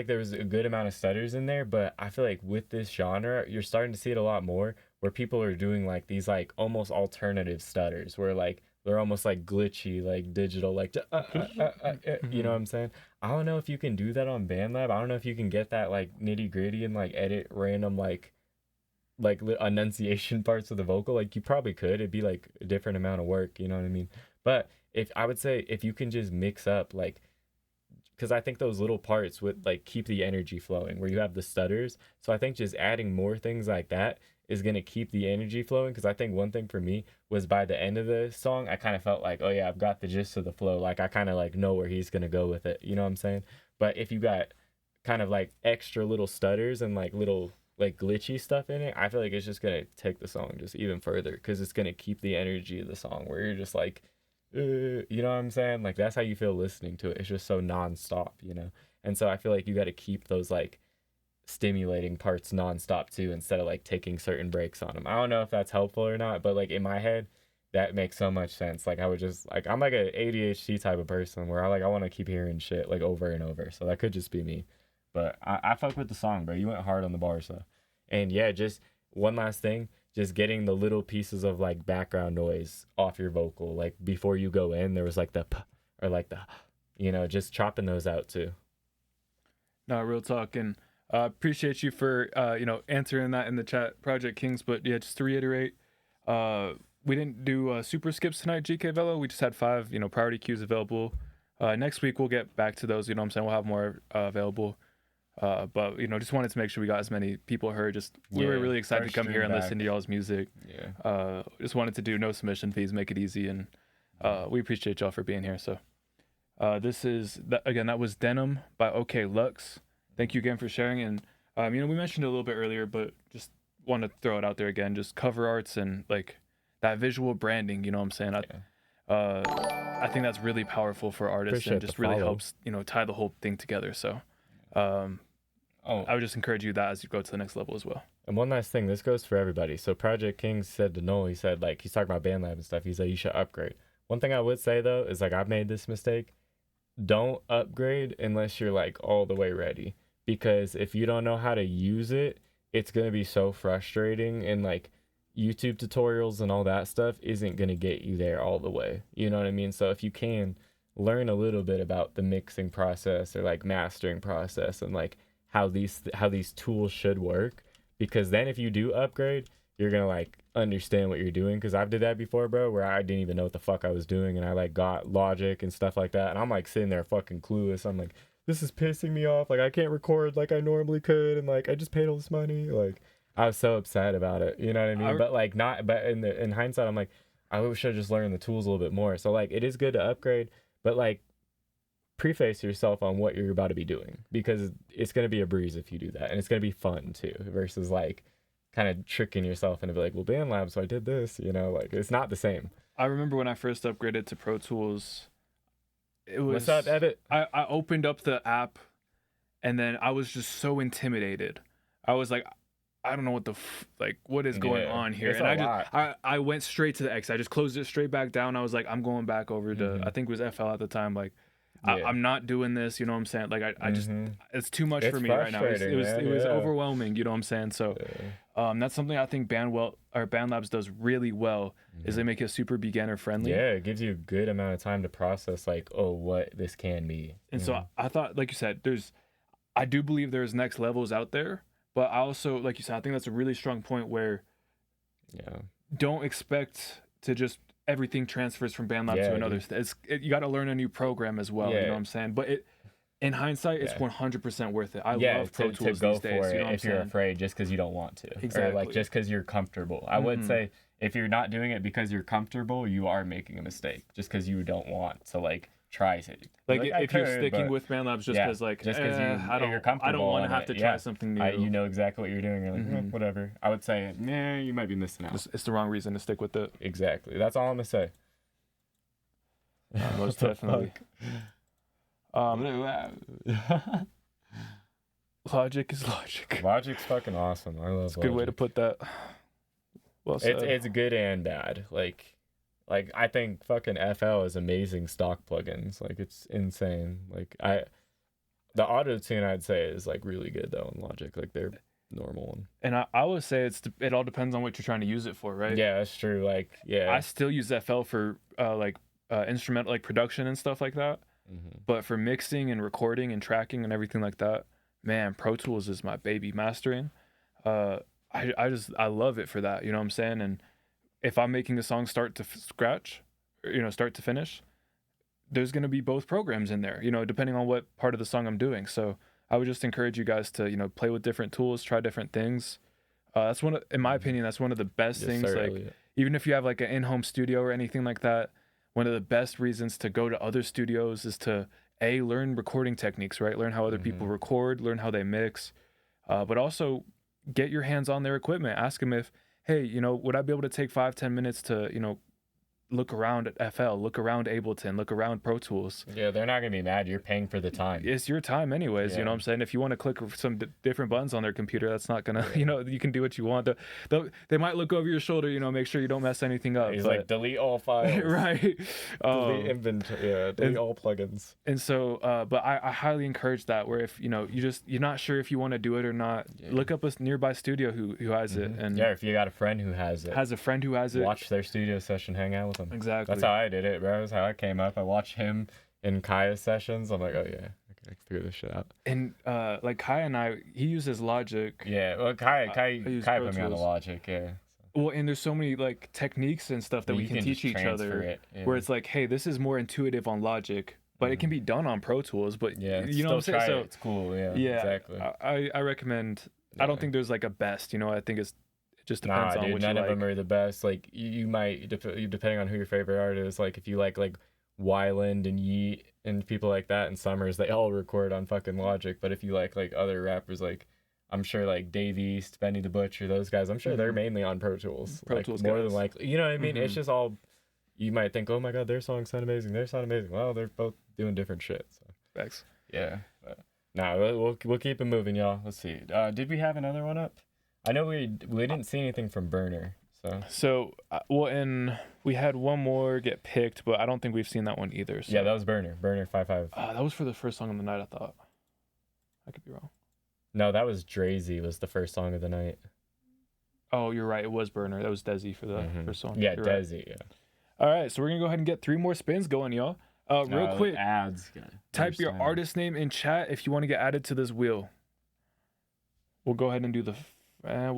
there was a good amount of stutters in there, but I feel like with this genre, you're starting to see it a lot more where people are doing like these like almost alternative stutters where like they're almost like glitchy, like digital, like you know what I'm saying? I don't know if you can do that on BandLab. I don't know if you can get that like nitty gritty and like edit random like enunciation parts of the vocal. Like you probably could. It'd be like a different amount of work, you know what I mean? But if I would say if you can just mix up like, because I think those little parts would like keep the energy flowing where you have the stutters. So I think just adding more things like that is going to keep the energy flowing. Because I think one thing for me was by the end of the song, I kind of felt like, oh yeah, I've got the gist of the flow. Like I kind of like know where he's going to go with it. You know what I'm saying? But if you got kind of like extra little stutters and like little like glitchy stuff in it, I feel like it's just gonna take the song just even further because it's gonna keep the energy of the song where you're just like, you know what I'm saying? Like that's how you feel listening to it. It's just so nonstop, you know. And so I feel like you got to keep those like stimulating parts nonstop too, instead of like taking certain breaks on them. I don't know if that's helpful or not, but like in my head, that makes so much sense. Like I would just like I'm like a ADHD type of person where I want to keep hearing shit like over and over. So that could just be me. But I fuck with the song, bro. You went hard on the bars, though. And yeah, just one last thing, just getting the little pieces of like background noise off your vocal. Like before you go in, there was like the p or like the, you know, just chopping those out too. No, real talk. And appreciate you for, you know, answering that in the chat, Project Kings. But yeah, just to reiterate, we didn't do super skips tonight, GK Velo. We just had 5, you know, priority queues available. Next week, we'll get back to those. You know what I'm saying? We'll have more available. But you know, just wanted to make sure we got as many people heard. Just we were really excited to come here and listen to y'all's music. Yeah. Just wanted to do no submission fees, make it easy, and we appreciate y'all for being here. So this is again, that was Denim by OK Lux. Thank you again for sharing. And you know, we mentioned it a little bit earlier, but just want to throw it out there again. Just cover arts and like that visual branding. You know what I'm saying? I think that's really powerful for artists. Appreciate and just really helps, you know, tie the whole thing together. So. I would just encourage you that as you go to the next level as well. And one last thing, this goes for everybody. So Project King said to Noel, he said like he's talking about BandLab and stuff. He said you should upgrade. One thing I would say though is like I've made this mistake. Don't upgrade unless you're like all the way ready, because if you don't know how to use it, it's gonna be so frustrating, and like YouTube tutorials and all that stuff isn't gonna get you there all the way. You know what I mean? So if you can learn a little bit about the mixing process or like mastering process and like how these tools should work, because then if you do upgrade, you're gonna like understand what you're doing. Because I've did that before, bro, where I didn't even know what the fuck I was doing, and I like got Logic and stuff like that, and I'm like sitting there fucking clueless. I'm like, this is pissing me off, like I can't record like I normally could, and like I just paid all this money. Like I was so upset about it, you know what I mean? But in hindsight, I'm like, I wish I just learned the tools a little bit more. So like it is good to upgrade, but like preface yourself on what you're about to be doing, because it's going to be a breeze if you do that, and it's going to be fun too, versus like kind of tricking yourself into be like, well, BandLab, so I did this, you know, like it's not the same. I remember when I first upgraded to Pro Tools, it was what's up, Edit? I opened up the app and then I was just so intimidated. I was like, I don't know what what is going on here. It's and I went straight to the X. I just closed it straight back down. I was like, I'm going back over to I think it was FL at the time. Like I'm not doing this, you know what I'm saying? Like I just it's too much for me right now. It was overwhelming, you know what I'm saying? So that's something I think BandLabs does really well, is they make it super beginner friendly. Yeah, it gives you a good amount of time to process like, oh, what this can be. And so I thought, like you said, I do believe there's next levels out there, but I also, like you said, I think that's a really strong point where don't expect to just everything transfers from BandLab to another. You got to learn a new program as well. You know what I'm saying? But in hindsight, it's 100% worth it. I love Pro Tools to go these days. For it, you know what if you're afraid, just because you don't want to, exactly, or like just because you're comfortable. I would say if you're not doing it because you're comfortable, you are making a mistake. Just because you don't want to like try it. Like if you're sticking with BandLabs just because you're comfortable, I don't want to have to try something new. You know exactly what you're doing. You're like, whatever. I would say, you might be missing out. It's the wrong reason to stick with it. Exactly. That's all I'm gonna say. Most definitely. Logic is logic. Logic's fucking awesome. I love. It's a good way to put that. Well said. It's good and bad. Like I think fucking FL is amazing stock plugins. Like it's insane. Like the auto tune I'd say is like really good though in Logic. Like they're normal. And I would say it all depends on what you're trying to use it for, right? Yeah, that's true. Like I still use FL for instrumental like production and stuff like that. But for mixing and recording and tracking and everything like that, man, Pro Tools is my baby. Mastering, I love it for that. You know what I'm saying? And if I'm making a song start to scratch, or, start to finish, there's gonna be both programs in there. Depending on what part of the song I'm doing. So I would just encourage you guys to play with different tools, try different things. That's in my opinion, that's one of the best things. Like even if you have like an in-home studio or anything like that. One of the best reasons to go to other studios is to learn recording techniques, right? Learn how other people record, learn how they mix, but also, get your hands on their equipment. Ask them if, hey, you know, would I be able to take 5-10 minutes to, you know, look around at FL, look around Ableton, look around Pro Tools. Yeah, they're not gonna be mad. You're paying for the time. It's your time anyways. Yeah. You know what I'm saying? If you want to click some different buttons on their computer, that's not gonna, you know, you can do what you want. They might look over your shoulder, you know, make sure you don't mess anything up. He's but, like, delete all files. right. Delete inventory. Delete all plugins. And so, but I highly encourage that. Where if you know you're not sure if you want to do it or not, look up a nearby studio who has it. And yeah, if you got a friend who has it, watch their studio session, hang out with them. Exactly. That's how I did it, bro. That's how I came up. I watched him in Kaya's sessions. I'm like, oh yeah, I can figure this shit out. And like Kaya and I, he uses Logic. Yeah, well, Kaya put me on the Logic. Yeah. Well, and there's so many like techniques and stuff that we can teach each other. Where it's like, hey, this is more intuitive on Logic, but it can be done on Pro Tools. But yeah, you know what I'm saying? So it's cool. Yeah. Exactly. I recommend. Yeah. I don't think there's like a best. You know, I think it just depends on what none you of like. them are the best. Like you might, depending on who your favorite artist is. Like if you like Wyland and Yeet and people like that and Summers, they all record on fucking Logic. But if you like other rappers, like I'm sure like Dave East, Benny the Butcher, those guys, I'm sure they're mainly on Pro Tools. Pro Tools more than likely. You know what I mean? It's just all. You might think, oh my god, their songs sound amazing. Well, they're both doing different shit. So. Thanks. Yeah. We'll keep it moving, y'all. Let's see. Did we have another one up? I know we didn't see anything from Burner. So and we had one more get picked, but I don't think we've seen that one either. So. Yeah, that was Burner 5-5. That was for the first song of the night, I thought. I could be wrong. No, that was Drazy was the first song of the night. Oh, you're right. It was Burner. That was Desi for the first song. Yeah, you're Desi, right. yeah. All right, so we're going to go ahead and get 3 more spins going, y'all. Real quick, ads. Type your artist name in chat if you want to get added to this wheel. We'll go ahead and do the... all right,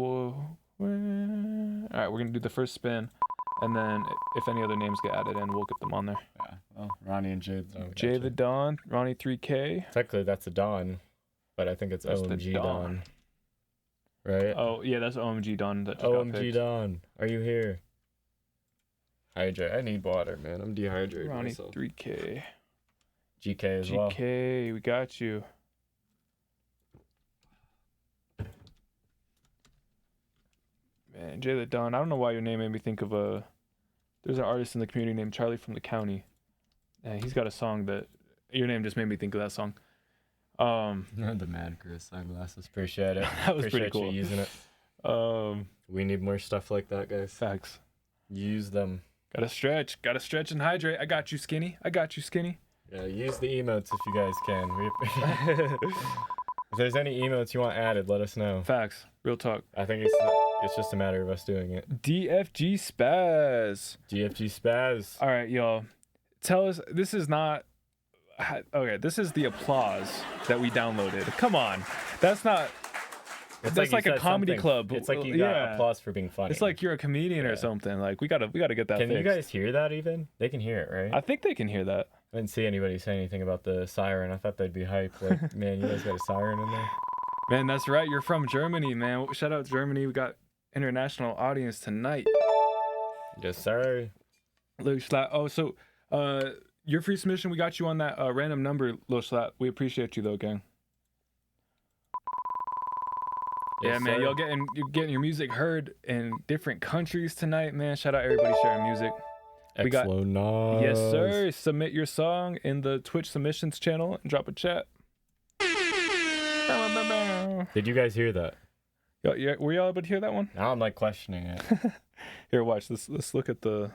we're going to do the first spin. And then if any other names get added in, we'll get them on there. Yeah, well, Ronnie and Jay. Jay the Don, Ronnie 3K. Technically, that's a Don, but I think it's OMG Don. Right? Oh, yeah, that's OMG Don. That just OMG Don, are you here? Hydrate. I need water, man. I'm dehydrated. Ronnie myself. 3K. GK as well. GK, we got you. Man, Jay the Don. I don't know why your name made me think of there's an artist in the community named Charlie from the County. And he's got a song that your name just made me think of that song. The Mad Chris sunglasses. Appreciate it. That was pretty cool. You using it. We need more stuff like that, guys. Facts. Use them. Gotta stretch and hydrate. I got you, Skinny. Yeah, use the emotes if you guys can. If there's any emotes you want added, let us know. Facts. Real talk. I think it's just a matter of us doing it. DFG Spaz. All right, y'all. Tell us, this is not... Okay, this is the applause that we downloaded. Come on. That's not... That's like a comedy club. It's like you got applause for being funny. It's like you're a comedian or something. Like we gotta get that. Can fixed. you guys hear that? Even they can hear it, right? I think they can hear that. I didn't see anybody say anything about the siren. I thought they'd be hyped. Like, man, you guys got a siren in there. Man, that's right. You're from Germany, man. Shout out Germany. We got international audience tonight. Yes, sir. Lil Slat. Oh, so your free submission. We got you on that random number, Lil Slat. We appreciate you though, gang. Yes, yeah, man, sir. you're getting your music heard in different countries tonight, man. Shout out everybody sharing music. We got yes, sir. Submit your song in the Twitch submissions channel and drop a chat. Did you guys hear that? Were y'all able to hear that one? Now I'm like questioning it. Here, watch. Let's look at the.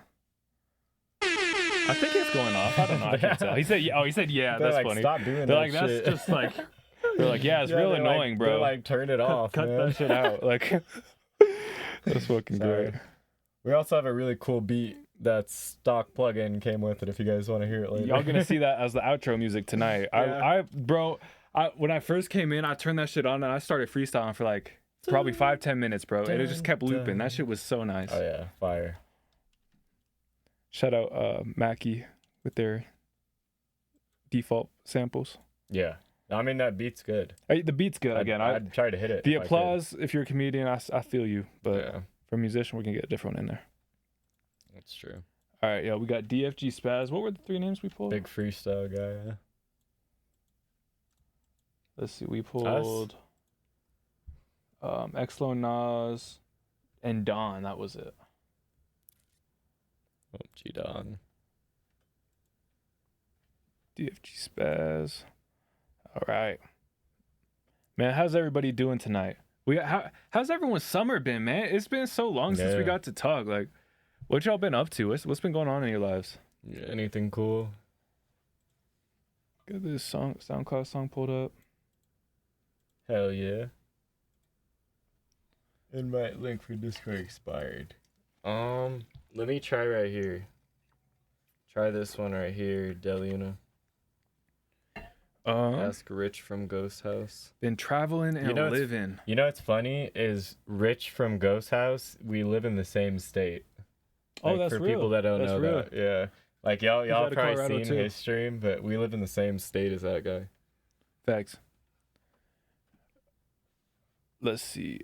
I think it's going off. I don't know. I can't tell. He said, "Oh, he said, yeah." They're that's like, funny. Stop doing They're that like, shit. that's just like. They're like, yeah, it's real annoying, bro. They're like, turn it off. Cut man. that shit out. Like, that's fucking great. We also have a really cool beat that stock plugin came with it. If you guys want to hear it later, y'all gonna see that as the outro music tonight. Yeah. When I first came in, I turned that shit on and I started freestyling for like probably 5-10 minutes, bro. And it just kept looping. That shit was so nice. Oh yeah, fire. Shout out Mackie with their default samples. Yeah. I mean, that beat's good. The beat's good. I'd try to hit it. The applause, if you're a comedian, I feel you. But for a musician, we can get a different one in there. That's true. All right, we got DFG Spaz. What were the 3 names we pulled? Big freestyle guy, yeah. Let's see, we pulled... Exlo Nas, and Don. That was it. Oh, G-Don. DFG Spaz. All right. Man, how's everybody doing tonight? How's everyone's summer been, man? It's been so long since we got to talk. Like, what y'all been up to? What's been going on in your lives? Yeah, anything cool? Got this SoundCloud song pulled up. Hell yeah. Invite link for Discord expired. Let me try right here. Try this one right here, Deluna. Ask Rich from Ghost House. Been traveling and living. You know what's funny is Rich from Ghost House, we live in the same state. Oh, that's for real. people that don't That's know real. that. Yeah. Like y'all out of probably Colorado, seen too. his stream, but we live in the same state as that guy. Facts. Let's see.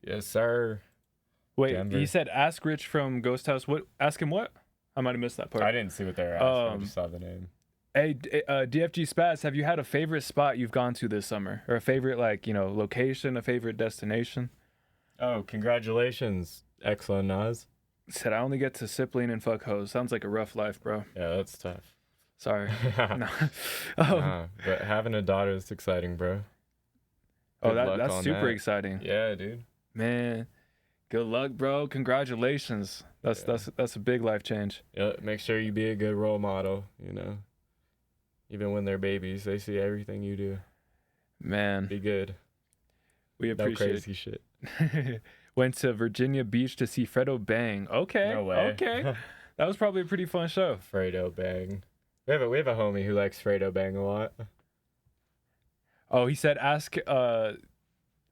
Yes, sir. Wait, Denver. you said ask Rich from Ghost House. What? Ask him what? I might have missed that part. I didn't see what they were asking. I just saw the name. Hey, DFG Spaz, have you had a favorite spot you've gone to this summer, or a favorite location, a favorite destination? Oh, congratulations, Exlo Nas. Said I only get to sip, lean, and fuck hoes. Sounds like a rough life, bro. Yeah, that's tough. Sorry. No. But having a daughter is exciting, bro. That's super exciting. Yeah, dude. Man, good luck, bro. Congratulations. That's a big life change. Yeah, make sure you be a good role model, you know. Even when they're babies, they see everything you do. Man. Be good. We appreciate no crazy shit. Went to Virginia Beach to see Fredo Bang. Okay. No way. Okay. That was probably a pretty fun show. Fredo Bang. We have a homie who likes Fredo Bang a lot. Oh, he said ask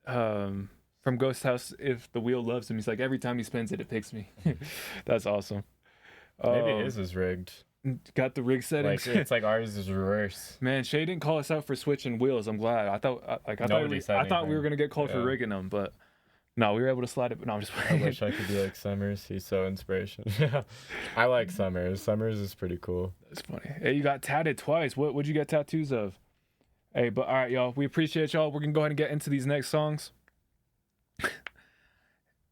from Ghost House if the wheel loves him. He's like, every time he spins it, it picks me. That's awesome. Maybe his is rigged. Got the rig settings. Like it's like ours is reverse. Man, Shay didn't call us out for switching wheels. I'm glad. I thought we were gonna get called for rigging them, but no, we were able to slide it. But no, I'm just playing. I wish I could be like Summers. He's so inspirational. I like Summers. Summers is pretty cool. That's funny. Hey, you got tatted twice. What'd you get tattoos of? Hey, but all right, y'all. We appreciate y'all. We're gonna go ahead and get into these next songs.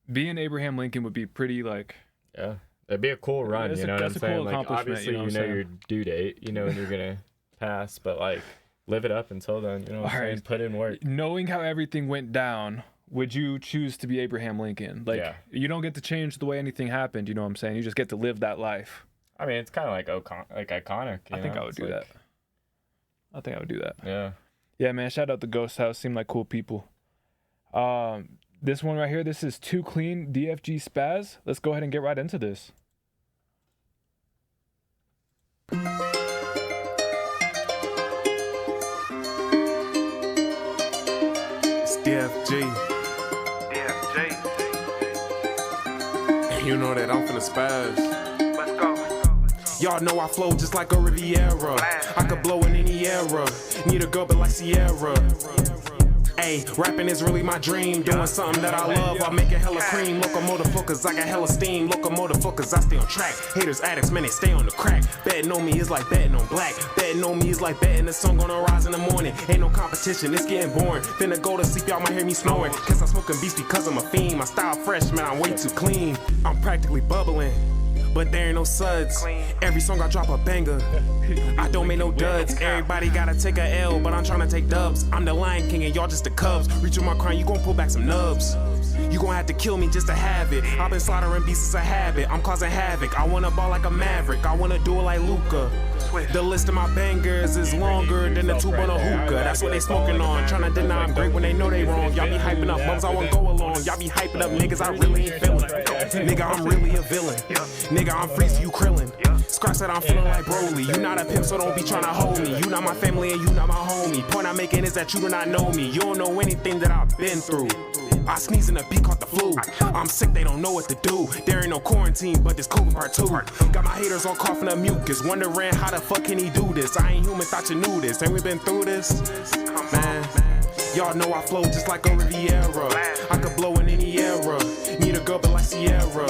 Being Abraham Lincoln would be pretty yeah. It'd be a cool run, you know what I'm saying? Cool like, obviously, you know your due date, you know when you're gonna pass, but like, live it up until then, you know what I'm saying? Put in work. Knowing how everything went down, would you choose to be Abraham Lincoln? Like, you don't get to change the way anything happened, you know what I'm saying? You just get to live that life. I mean, it's kind of like iconic. I think I would do that. I think I would do that. Yeah. Yeah, man. Shout out the Ghost House. Seem like cool people. This one right here, this is Too Clean, DFG Spaz. Let's go ahead and get right into this. It's DFG. You know that I'm finna spaz. Let's go. Y'all know I flow just like a Riviera. I could blow in any era. Need a girl but like Sierra. Ayy, rapping is really my dream. Doing something that I love, I make it hella cream. Locomotive fuckers, I got hella steam. Locomotive fuckers, I stay on track. Haters, addicts, man, they stay on the crack. Betting on me is like betting on black. Betting on me is like betting the sun gonna rise in the morning. Ain't no competition, it's getting boring. Finna go to sleep, y'all might hear me snoring. Cause I'm smoking beats because I'm a fiend. My style fresh, man, I'm way too clean. I'm practically bubbling, but there ain't no suds. Every song I drop a banger. I don't make no duds. Everybody gotta take a L, but I'm tryna take dubs. I'm the Lion King and y'all just the Cubs. Reach with my crown, you gon' pull back some nubs. You gon' have to kill me just to have it. I've been slaughtering beasts as a habit. I'm causing havoc. I wanna ball like a maverick. I wanna do it like Luca. The list of my bangers is longer than the tube on a hookah. That's what they smoking on. Tryna deny I'm great when they know they wrong. Y'all be hyping up bums, I won't go along. Y'all be hyping up niggas, I really ain't feeling. Nigga, I'm really a villain. Nigga, I'm free, so you krillin'. Scratch said I'm feeling like Broly. You not a pimp, so don't be tryna hold me. You not my family and you not my homie. Point I'm making is that you do not know me. You don't know anything that I've been through. I sneeze in a beat, caught the flu. I'm sick, they don't know what to do. There ain't no quarantine, but this COVID part 2. Got my haters all coughing up mucus, wondering how the fuck can he do this? I ain't human, thought you knew this. Ain't we been through this? Man, y'all know I flow just like a Riviera. I could blow in any era. Need a girl but like Sierra.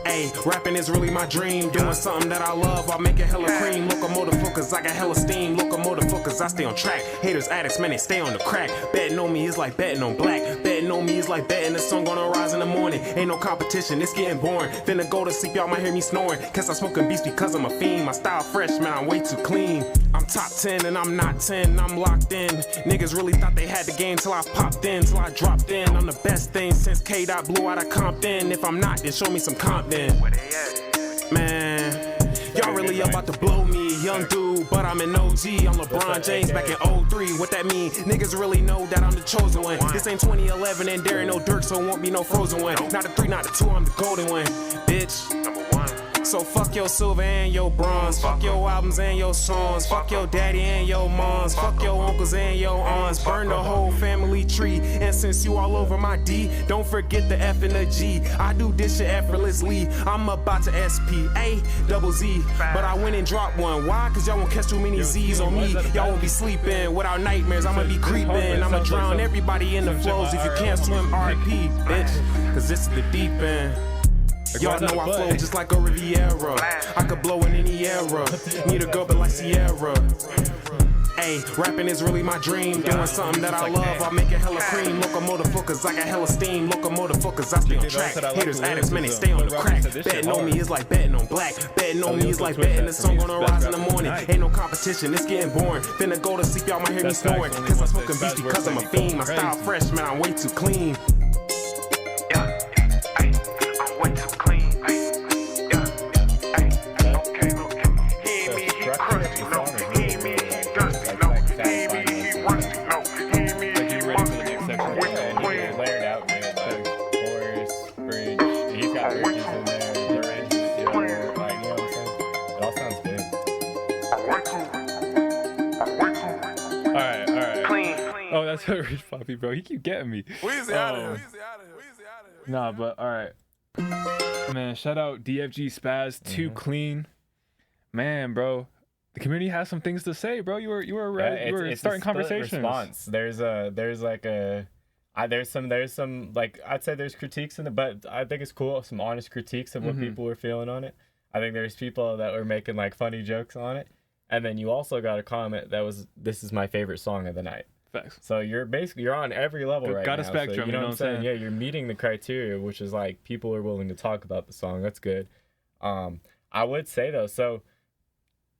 Ayy, rapping rapping is really my dream. Doing something that I love while making hella cream. Locomotive focus, I got hella steam. Locomotive focus, I stay on track. Haters, addicts, man, they stay on the crack. Betting on me is like betting on black. Betting on me is like betting the sun gonna rise in the morning. Ain't no competition, it's getting boring. Finna go to sleep, y'all might hear me snoring. Cause I'm smoking beats because I'm a fiend. My style fresh, man, I'm way too clean. I'm top 10 and I'm not 10, I'm locked in. Niggas really thought they had the game till I popped in, till I dropped in. I'm the best thing since K-Dot blew out of Compton. If I'm not, then show me some Compton. Man, y'all really about to blow me. Young dude, but I'm an OG. I'm LeBron James back in 03. What that mean? Niggas really know that I'm the chosen one. This ain't 2011 and there ain't no Dirk, so it won't be no frozen one. Not the 3, not the 2, I'm the golden one. Bitch. So fuck your silver and your bronze. Fuck your albums and your songs. Fuck your daddy and your moms. Fuck your uncles and your aunts. Burn the whole family tree. And since you all over my D, don't forget the F and the G. I do this shit effortlessly. I'm about to S-P-A-double-Z. But I went and dropped one. Why? Cause y'all won't catch too many Z's on me. Y'all won't be sleeping without nightmares. I'ma be creeping. I'ma drown everybody in the flows. If you can't swim, RP, bitch. Cause this is the deep end. Y'all know I flow just like a Riviera. I could blow in any era. Need a girl but like Sierra. Ayy, rapping is really my dream. Doing something that I love, I'm making hella cream. Locomotive focus, I got hella steam. Locomotive focus, I stay on track. Haters, addicts, man, they stay on the crack. Betting on me is like betting on black. Betting on me is like betting the sun gonna rise in the morning. Ain't no competition, it's getting boring. Finna go to sleep, y'all might hear me snoring. Cause I'm smoking beats because I'm a fiend. My style fresh, man, I'm way too clean. Oh, that's a Rich Poppy, bro. He keep getting me. Weezy out of here. Nah, but all right. Man, shout out DFG Spaz, too clean. Man, bro. The community has some things to say, bro. You were starting conversations. Response. There's some like I'd say there's critiques in it, but I think it's cool. Some honest critiques of what people were feeling on it. I think there's people that were making like funny jokes on it, and then you also got a comment that was, "This is my favorite song of the night." Facts. So you're on every level right now. Got a spectrum, so, you know what I'm saying? Yeah, you're meeting the criteria, which is like people are willing to talk about the song. That's good. I would say though, so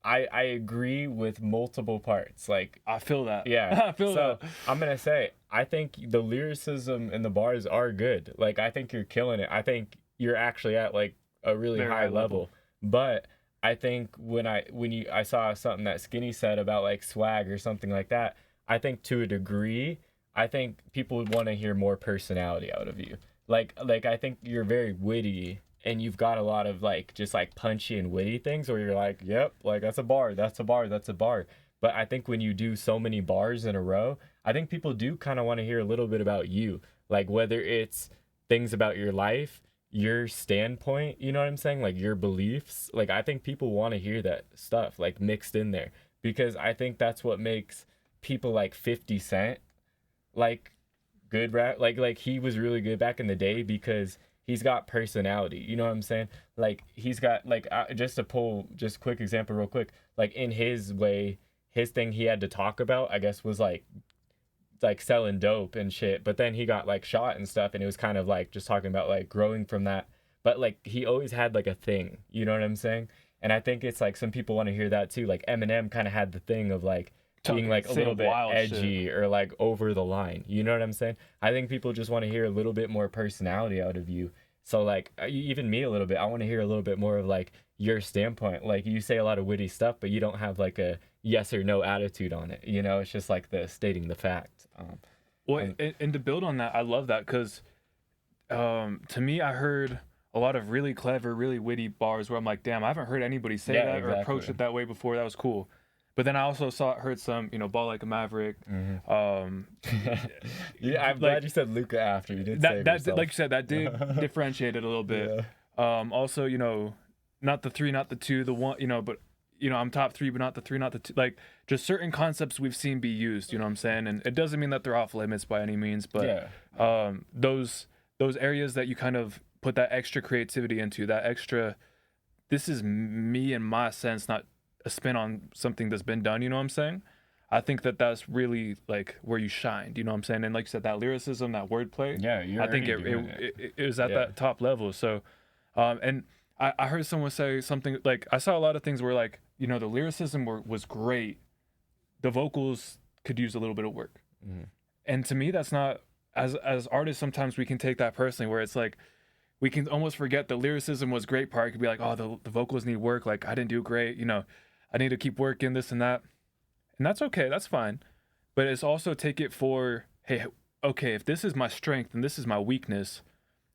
I agree with multiple parts. Like I feel that. Yeah, I feel that. I'm gonna say I think the lyricism and the bars are good. Like I think you're killing it. I think you're actually at like a really high level. But I think when I saw something that Skinny said about like swag or something like that, I think to a degree, I think people would want to hear more personality out of you. Like I think you're very witty and you've got a lot of like just like punchy and witty things where you're like, yep, like that's a bar, that's a bar, that's a bar. But I think when you do so many bars in a row, I think people do kind of want to hear a little bit about you. Like whether it's things about your life, your standpoint, you know what I'm saying? Like your beliefs. Like I think people want to hear that stuff like mixed in there because I think that's what makes people like 50 Cent like good rap. Like he was really good back in the day because he's got personality, you know what I'm saying? Like he's got like just to pull just quick example real quick, like in his way, his thing he had to talk about I guess was like selling dope and shit, but then he got like shot and stuff and it was kind of like just talking about like growing from that, but like he always had like a thing, you know what I'm saying? And I think it's like some people want to hear that too. Like Eminem kind of had the thing of like being like a little bit edgy shit, or like over the line, you know what I'm saying? I think people just want to hear a little bit more personality out of you. So like even me a little bit, I want to hear a little bit more of like your standpoint. Like you say a lot of witty stuff, but you don't have like a yes or no attitude on it, you know? It's just like the stating the fact. And to build on that, I love that because to me I heard a lot of really clever, really witty bars where I'm like, damn, I haven't heard anybody say that or approach it that way before. That was cool. But then I also heard some, Ball Like a Maverick. Yeah, I'm glad you said Luca after you did say that. Like you said, that did differentiate it a little bit. Yeah. Also, not the 3, not the 2, the 1, but I'm top 3, but not the 3, not the 2. Like just certain concepts we've seen be used. You know what I'm saying? And it doesn't mean that they're off limits by any means, but those areas that you kind of put that extra creativity into, that extra this is me and my sense, not a spin on something that's been done, you know what I'm saying? I think that that's really like where you shined, you know what I'm saying? And like you said, that lyricism, that wordplay, Yeah, I think it was at that top level. So, and I heard someone say something like, I saw a lot of things where like, you know, the lyricism was great. The vocals could use a little bit of work. And to me, that's not, as artists, sometimes we can take that personally, where it's like, we can almost forget the lyricism was great part. It could be like, oh, the vocals need work. Like, I didn't do great. You know, I need to keep working this and that. And that's okay. That's fine. But it's also take it for, hey, okay, if this is my strength and this is my weakness,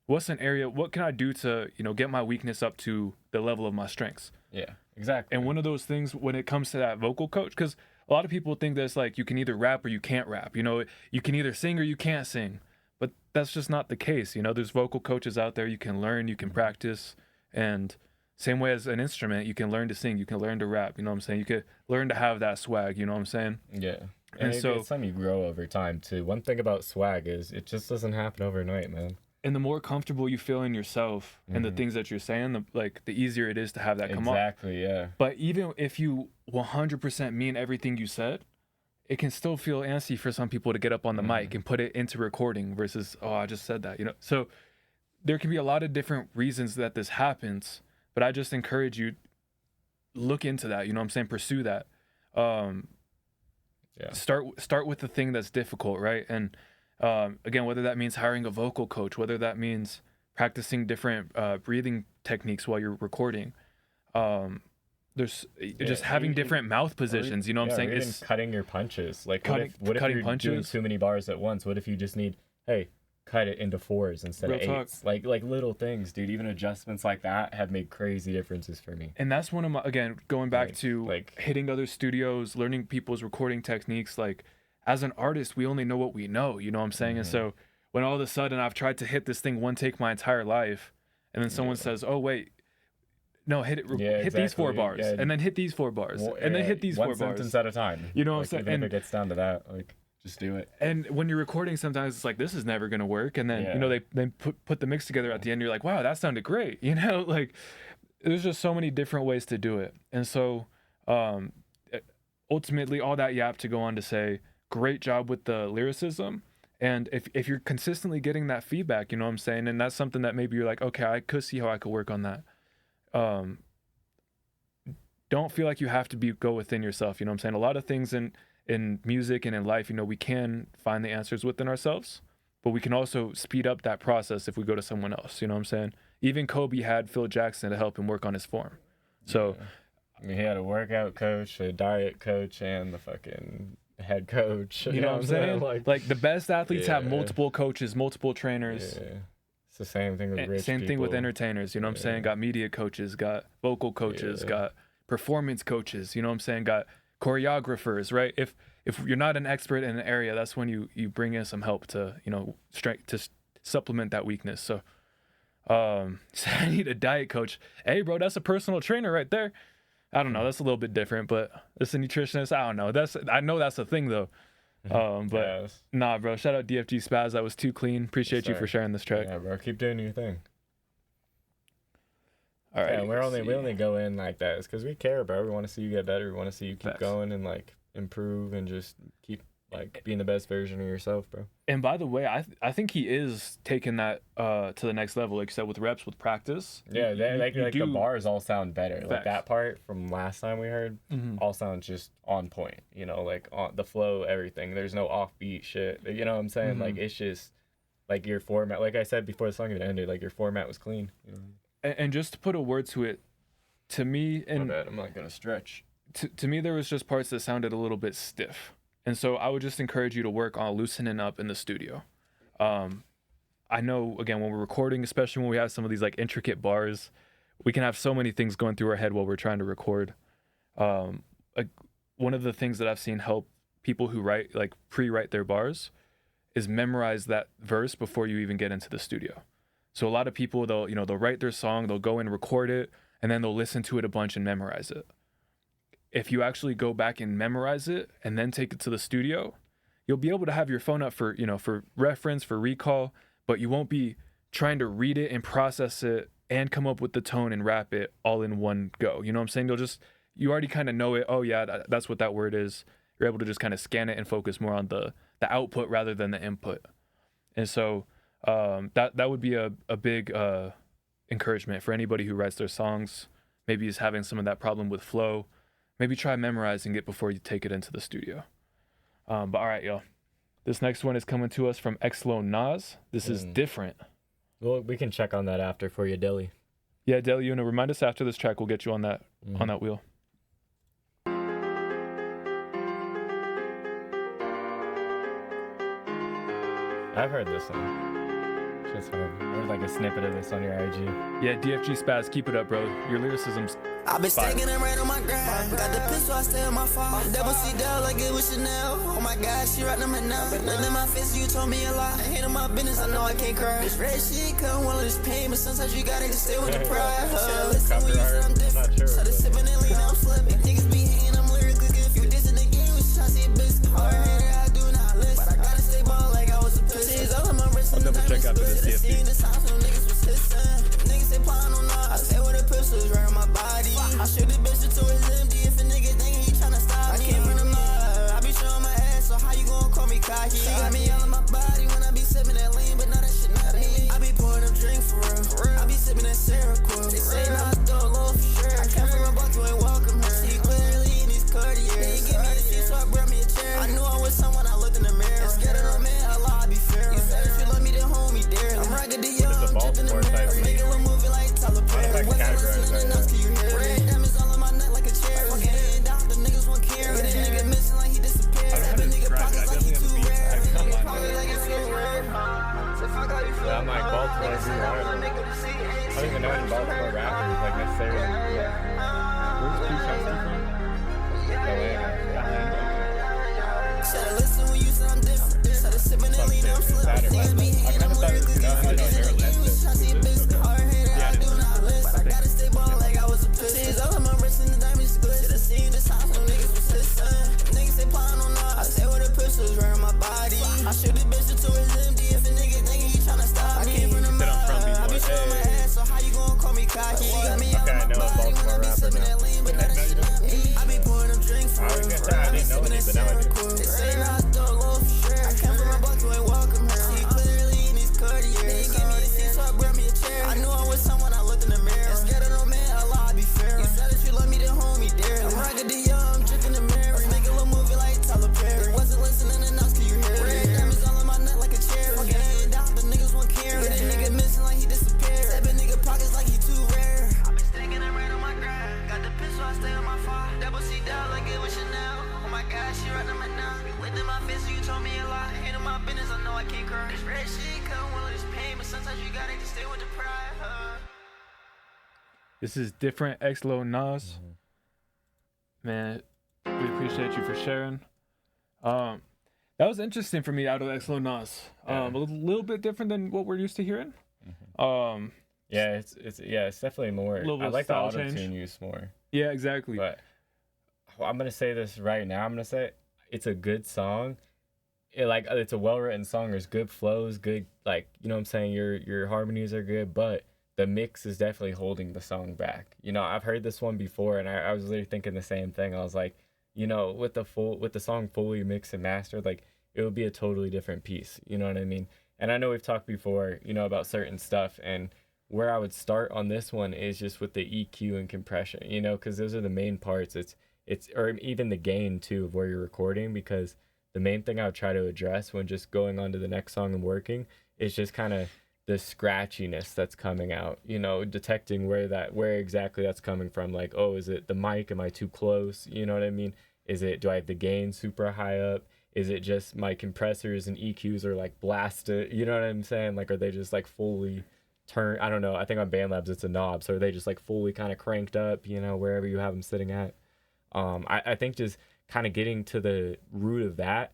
what can I do to, you know, get my weakness up to the level of my strengths? Yeah, exactly. And one of those things when it comes to that vocal coach, because a lot of people think that it's like you can either rap or you can't rap. You know, you can either sing or you can't sing. But that's just not the case. You know, there's vocal coaches out there. You can learn, you can practice. And same way as an instrument, you can learn to sing, you can learn to rap. You know what I'm saying? You could learn to have that swag. You know what I'm saying? Yeah. And so it's something you grow over time too. One thing about swag is it just doesn't happen overnight, man. And the more comfortable you feel in yourself and the things that you're saying, the easier it is to have that come up. Exactly, yeah. But even if you 100% mean everything you said, it can still feel antsy for some people to get up on the mic and put it into recording versus, oh, I just said that, you know? So there can be a lot of different reasons that this happens, but I just encourage you, look into that, you know what I'm saying? Pursue that. Start with the thing that's difficult, right? And again, whether that means hiring a vocal coach, whether that means practicing different breathing techniques while you're recording, there's just having different mouth positions, you know what I'm saying? It's cutting your punches. Like what if you're doing too many bars at once? What if you just need, hey, cut it into 4s instead of 8s? Like little things, dude. Even adjustments like that have made crazy differences for me. And that's one of my, again, going back to hitting other studios, learning people's recording techniques. Like, as an artist, we only know what we know, you know what I'm saying? And so when all of a sudden I've tried to hit this thing one take my entire life, and then someone says, oh, wait, no, hit these 4 bars, and then hit these 4 bars, and then hit these 4 bars. One sentence at a time. You know what I'm saying? Even if it gets down to that, like, just do it. And when you're recording, sometimes it's like, this is never going to work. And then, you know, they then put the mix together at the end. You're like, wow, that sounded great. You know, like, there's just so many different ways to do it. And so ultimately, all that yap to go on to say, great job with the lyricism. And if you're consistently getting that feedback, you know what I'm saying? And that's something that maybe you're like, okay, I could see how I could work on that. Don't feel like you have to go within yourself. You know what I'm saying? A lot of things in music and in life, you know, we can find the answers within ourselves, but we can also speed up that process if we go to someone else. You know what I'm saying? Even Kobe had Phil Jackson to help him work on his form. So I mean, he had a workout coach, a diet coach, and the fucking head coach. You know what I'm saying? Like the best athletes have multiple coaches, multiple trainers. Yeah. It's the same thing with rich Same thing with entertainers. You know what I'm saying? Got media coaches, got vocal coaches, got performance coaches. You know what I'm saying? Got choreographers, right? If you're not an expert in an area, that's when you bring in some help to, you know, to supplement that weakness. So I need a diet coach. Hey, bro, that's a personal trainer right there. I don't know. That's a little bit different, but it's a nutritionist. I don't know. I know that's a thing though. But nah, bro. Shout out DFG Spaz. That was too clean. Appreciate you for sharing this track. Yeah, bro. Keep doing your thing. All right. Yeah, we only go in like that. It's because we care, bro. We want to see you get better. We want to see you keep going and like improve and just keep like being the best version of yourself, bro. And by the way, I think he is taking that to the next level, like you said, with reps, with practice. Yeah, the bars all sound better. Facts. Like that part from last time we heard, all sounds just on point. You know, like on the flow, everything. There's no offbeat shit. You know what I'm saying? Like it's just like your format. Like I said before the song even ended, like your format was clean. You know? And just to put a word to it, to me, and my bad, I'm not gonna stretch. To me, there was just parts that sounded a little bit stiff. And so I would just encourage you to work on loosening up in the studio. I know, again, when we're recording, especially when we have some of these like intricate bars, we can have so many things going through our head while we're trying to record. Like one of the things that I've seen help people who write, like pre-write their bars, is memorize that verse before you even get into the studio. So a lot of people, they'll write their song, they'll go and record it, and then they'll listen to it a bunch and memorize it. If you actually go back and memorize it and then take it to the studio, you'll be able to have your phone up for reference, for recall, but you won't be trying to read it and process it and come up with the tone and rap it all in one go. You know what I'm saying? You already kind of know it. Oh yeah, that's what that word is. You're able to just kind of scan it and focus more on the output rather than the input. And so that would be a big encouragement for anybody who writes their songs, maybe is having some of that problem with flow. Maybe try memorizing it before you take it into the studio. But all right, y'all. This next one is coming to us from Xlo Nas. This is Different. Well, we can check on that after for you, Dilly. Yeah, Dilly, you want to remind us after this track? We'll get you on that wheel. I've heard this one. Just hard. There's like a snippet of this on your IG. Yeah, DFG Spaz, keep it up, bro. Your lyricism's I've been fire. staking and right on my grind. Got the pistol, I stay on my phone. Double C down like it was Chanel. Oh my God, she right them at now. Nothing in my face, you told me a lie. I hate on my business, I know I can't cry. This red shit come one of this pain, but sometimes you gotta just stay with the pride. Listen when you say I'm different. So the sipping and lean, I'm flipping. Niggas be hating, I'm lyrically good. You dissing the game, we try to see a bitch. Hard headed, I do not listen. But I gotta stay ball like I was a pussy. I'll double check after this DFG. Niggas say plan on us. I stay with the pistols right on my body. I shoot the bitch until it's empty. If a nigga think he tryna stop me, I came from the mud. I be showing my ass, so how you gon' call me cocky? She got me all in my body when I be sipping that lean, but now that shit not me. I be pouring them drink for real. I be sipping that Seroquel. They say nah, I throw a low for sure. I came from a buck, you ain't welcome here. See clearly in these Cartiers. He give me a seat, so I brought me a chair. I knew I was someone, I looked in the mirror. Scared of no man, Allah, I be fair. You said if you love me, then hold me dearly. I'm rocking the young, dripping the mirror. Making a movie like Tyler Perry. Wasn't listening enough, can you hear me? Red diamonds all on my neck like a chair. Fucking head down, the niggas won't care. That nigga missing like he disappeared. That nigga pockets like he too rare. Nigga pockets like it's too rare. Yeah, I'm like Baltimore is hard. I don't even know any Baltimore rappers like necessarily. Where's P-Chesty from? Should've listened when you said I'm different. Should've sipping and lean, I'm flipping. Niggas be hating, I'm lyrically good. You dissing the game, was trying to see a bitch. Hard headed, I do not listen. But I gotta stay ball like I was a pussy. All of my wrists and the diamonds glitz. Should've seen this house when niggas was listening. Niggas say plan on us. I stay with the pistols right on my body. I shoot the bitch until it's empty. If a nigga think he tryna stop me, I came from the mud. I be showing my ass, so how you gon' call me cocky? She got me all in my body when I be sipping that lean, but now that shit not me. I be pouring them drinks for real. I be sipping that Seroquel. They say nah, I throw a low for sure. I came from a buck, you ain't welcome here. See clearly in these Cartiers. They give me a seat, so I brought me a chair. I knew I was someone, I looked in the mirror. Scared of no man, Allah, I be fair. You said that you love me, then hold me dearly. I'm rocking the young, dripping the mirror. Make a little movie like Tyler Perry. Wasn't listening enough, can you hear me? Red diamonds all on my neck like a chair. Fucking head down, the niggas won't care. That nigga missing like he disappeared. That nigga pockets like he too rare. I been staking and right on my grind. Got the pistol, I stay on my phone. Double C down like it was Chanel. Oh my God, she right them at now. You went in my face, so you told me a lie. Ain't on my business, I know I can't cry. This red shit come one of this pain, but sometimes you gotta just stay with the pride. This is Different, Xlo Nas. Man, we appreciate you for sharing. That was interesting for me out of Xlo Nas. A little bit different than what we're used to hearing. Yeah, it's definitely more. I like the auto tune use more. Yeah, exactly. But I'm gonna say this right now. I'm gonna say it's a good song. It's a well written song. There's good flows, good you know what I'm saying. Your harmonies are good, but the mix is definitely holding the song back. You know, I've heard this one before, and I was literally thinking the same thing. I was like, you know, with the song fully mixed and mastered, like it would be a totally different piece. You know what I mean? And I know we've talked before, you know, about certain stuff, and where I would start on this one is just with the EQ and compression. You know, because those are the main parts. It's or even the gain too of where you're recording, because the main thing I would try to address when just going on to the next song and working is just kind of the scratchiness that's coming out, you know, detecting where exactly that's coming from. Like, oh, is it the mic? Am I too close? You know what I mean? Do I have the gain super high up? Is it just my compressors and EQs are like blasted? You know what I'm saying? Like, are they just like fully turned? I don't know. I think on BandLabs it's a knob. So are they just like fully kind of cranked up, you know, wherever you have them sitting at? I think just kind of getting to the root of that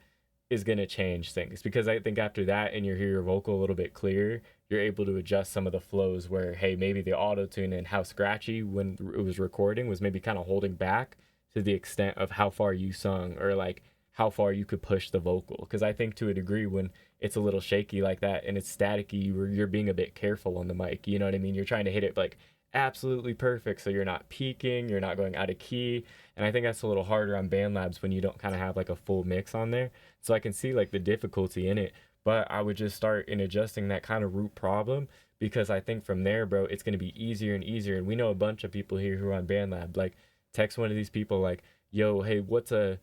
is going to change things, because I think after that, and you hear your vocal a little bit clearer, you're able to adjust some of the flows where, hey, maybe the auto-tune and how scratchy when it was recording was maybe kind of holding back to the extent of how far you sung, or like how far you could push the vocal. Because I think to a degree, when it's a little shaky like that and it's staticky, you're being a bit careful on the mic. You know what I mean? You're trying to hit it like absolutely perfect, so you're not peaking, you're not going out of key. And I think that's a little harder on BandLabs when you don't kind of have like a full mix on there. So I can see like the difficulty in it, but I would just start in adjusting that kind of root problem, because I think from there, bro, it's going to be easier and easier. And we know a bunch of people here who are on BandLab. Like, text one of these people like, yo, hey, what's a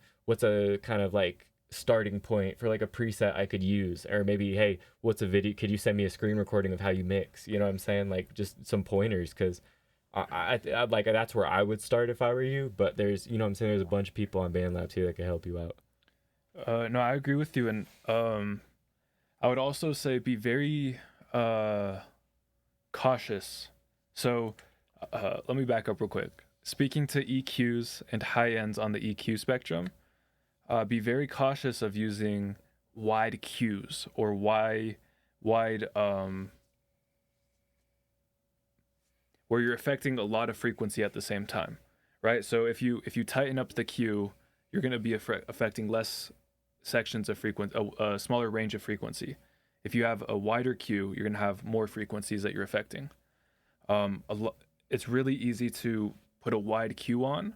kind of like starting point for like a preset I could use? Or maybe, hey, what's a video, could you send me a screen recording of how you mix? You know what I'm saying? Like, just some pointers, because I'd like, that's where I would start if I were you. But there's, you know what I'm saying, there's a bunch of people on BandLab too that can help you out. No, I agree with you. And I would also say be very cautious. So let me back up real quick. Speaking to EQs and high ends on the EQ spectrum, be very cautious of using wide Qs or wide where you're affecting a lot of frequency at the same time, right? So if you tighten up the Q, you're going to be affecting less sections of frequency, a smaller range of frequency. If you have a wider Q, you're going to have more frequencies that you're affecting. It's really easy to put a wide Q on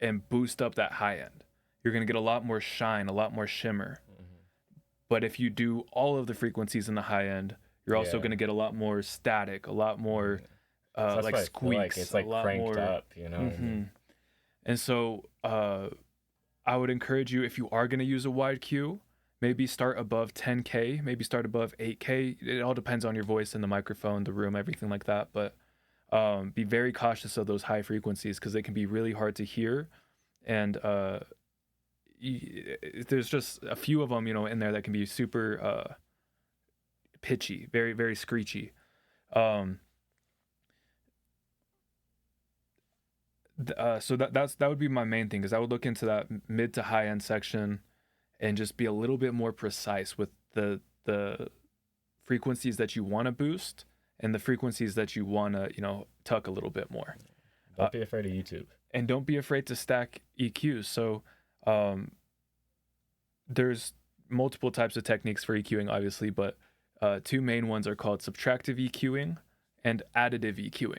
and boost up that high end. You're going to get a lot more shine, a lot more shimmer. But if you do all of the frequencies in the high end, you're also going to get a lot more static, a lot more So like squeaks, like it's like a lot cranked more up, you know. And so I would encourage you, if you are going to use a wide Q, maybe start above 10K, maybe start above 8K. It all depends on your voice and the microphone, the room, everything like that. But be very cautious of those high frequencies, because they can be really hard to hear. And there's just a few of them, you know, in there that can be super pitchy, very, very screechy. So that would be my main thing, is I would look into that mid to high end section and just be a little bit more precise with the frequencies that you want to boost and the frequencies that you want to, you know, tuck a little bit more. Don't be afraid of YouTube. And don't be afraid to stack EQs. So there's multiple types of techniques for EQing, obviously, but two main ones are called subtractive EQing and additive EQing.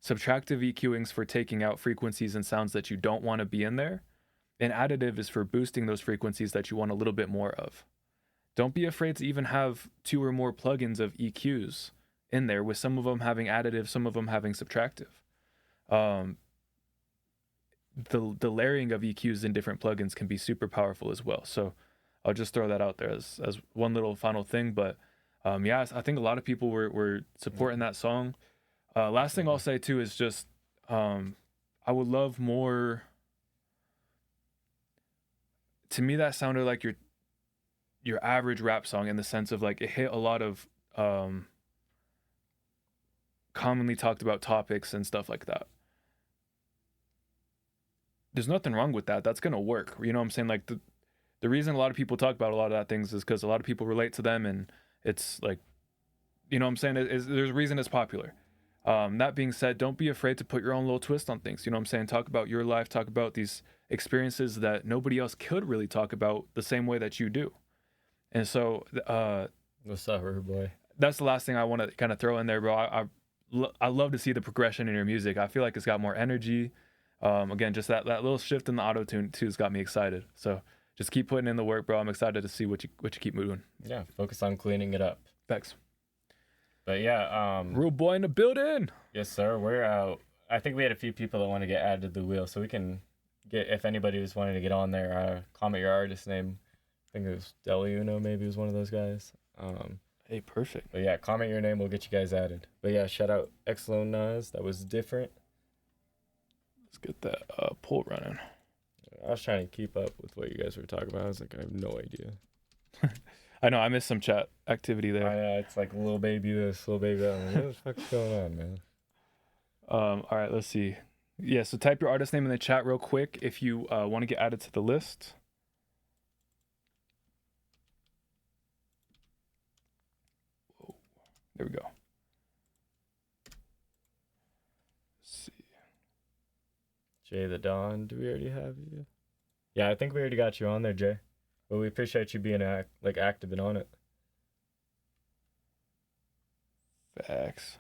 Subtractive EQing is for taking out frequencies and sounds that you don't want to be in there, and additive is for boosting those frequencies that you want a little bit more of. Don't be afraid to even have 2 or more plugins of EQs in there, with some of them having additive, some of them having subtractive. The layering of EQs in different plugins can be super powerful as well. So I'll just throw that out there as one little final thing. But yeah, I think a lot of people were supporting that song. Last thing I'll say too is just I would love more. To me, that sounded like your average rap song, in the sense of like it hit a lot of commonly talked about topics and stuff like that. There's nothing wrong with that. That's gonna work. You know what I'm saying? Like the reason a lot of people talk about a lot of that things is because a lot of people relate to them, and it's like, you know what I'm saying? There's a reason it's popular. That being said, don't be afraid to put your own little twist on things. You know what I'm saying? Talk about your life, talk about these experiences that nobody else could really talk about the same way that you do. And so, what's up, rude boy? That's the last thing I want to kind of throw in there, bro. I love to see the progression in your music. I feel like it's got more energy. Again, just that little shift in the auto-tune too has got me excited. So just keep putting in the work, bro. I'm excited to see what you keep moving. Yeah, focus on cleaning it up. Thanks. But yeah, rude boy in the building. Yes, sir. We're out. I think we had a few people that want to get added to the wheel, so we can get, if anybody was wanting to get on there, comment your artist name. I think it was Deliuno, maybe was one of those guys. Hey, perfect. But yeah, comment your name, we'll get you guys added. But yeah, shout out Exlone Nas. That was different. Let's get that poll running. I was trying to keep up with what you guys were talking about. I was like, I have no idea. I know, I missed some chat activity there. Yeah, it's like little baby this, little baby that. I'm like, what the fuck's going on, man? All right, let's see. Yeah, so type your artist name in the chat real quick if you want to get added to the list. Whoa, there we go. Let's see. Jay the Don, do we already have you? Yeah, I think we already got you on there, Jay. But we appreciate you being active and on it. Facts.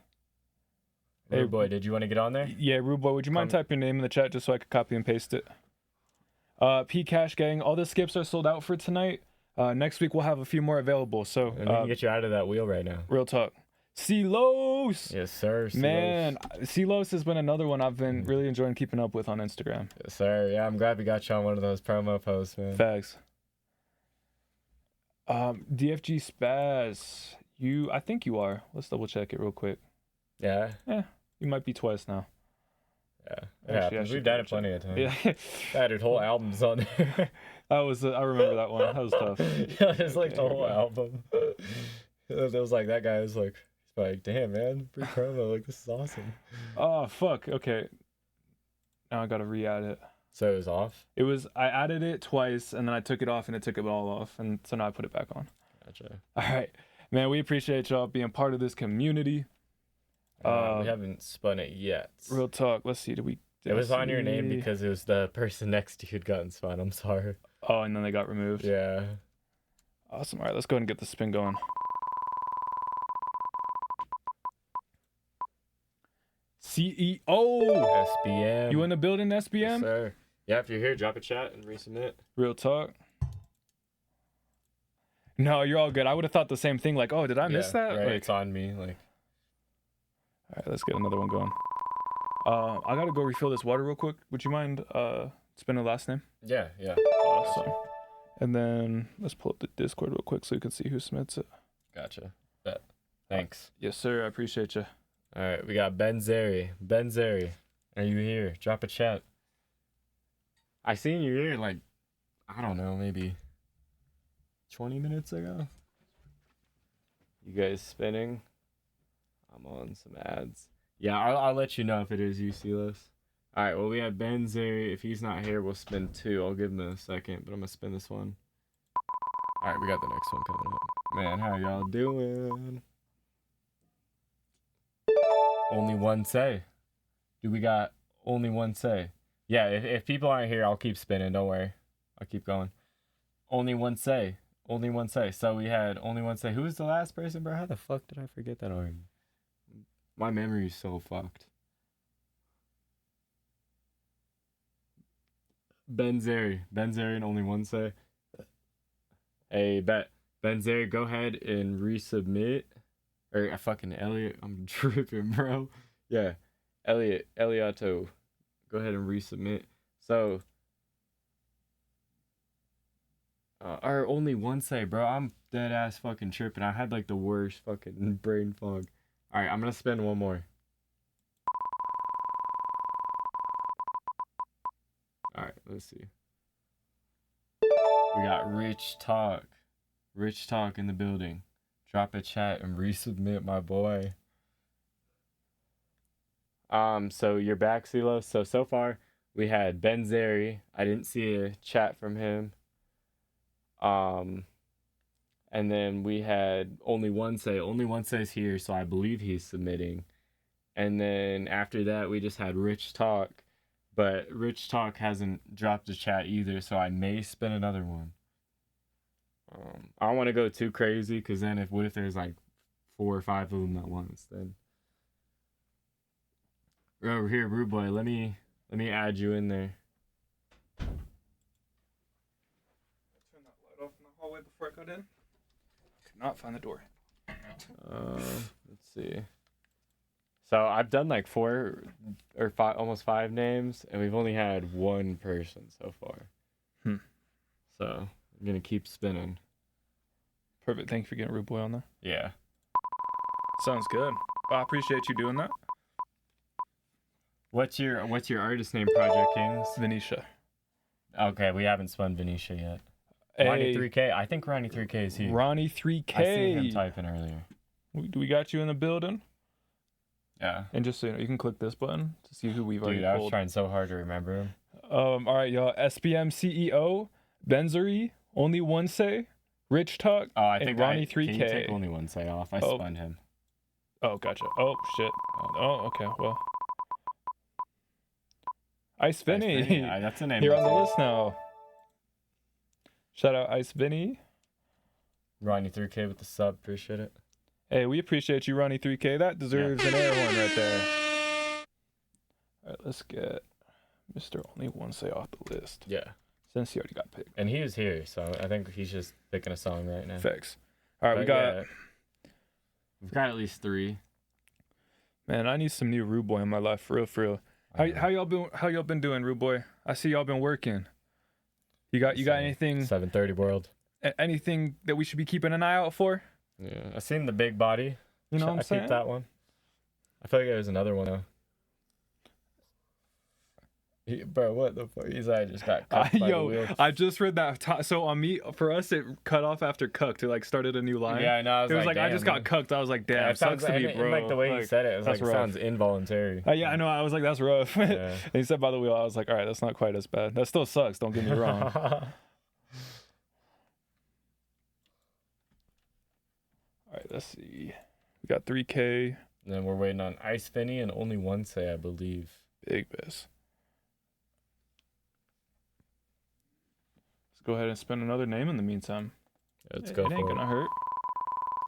Hey, boy, did you want to get on there? Yeah, Rude Boy, would you mind typing your name in the chat just so I could copy and paste it? P Cash Gang, all the skips are sold out for tonight. Next week we'll have a few more available. So we can get you out of that wheel right now. Real talk. Silos. Yes, sir. Silos. Man, Silos has been another one I've been really enjoying keeping up with on Instagram. Yes, sir. Yeah, I'm glad we got you on one of those promo posts, man. Facts. DFG Spaz, I think you are. Let's double check it real quick. Yeah. Yeah, you might be twice now. Yeah, it happens. We've done it plenty of times. Yeah. I had whole albums on there. I remember that one. That was tough. Yeah, it's like the whole album. It was like that guy was like, damn, man, free promo. Like, this is awesome. Oh, fuck. Okay. Now I got to re-add it. So it was off? I added it twice, and then I took it off, and it took it all off. And so now I put it back on. Gotcha. All right. Man, we appreciate y'all being part of this community. We haven't spun it yet. Real talk. Let's see. It was on your name because it was the person next to you had gotten spun. I'm sorry. Oh, and then they got removed. Yeah. Awesome. All right, let's go ahead and get the spin going. CEO. SBM. You in the building, SBM? Yes, sir. Yeah, if you're here, drop a chat and resubmit. Real talk. No, you're all good. I would have thought the same thing. Like, oh, did I miss that? Right, Like, it's on me. Like, all right, let's get another one going. I gotta go refill this water real quick. Would you mind spinning the last name? Yeah. Awesome. And then let's pull up the Discord real quick so you can see who submits it. Gotcha. Bet. Thanks. Yes, sir. I appreciate you. All right, we got Ben Zeri. Ben Zeri, are you here? Drop a chat. I seen you here like, I don't know, maybe 20 minutes ago. You guys spinning? I'm on some ads. Yeah, I'll let you know if it is you, Silos. All right, well, we have Ben Zeri. If he's not here, we'll spin 2. I'll give him a second, but I'm going to spin this one. All right, we got the next one coming up. Man, how y'all doing? Only one say. Do we got only one say? Yeah, if people aren't here, I'll keep spinning. Don't worry. I'll keep going. Only one say. Only one say. So we had only one say. Who was the last person, bro? How the fuck did I forget that already? My memory is so fucked. Ben Zeri. Ben Zeri and only one say. Hey, Ben Zeri, go ahead and resubmit. Or fucking Elliot. I'm tripping, bro. Yeah. Eliotto. Go ahead and resubmit. So, or only one say, bro. I'm dead ass fucking tripping. I had like the worst fucking brain fog. All right, I'm gonna spin one more. All right, let's see. We got Rich Talk. Rich Talk in the building. Drop a chat and resubmit, my boy. So you're back, CeeLo. So far we had Ben Zeri. I didn't see a chat from him. And then we had only one say. Only one say's here, so I believe he's submitting. And then after that, we just had Rich Talk, but Rich Talk hasn't dropped a chat either, so I may spin another one. I don't want to go too crazy, because then what if there's like 4 or 5 of them at once? Then over here, Rude Boy, let me add you in there. Turn that light off in the hallway before I got in. Could not find the door. Let's see. So I've done like 4 or 5, almost 5 names, and we've only had one person so far. So I'm gonna keep spinning. Perfect. Thank you for getting Rude Boy on there. Yeah. Sounds good. Well, I appreciate you doing that. What's your artist name, Project Kings? Venetia. Okay, we haven't spun Venetia yet. Hey, Ronnie 3K. I think Ronnie 3K is here. Ronnie 3K. I seen him typing earlier. We got you in the building. Yeah. And just so you know, you can click this button to see who we've already pulled. Dude, I was trying so hard to remember him. All right, y'all. SBM CEO, Benzeri, Only One Say, Rich Talk, I think and Ronnie 3K. Can you take only one say off? I spun him. Oh, gotcha. Oh, shit. Oh, okay. Well. Ice Vinny. That's the name. You're on the list now. Shout out Ice Vinny. Ronnie 3K with the sub. Appreciate it. Hey, we appreciate you, Ronnie 3K. That deserves an air horn right there. All right, let's get Mr. Only One Say off the list. Yeah. Since he already got picked. And he was here, so I think he's just picking a song right now. Facts. All right, we've got at least 3. Man, I need some new Rude Boy in my life, for real. How y'all been doing, Rude Boy? I see y'all been working. You got anything? 730 World. Anything that we should be keeping an eye out for? Yeah, I seen the Big Body. You know what I'm saying? I peeped that one. I feel like there was another one though. Bro, what the fuck? He's like just got cut by the wheel. I just read that. So on me, for us, it cut off after cucked. It like started a new line. Yeah, I know. It was like I just got cucked. I was like, damn, it sucks to be, bro. Like the way he said it was like, it sounds involuntary. Yeah, I know. I was like, that's rough. Yeah. And he said by the wheel. I was like, all right, that's not quite as bad. That still sucks. Don't get me wrong. All right, let's see. We got 3K. And then we're waiting on Ice Finny and Only One Say, I believe. Big Biz. Go ahead and spend another name in the meantime. Let's go. It ain't gonna hurt.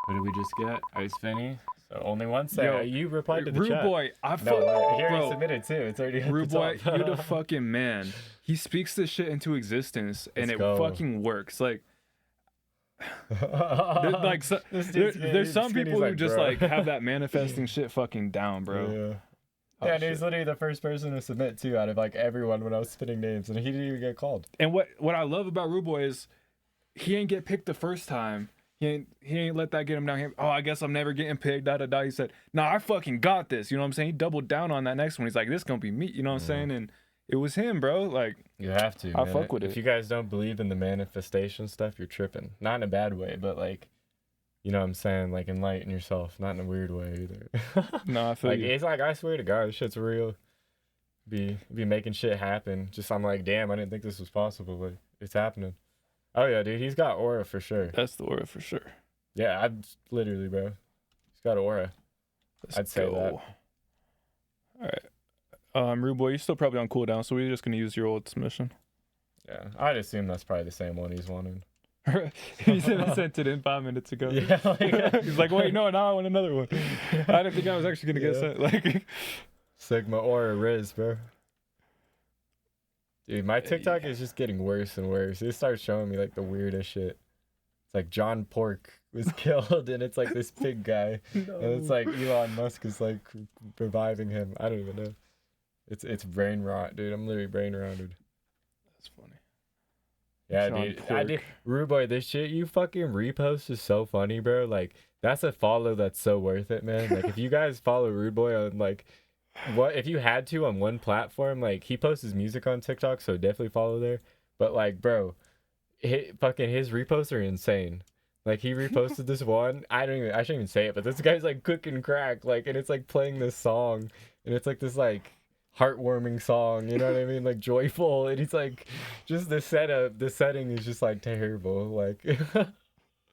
Who did we just get? Ice Finny. So Only One Say. Yo, you replied to the Rude chat. Boy, here he submitted too. It's already at Rude the Boy, top. you the fucking man. He speaks this shit into existence, and it fucking works. Like, there's some people who just like have that manifesting shit fucking down, bro. Yeah. Yeah, and he's literally the first person to submit too out of like everyone when I was spitting names, and he didn't even get called. And what I love about Rude Boy is he ain't get picked the first time. He ain't let that get him down. I guess I'm never getting picked. Da da da. He said, "Nah, I fucking got this." You know what I'm saying? He doubled down on that next one. He's like, "This gonna be me." You know what I'm saying? And it was him, bro. Like, you have to. I fuck with it. If you guys don't believe in the manifestation stuff, you're tripping. Not in a bad way, but like. You know what I'm saying? Like, enlighten yourself. Not in a weird way either. No, I feel like, you. It's like, I swear to God, this shit's real. Be making shit happen. Just, I'm like, damn, I didn't think this was possible, but it's happening. Oh, yeah, dude. He's got aura for sure. That's the aura for sure. Yeah, literally, bro. He's got aura. I'd say that. All right. Rude Boy, you're still probably on cooldown, so we're just going to use your old submission. Yeah, I'd assume that's probably the same one he's wanted. He said I sent it in 5 minutes ago. Yeah, he's like, wait, no, now I want another one. I didn't think I was actually gonna get sent. Like, Sigma or Riz, bro. Dude, my TikTok is just getting worse and worse. It starts showing me like the weirdest shit. It's like John Pork was killed, and it's like this pig guy, and it's like Elon Musk is like reviving him. I don't even know. It's brain rot, dude. I'm literally brain rotted. That's funny. Yeah, dude. Rude Boy, this shit you fucking repost is so funny, bro. Like, that's a follow that's so worth it, man. Like, if you guys follow Rude Boy on, like, what if you had to on one platform, like, he posts his music on TikTok, so definitely follow there. But, like, bro, his reposts are insane. Like, he reposted this one. I shouldn't even say it, but this guy's, like, cooking crack, like, and it's, like, playing this song, and it's, like, this, like, heartwarming song, you know what I mean, like joyful, and he's like, just the setting is just like terrible. Like,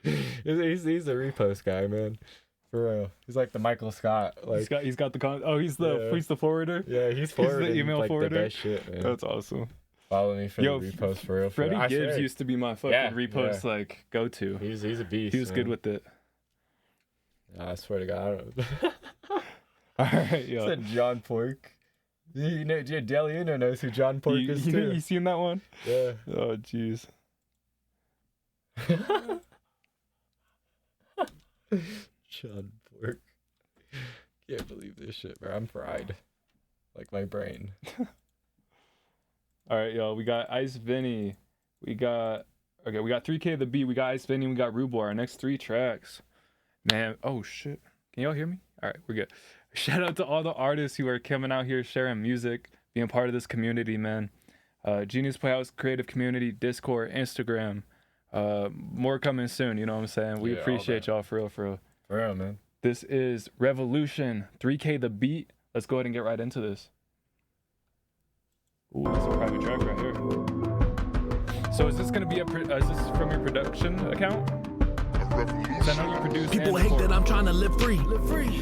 he's a repost guy, man, for real. He's like the Michael Scott. Like, he's got the he's the forwarder. Yeah, he's forwarding, the email like, forwarder. The best shit, man. That's awesome. Follow me for the repost for real. Freddie Gibbs used to be my fucking repost like go to. He's a beast. He was good with it. I swear to God. All right, yo. Said John Pork. You know, Deliano knows who John Pork is too. You seen that one? Yeah. Oh, jeez. John Pork. Can't believe this shit, bro. I'm fried. Like my brain. All right, yo. We got Ice Vinny. We got 3K the Beat. We got Ice Vinny. We got Rude Boy. Our next 3 tracks. Man, oh shit. Can y'all hear me? All right, we're good. Shout out to all the artists who are coming out here sharing music, being part of this community, man. Genius Playhouse creative community, Discord, Instagram. More coming soon, you know what I'm saying? We appreciate y'all for real. For real, man. This is Revolution, 3K the Beat. Let's go ahead and get right into this. Ooh, this is a private track right here. So is this gonna be is this from your production account? 'Cause I know you produce People and hate that record. I'm trying to live free,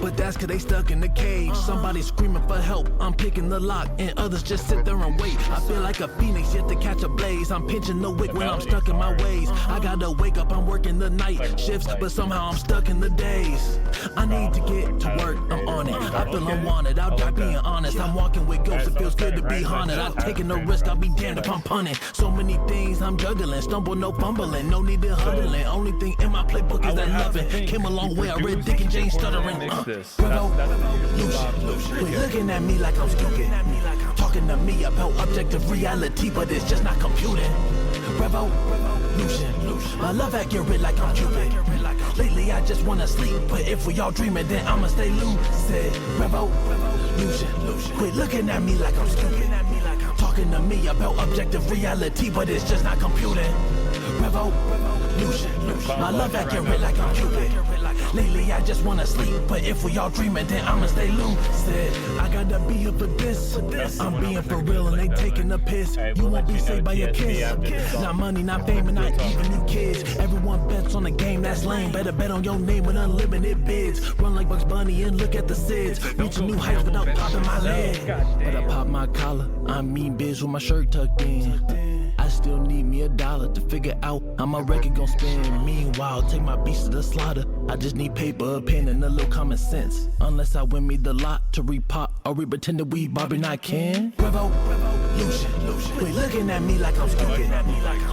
but that's cause they stuck in the cage. Somebody screaming for help, I'm picking the lock, and others just sit there and wait. I feel like a phoenix yet to catch a blaze. I'm pinching the wick when I'm stuck in my ways. I gotta wake up, I'm working the night shifts, but somehow I'm stuck in the days. I need to get to work, I'm on it. I feel unwanted, I'll die being honest. I'm walking with ghosts, it feels good to be haunted. I'm taking the risk, I'll be damned if I'm punting. So many things I'm juggling, stumble, no fumbling, no need to huddling. Only thing in my playbook is that loving. Came a long way, I read Dick and Jane stuttering. Revolution. Quit looking at me like I'm stupid. Talking to me about objective reality, but it's just not computing. Revolution. My love accurate like I'm Cupid. Lately I just wanna sleep, but if we all dreaming, then I'ma stay lucid. Revolution. Quit looking at me like I'm stupid. Talking to me about objective reality, but it's just not computing. Revolution. My love accurate like I'm Cupid. Lately I just wanna sleep, but if we all dreaming, then I'ma stay lucid. I gotta be here for this. I'm being for real and they taking a piss. You won't be saved by a kiss. Not money, not fame, and not even new kids. Everyone bets on the game, that's lame. Better bet on your name with unlimited bids. Run like Bugs Bunny and look at the SIDS. Reaching new heights without popping my leg. But I pop my collar, I mean biz with my shirt tucked in. I still need me $1 to figure out how my record gon' spin. Meanwhile, take my beats to the slaughter. I just need paper, a pen, and a little common sense. Unless I win me the lot to repop, or we pretend that we Bobby and I can. Revolution. Quit looking at me like I'm stupid.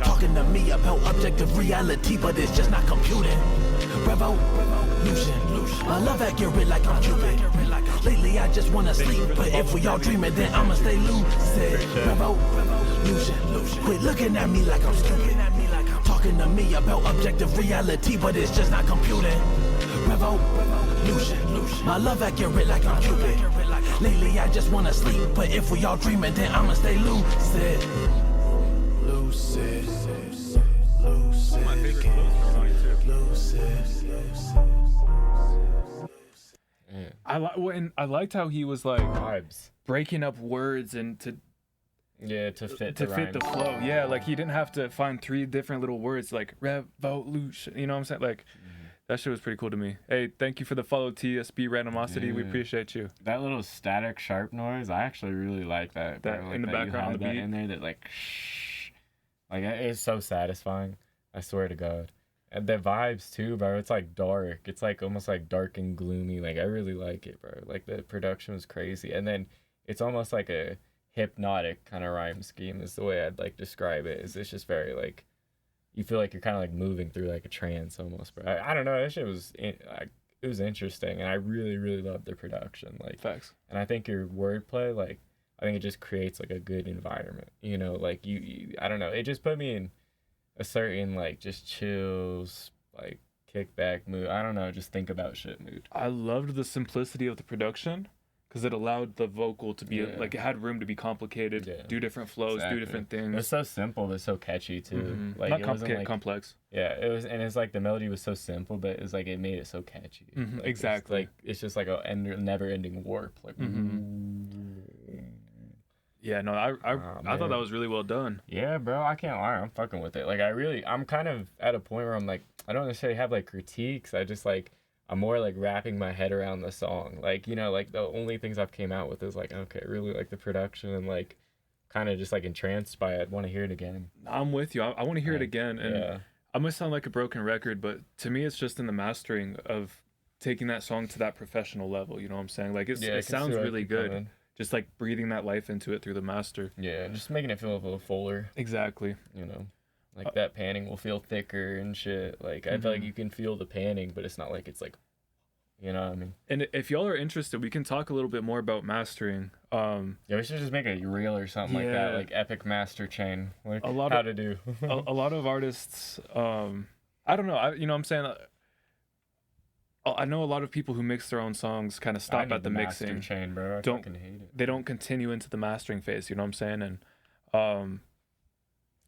Talking to me about objective reality, but it's just not computing. Revolution. My love accurate like I'm Cupid. Lately I just wanna sleep, but if we all dreaming, then I'ma stay lucid. Revolution. Quit looking at me like I'm stupid. Talking to me about objective reality, but it's just not computing. Revolution. My love accurate like I'm Cupid. Lately I just wanna sleep, but if we all dreaming, then I'ma stay lucid. Lucid. Lucid. My favorite clothes from mine too. I liked how he was like Vibes. breaking up words and to fit the flow. Yeah, like he didn't have to find 3 different little words like revolution. You know what I'm saying? Like that shit was pretty cool to me. Hey, thank you for the follow, TSB Randomosity. Yeah. We appreciate you. That little static sharp noise, I actually really like that. That Like in the that background you of the had beat. that in there that like it's so satisfying. I swear to God. And the vibes too, bro. It's like dark. It's like almost like dark and gloomy. Like I really like it, bro. Like the production was crazy, and then it's almost like a hypnotic kind of rhyme scheme is the way I'd like describe it. Is it's just very like you feel like you're kind of like moving through like a trance almost, bro. I don't know. That shit was it was interesting, and I really loved the production. Like Facts. And I think your wordplay, like I think it just creates like a good environment. You know, like you I don't know. It just put me in a certain like just chills, like kickback mood. I don't know, just think about shit mood. I loved the simplicity of the production because it allowed the vocal to be like it had room to be complicated, do different flows, do different things. It was so simple but so catchy too. Like not it complicated, like, complex. Yeah, it was, and it's like the melody was so simple, but it's like it made it so catchy. Like, exactly. It's just like a never-ending warp. Like. Yeah, no, I thought that was really well done. Yeah, bro, I can't lie. I'm fucking with it. Like, I'm kind of at a point where I'm like, I don't necessarily have like critiques. I just like, I'm more like wrapping my head around the song. Like, you know, like the only things I've came out with is like, okay, really like the production and like kind of just like entranced by it. Want to hear it again. I'm with you. I want to hear it again. And I must sound like a broken record, but to me, it's just in the mastering of taking that song to that professional level. You know what I'm saying? Like, it sounds really good. Just like breathing that life into it through the master. Yeah, just making it feel a little fuller. Exactly. You know, like that panning will feel thicker and shit. Like I feel like you can feel the panning, but it's not like it's like, you know what I mean? And if y'all are interested, we can talk a little bit more about mastering. Yeah, we should just make a reel or something like that, like Epic Master Chain. Like a lot of artists. I don't know. You know what I'm saying? I know a lot of people who mix their own songs kind of stop at the mixing. Chain, bro. I fucking hate it. They don't continue into the mastering phase. You know what I'm saying? And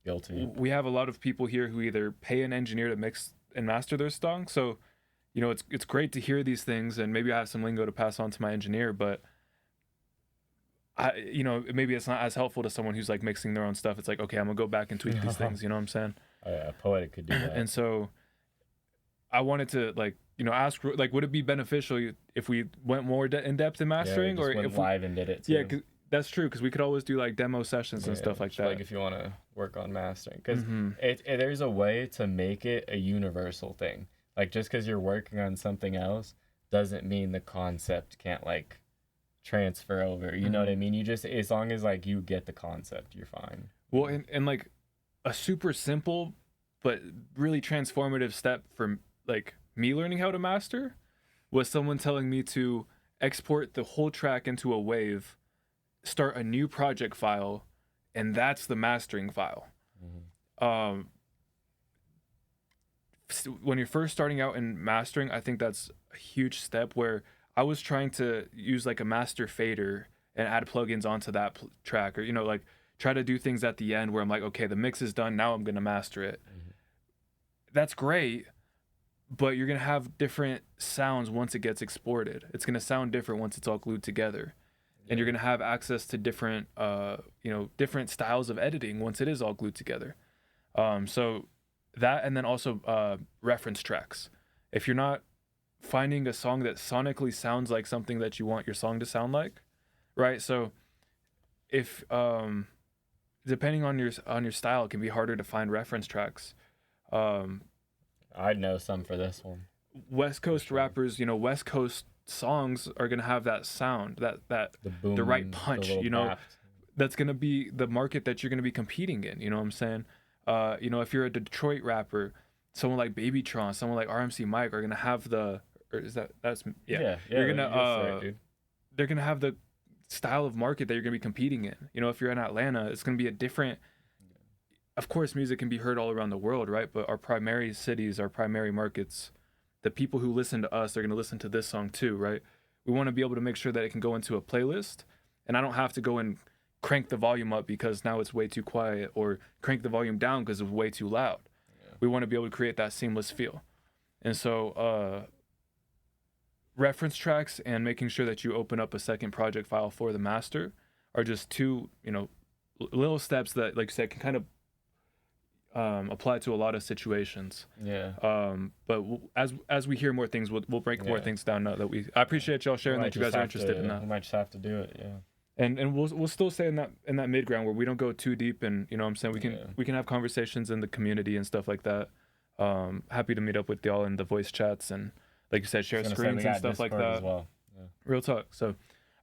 guilty. We have a lot of people here who either pay an engineer to mix and master their song. So, you know, it's great to hear these things, and maybe I have some lingo to pass on to my engineer, but maybe it's not as helpful to someone who's like mixing their own stuff. It's like, okay, I'm gonna go back and tweak these things. You know what I'm saying? Oh, yeah, Poetic could do that. And so I wanted to like, you know, ask like, would it be beneficial if we went more in depth in mastering, or if live and did it too. Yeah, cause that's true, because we could always do like demo sessions and stuff like that. Like if you want to work on mastering, because there's a way to make it a universal thing. Like just because you're working on something else doesn't mean the concept can't like transfer over. You know what I mean? You just, as long as like you get the concept, you're fine. Well, and like a super simple but really transformative step for like me learning how to master was someone telling me to export the whole track into a wave, start a new project file, and that's the mastering file. When you're first starting out in mastering, I think that's a huge step, where I was trying to use like a master fader and add plugins onto that track, or, you know, like try to do things at the end where I'm like, okay, the mix is done, now I'm going to master it. That's great, but you're going to have different sounds once it gets exported. It's going to sound different once it's all glued together. And you're going to have access to different, you know, different styles of editing once it is all glued together. So that, and then also reference tracks. If you're not finding a song that sonically sounds like something that you want your song to sound like, right? So if, depending on your style, it can be harder to find reference tracks. I'd know some for this one. West Coast rappers, you know, West Coast songs are gonna have that sound, that boom, the right punch, you know, craft. That's gonna be the market that you're gonna be competing in. You know what I'm saying? You know, if you're a Detroit rapper, someone like Babytron, someone like RMC Mike are gonna have the, or is that's yeah. You're gonna they're gonna have the style of market that you're gonna be competing in. You know, if you're in Atlanta, it's gonna be a different. Of course, music can be heard all around the world, right? But our primary cities, our primary markets, the people who listen to us, they're going to listen to this song too, right? We want to be able to make sure that it can go into a playlist, and I don't have to go and crank the volume up because now it's way too quiet, or crank the volume down because it's way too loud. Yeah. We want to be able to create that seamless feel. And so reference tracks and making sure that you open up a second project file for the master are just two, you know, little steps that, like you said, can kind of apply to a lot of situations. But as we hear more things, we'll break more things down. Now that I appreciate y'all sharing that you guys are interested in that. We might just have to do it. Yeah. And we'll still stay in that mid ground where we don't go too deep, and you know what I'm saying, we can have conversations in the community and stuff like that. Happy to meet up with y'all in the voice chats, and like you said, share screens and stuff like that. As well. Yeah. Real talk. So, all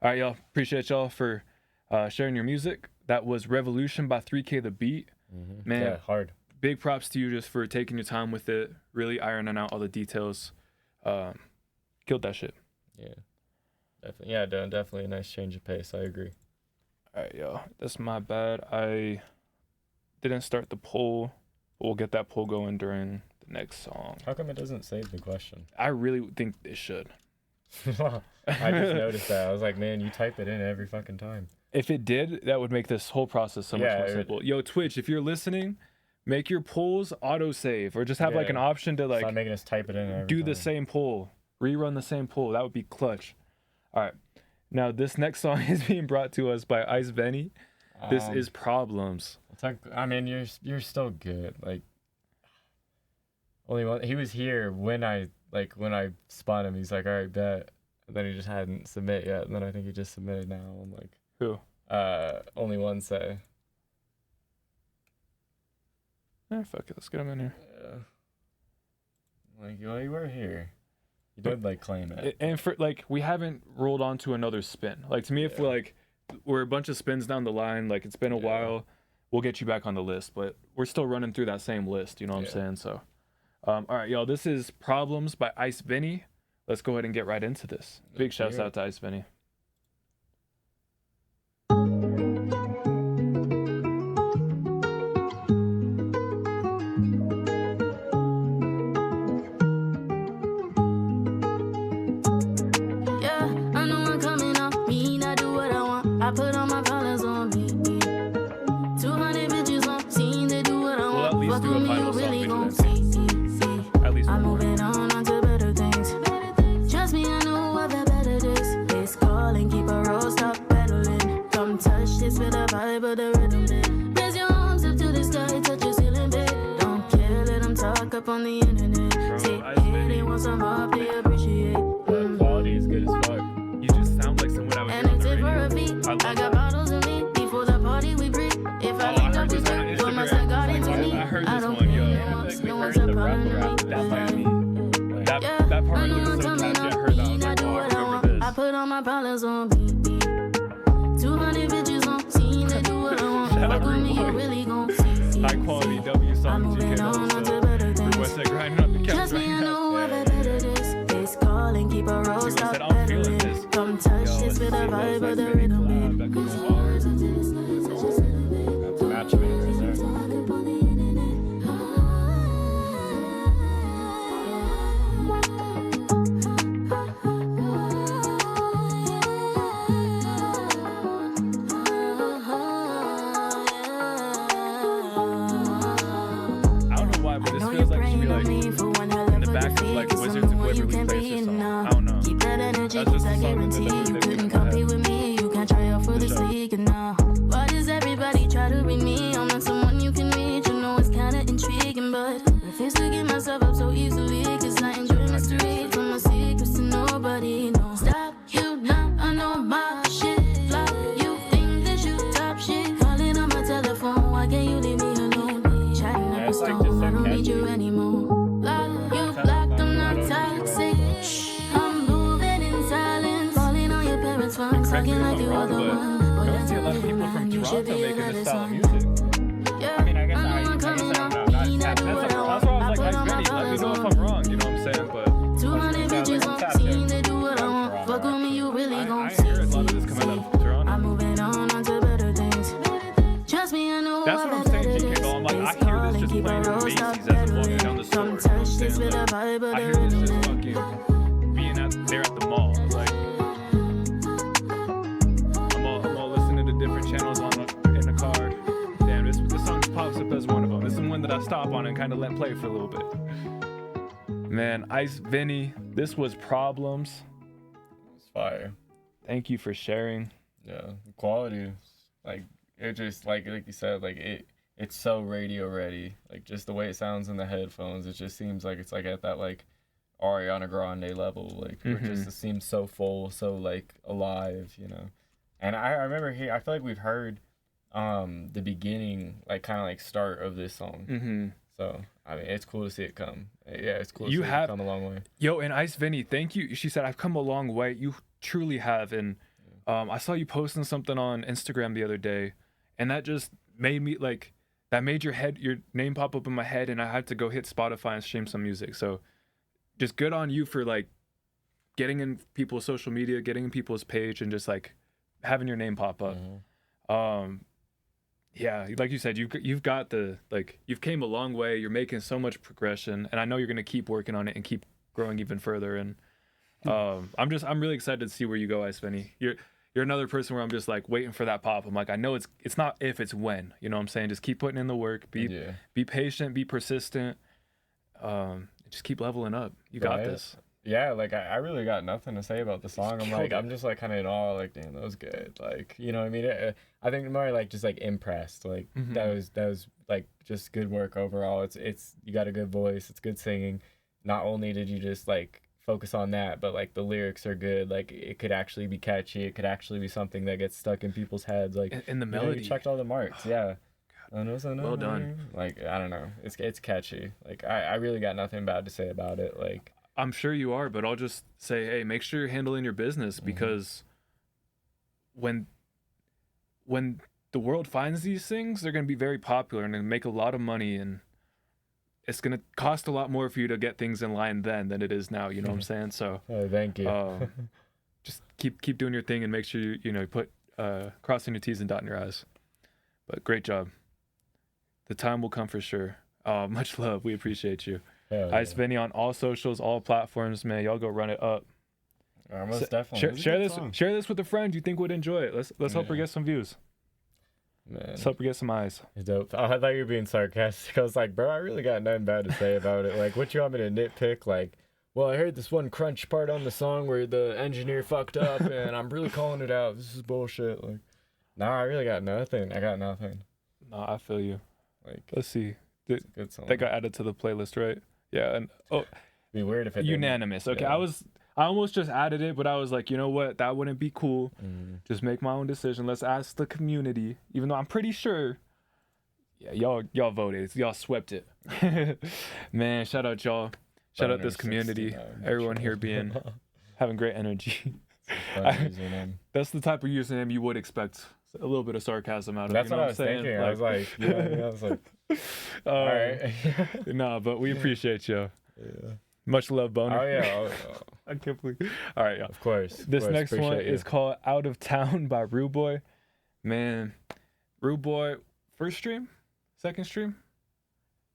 right, y'all, appreciate y'all for sharing your music. That was Revolution by 3K The Beat. Man, yeah, hard. Big props to you just for taking your time with it, really ironing out all the details. Killed that shit. Yeah, definitely. Yeah, definitely a nice change of pace. I agree. All right, yo, that's my bad. I didn't start the poll, but we'll get that poll going during the next song. How come it doesn't save the question? I really think it should. I just noticed that. I was like, man, you type it in every fucking time. If it did, that would make this whole process so much more simple. Yo, Twitch, if you're listening, make your polls autosave, or just have like an option to like stop making us type it in every time. The same poll, rerun the same poll. That would be clutch. All right, now this next song is being brought to us by Ice Benny. This is Problems. I mean, you're still good. Like, only one. He was here when I spun him. He's like, all right, bet. And then he just hadn't submit yet. And then I think he just submitted now. I'm like, who? Only one say. Yeah, fuck it. Let's get him in here. Yeah. Like, well, you were here. You did like claim it. And for like, we haven't rolled on to another spin. Like, to me, if we're a bunch of spins down the line, like it's been a while, we'll get you back on the list. But we're still running through that same list. You know what I'm saying? So, all right, y'all. This is Problems by Ice Benny. Let's go ahead and get right into this. Big shouts out to Ice Benny. I put all my colors on me. 200 bitches on scene, they do what I want. We'll at least do a final song. At least I'm moving on to better things. Trust me, I know what the better is. This call and keep a roll, stop pedaling. Come touch this with the vibe of the rhythm bit. Raise your arms up to the sky, touch your ceiling bit. Don't care, let them talk up on the internet. some up, they appreciate. Quality is good as fuck. You just sound like someone I would And hear on they the take for a radio. fee. I I love got that. bottles of me before the party we breathe. If I I linked heard up with this on you, put my Instagram. cigar into me. I heard I this don't one, yo. care once, no one's a problem to me. That might be. That Yeah, part I was know so I'm catchy. coming I up, heard that. I was mean, I like, do oh, I what I remember want. I this. put all my problems on beat. 200 bitches on scene, they do what I want. Shout out Fuck with me, you Rude Boy. really gon' see. High quality W I'm songs. You moving can on to also better things. request that grinding on the couch Trust me, right I now. know I've had better this. Face call and keep a roll, See, stop said, I'm feeling pedaling. this. Come touch Yo, this with a let's see vibe those of the nice mini rhythm. collab that could go hard. That's match made right there. I don't know why, but this feels like it should be like in the back of like Wizards of Waverly Place or something. I don't know. Keep that energy, That's just cause I a song guarantee that you doesn't fit couldn't in my compete head. with me. You can't try out for this sure. league and now. Why does everybody try to read me? I'm not someone you can reach. You know it's kinda intriguing, but refuse to give myself up so easily. Cause I enjoy mystery. Tell my secrets to nobody. No, stop you now. I know my shit. Flop, you think that you top shit. Calling on my telephone. Why can't you leave me alone? Chatting up a it's like stone. just so I don't need catchy. you anymore. Lock you blocked. I'm not toxic. I'm moving in silence. Falling on your parents' phones. Correct me Talking if like I'm you are wrong, the but one. I don't see a lot of people from You should Toronto be making another this style of song. music. Yeah, I mean, I guess I know I I'm guess coming I up. don't know. Mean I That's do what why I I want. was I like, put hey, all my Benny, let me problems know if on I'm wrong. You know what I'm saying? But 200 bitches on scene, they do what I want. Fuck with me, you really I gon' hear a lot of see. this coming out of Toronto. I'm moving on to better things. Trust me, I know That's I've what I'm had saying, better GK. days. I'm like, I Face hear call this and just keep a playing in roll, stop Macy's as I'm walking pedaling. down the store. Come You know what I'm touch this saying? with a Like, vibe of I the hear this just rhythm. fucking being there at the mall. Like, I'm all listening to different channels in the car. Damn, this song just pops up as one of them. This is one that I stop on and kind of let play for a little bit. Man, Ice Vinny, this was Problems. It's fire. Thank you for sharing. Yeah, the quality, like it just like you said, like it's so radio ready. Like just the way it sounds in the headphones, it just seems like it's like at that like Ariana Grande level. Like it just seems so full, so like alive, you know. And I remember here, I feel like we've heard the beginning, like kind of like start of this song. Mm-hmm. So I mean, it's cool to see it come. Yeah, it's cool. To You see have it come a long way. Yo, and Ice Vinny, thank you. She said, I've come a long way. You truly have. And I saw you posting something on Instagram the other day, and that just made me like, that made your name pop up in my head, and I had to go hit Spotify and stream some music. So just good on you for like getting in people's social media, getting in people's page, and just like having your name pop up. Yeah, like you said, you've got you've came a long way. You're making so much progression, and I know you're gonna keep working on it and keep growing even further. And I'm really excited to see where you go, Ice Vinny. You're another person where I'm just like waiting for that pop. I'm like, I know it's not if, it's when. You know what I'm saying? Just keep putting in the work. Be patient. Be persistent. Just keep leveling up. You got this. Yeah, like I really got nothing to say about the song. I'm just like kind of in awe. Like, damn, that was good. Like, you know what I mean? I think more like just like impressed. Like that was like just good work overall. It's you got a good voice. It's good singing. Not only did you just like focus on that, but like the lyrics are good. Like it could actually be catchy. It could actually be something that gets stuck in people's heads. Like and the melody, you checked all the marks. Yeah. Well done. Like I don't know. It's catchy. Like I really got nothing bad to say about it. Like. I'm sure you are, but I'll just say, hey, make sure you're handling your business, because when the world finds these things, they're going to be very popular and make a lot of money, and it's going to cost a lot more for you to get things in line then than it is now. You know what I'm saying? So thank you. Just keep doing your thing and make sure you put crossing your T's and dotting your I's. But great job. The time will come for sure. Much love. We appreciate you. Ice Vinny on all socials, all platforms, man. Y'all go run it up. Most definitely. Share this with a friend you think would enjoy it. Let's help her get some views. Man. Let's help her get some eyes. It's dope. I thought you were being sarcastic. I was like, bro, I really got nothing bad to say about it. Like, what you want me to nitpick? Like, well, I heard this one crunch part on the song where the engineer fucked up, and I'm really calling it out. This is bullshit. Like, I really got nothing. I got nothing. No, I feel you. Like, let's see. It's a good song. That got added to the playlist, right? Yeah, and be weird if it didn't. Unanimous. Okay, Yeah. I almost just added it, but I was like, you know what? That wouldn't be cool. Just make my own decision. Let's ask the community, even though I'm pretty sure. Yeah, y'all voted. Y'all swept it. Man, shout out y'all. Shout out this community. Everyone here having great energy. That's the type of username you would expect a little bit of sarcasm out of. That's you know what I was thinking. I was like, yeah, I was like, all right. Nah, but we appreciate you. Yeah. Much love, Boner. Oh yeah. I can't believe. All right, yeah. Of course. This next one is called "Out of Town" by Rude Boy. Man, Rude Boy, first stream, second stream.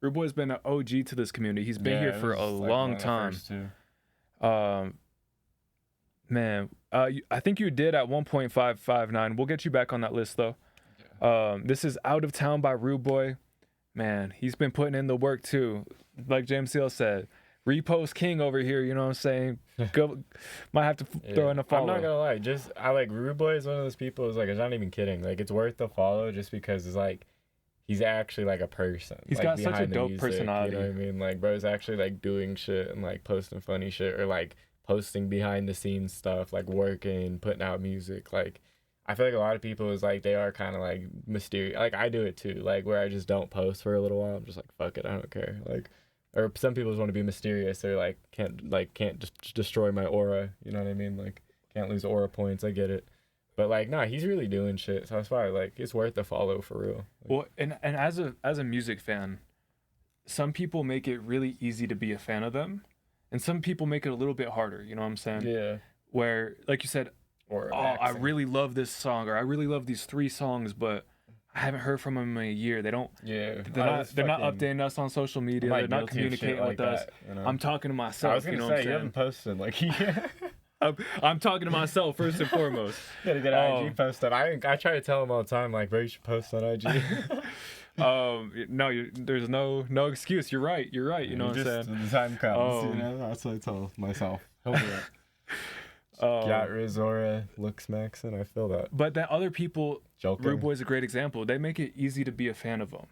Rude Boy's been an OG to this community. He's been here for a long time. Man, I think you did at 1.559. We'll get you back on that list though. This is "Out of Town" by Rude Boy. Man, he's been putting in the work too. Like JMCL said, repost king over here. You know what I'm saying? Might have to throw in a follow. I'm not gonna lie. I like Rude Boy is one of those people. Is like, I'm not even kidding. Like, it's worth the follow just because it's like, he's actually like a person. He's like, got such a dope personality. You know what I mean? Like, bro's actually like doing shit and like posting funny shit or like posting behind the scenes stuff, like working, putting out music. Like, I feel like a lot of people is like, they are kind of like mysterious. Like, I do it too. Like, where I just don't post for a little while. I'm just like, fuck it, I don't care. Like, or some people just want to be mysterious or like can't just destroy my aura. You know what I mean? Like, can't lose aura points. I get it. But like, nah, he's really doing shit. So that's why like it's worth the follow for real. Like, well, and as a music fan, some people make it really easy to be a fan of them, and some people make it a little bit harder. You know what I'm saying? Yeah. Where, like you said, I really love this song, or I really love these 3 songs, but I haven't heard from them in a year. They don't. Yeah. They're not updating us on social media. They're not communicating with us. You know? I'm talking to myself. I was gonna you know say, what I'm you saying? haven't posted like. I'm talking to myself first and foremost. Gotta get an IG post up. I try to tell him all the time, like, bro, you should post on IG. No, there's no excuse. You're right. You know what I'm saying? When the time comes, you know, that's what I tell myself. Got Rizora, looks Maxon. I feel that. But then other people, Rude Boy's a great example. They make it easy to be a fan of them.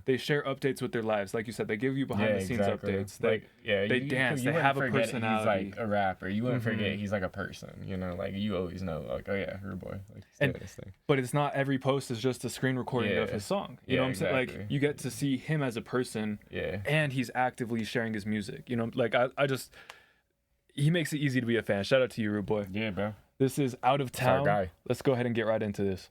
They share updates with their lives, like you said. They give you behind the scenes updates. They dance. They have a personality. He's like a rapper. You wouldn't forget he's like a person. You know, like you always know, like, oh yeah, Rude Boy. Like, he's doing this thing. But it's not every post is just a screen recording of his song. You know what I'm saying? Like, you get to see him as a person. Yeah. And he's actively sharing his music. You know, like I just. He makes it easy to be a fan. Shout out to you, Rude Boy. Yeah, bro. This is Out of Town. Our guy. Let's go ahead and get right into this.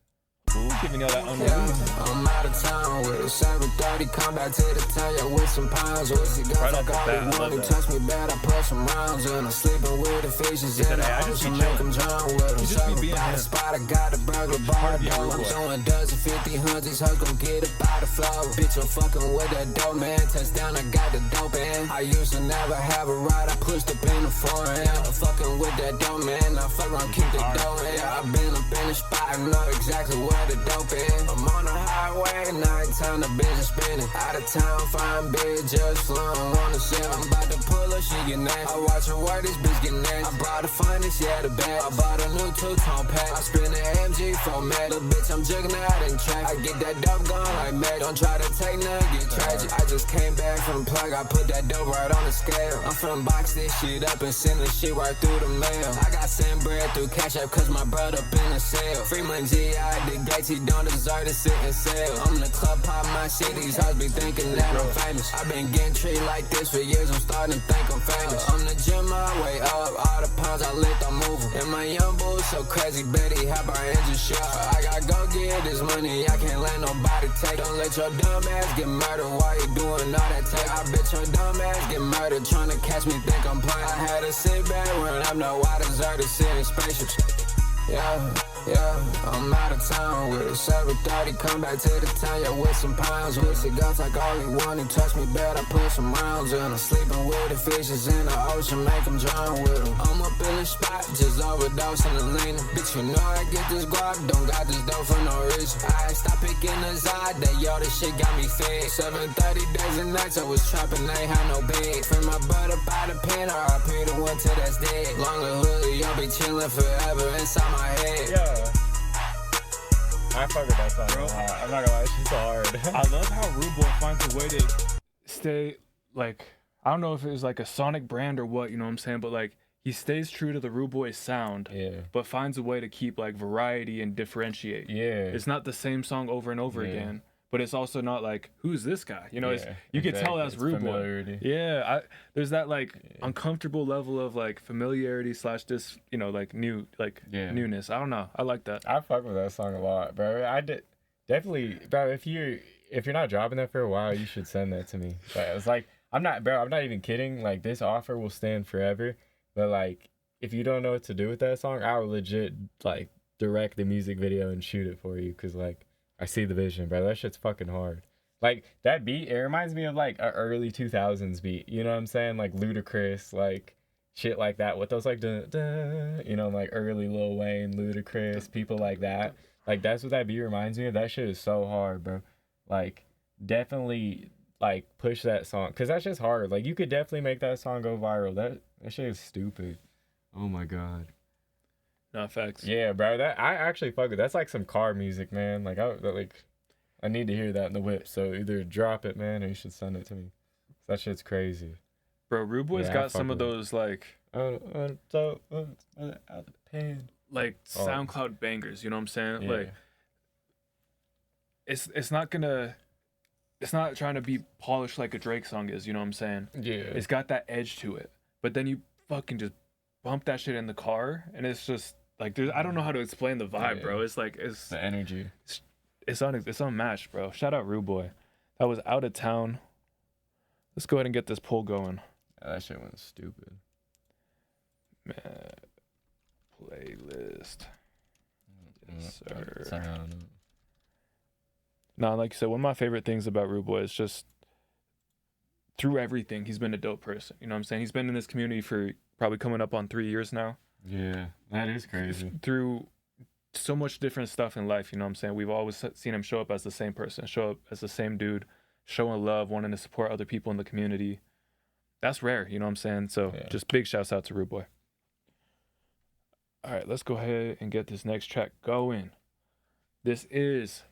Giving y'all that I'm out of town with a 730, come back to the town, yeah, with some pounds. Right off the bat, I love that. Touch me bad, I put some rounds in. I'm sleeping with the fishes in the ocean, make them drown with them. Just be being him. Spot, I got a burglar bar, I'm throwing dozen, 50, hundreds, her gon' get it by the flow. Bitch, I'm fucking with that dope, man. Touchdown, I got the dope in. I used to never have a ride, I pushed up in the foreign. I'm fucking with that dope, man. I fuck around, keep the dough in. I've been up in the spot, I know exactly where the dope is. I'm on the highway, nighttime, the bitch is spinning. Out of town, fine bitch, just flowing, wanna sip. I'm about to pull her, she get next. I watch her work, this bitch get next. I brought the finest, yeah, the best. I bought a new 2-tone pack. I spin the MG for Mac. Little bitch, I'm jugging out in track. I get that dope gone like Mac. Don't try to take none, get tragic. I just came back from plug, I put that dope right on the scale. I'm finna box this shit up and send this shit right through the mail. I got sent bread through Cash App cause my brother up in the sale. Free my G, I the gates, he don't deserve to sit and sell. I'm the club pop, my cities, I be thinking that I'm famous. I've been getting treated like this for years, I'm starting to think I'm famous. I'm the gym, my way up, all the pounds I lift, I'm moving. And my young bull so crazy, Betty, how our engine shot. I gotta go get this money, I can't let nobody take. Don't let your dumb ass get murdered while you doing all that take. I bet your dumb ass get murdered, trying to catch me, think I'm playing. I had to sit back when I'm no, I deserve to sit in spaceships. Yeah, I'm out of town with a 730, come back to the town, yeah, with some pounds. With cigars like all he wanted, touch me bad, I put some rounds in. I'm sleeping with the fishes in the ocean, make them drown with them. I'm up in the spot, just overdosing the lean. Bitch, you know I get this guap, don't got this dough for no reason. I stop picking the side, that yo, this shit got me fed. 730 days and nights, I was trapping, ain't had no bed. Free my butt up out the pen, RIP the one till that's dead. Longer hoodie, y'all be chillin' forever inside my head. Yeah. I fuck with that song, bro. I'm not gonna lie, she's so hard. I love how Rude Boy finds a way to stay, like, I don't know if it was like a Sonic brand or what, you know what I'm saying? But like he stays true to the Rude Boy sound, but finds a way to keep like variety and differentiate. Yeah. It's not the same song over and over again, but it's also not like, who's this guy? You know, you could tell that's Rude Boy. Yeah. There's that like uncomfortable level of like familiarity / this, you know, like newness. I don't know. I like that. I fuck with that song a lot, bro. I did definitely, bro. If you're not dropping that for a while, you should send that to me. But it's like, I'm not even kidding. Like, this offer will stand forever. But like, if you don't know what to do with that song, I will legit like direct the music video and shoot it for you. Cause like, I see the vision, bro. That shit's fucking hard. Like, that beat, it reminds me of like an early 2000s beat. You know what I'm saying? Like Ludacris, like shit like that. With those like, dun, dun, you know, like early Lil Wayne, Ludacris, people like that. Like, that's what that beat reminds me of. That shit is so hard, bro. Like, definitely like push that song. Cause that's just hard. Like, you could definitely make that song go viral. That shit is stupid. Oh my god. No, facts. Yeah, bro. That I actually fuck with. That's like some car music, man. Like I need to hear that in the whip. So either drop it, man, or you should send it to me. That shit's crazy. Bro, Rude Boy's got some of those like out the pan. Like SoundCloud bangers, you know what I'm saying? Like it's not trying to be polished like a Drake song is, you know what I'm saying? Yeah. It's got that edge to it. But then you fucking just bump that shit in the car and it's just like I don't know how to explain the vibe, bro. It's like it's the energy. It's unmatched, bro. Shout out Rude Boy. That was Out of Town. Let's go ahead and get this poll going. Yeah, that shit went stupid. Man, playlist. Yes, sir. No, like you said, one of my favorite things about Rude Boy is just through everything, he's been a dope person. You know what I'm saying? He's been in this community for probably coming up on 3 years now. Yeah, that is crazy. Through so much different stuff in life, you know what I'm saying? We've always seen him show up as the same person, show up as the same dude, showing love, wanting to support other people in the community. That's rare, you know what I'm saying? So just big shouts out to Rude Boy. All right, let's go ahead and get this next track going. This is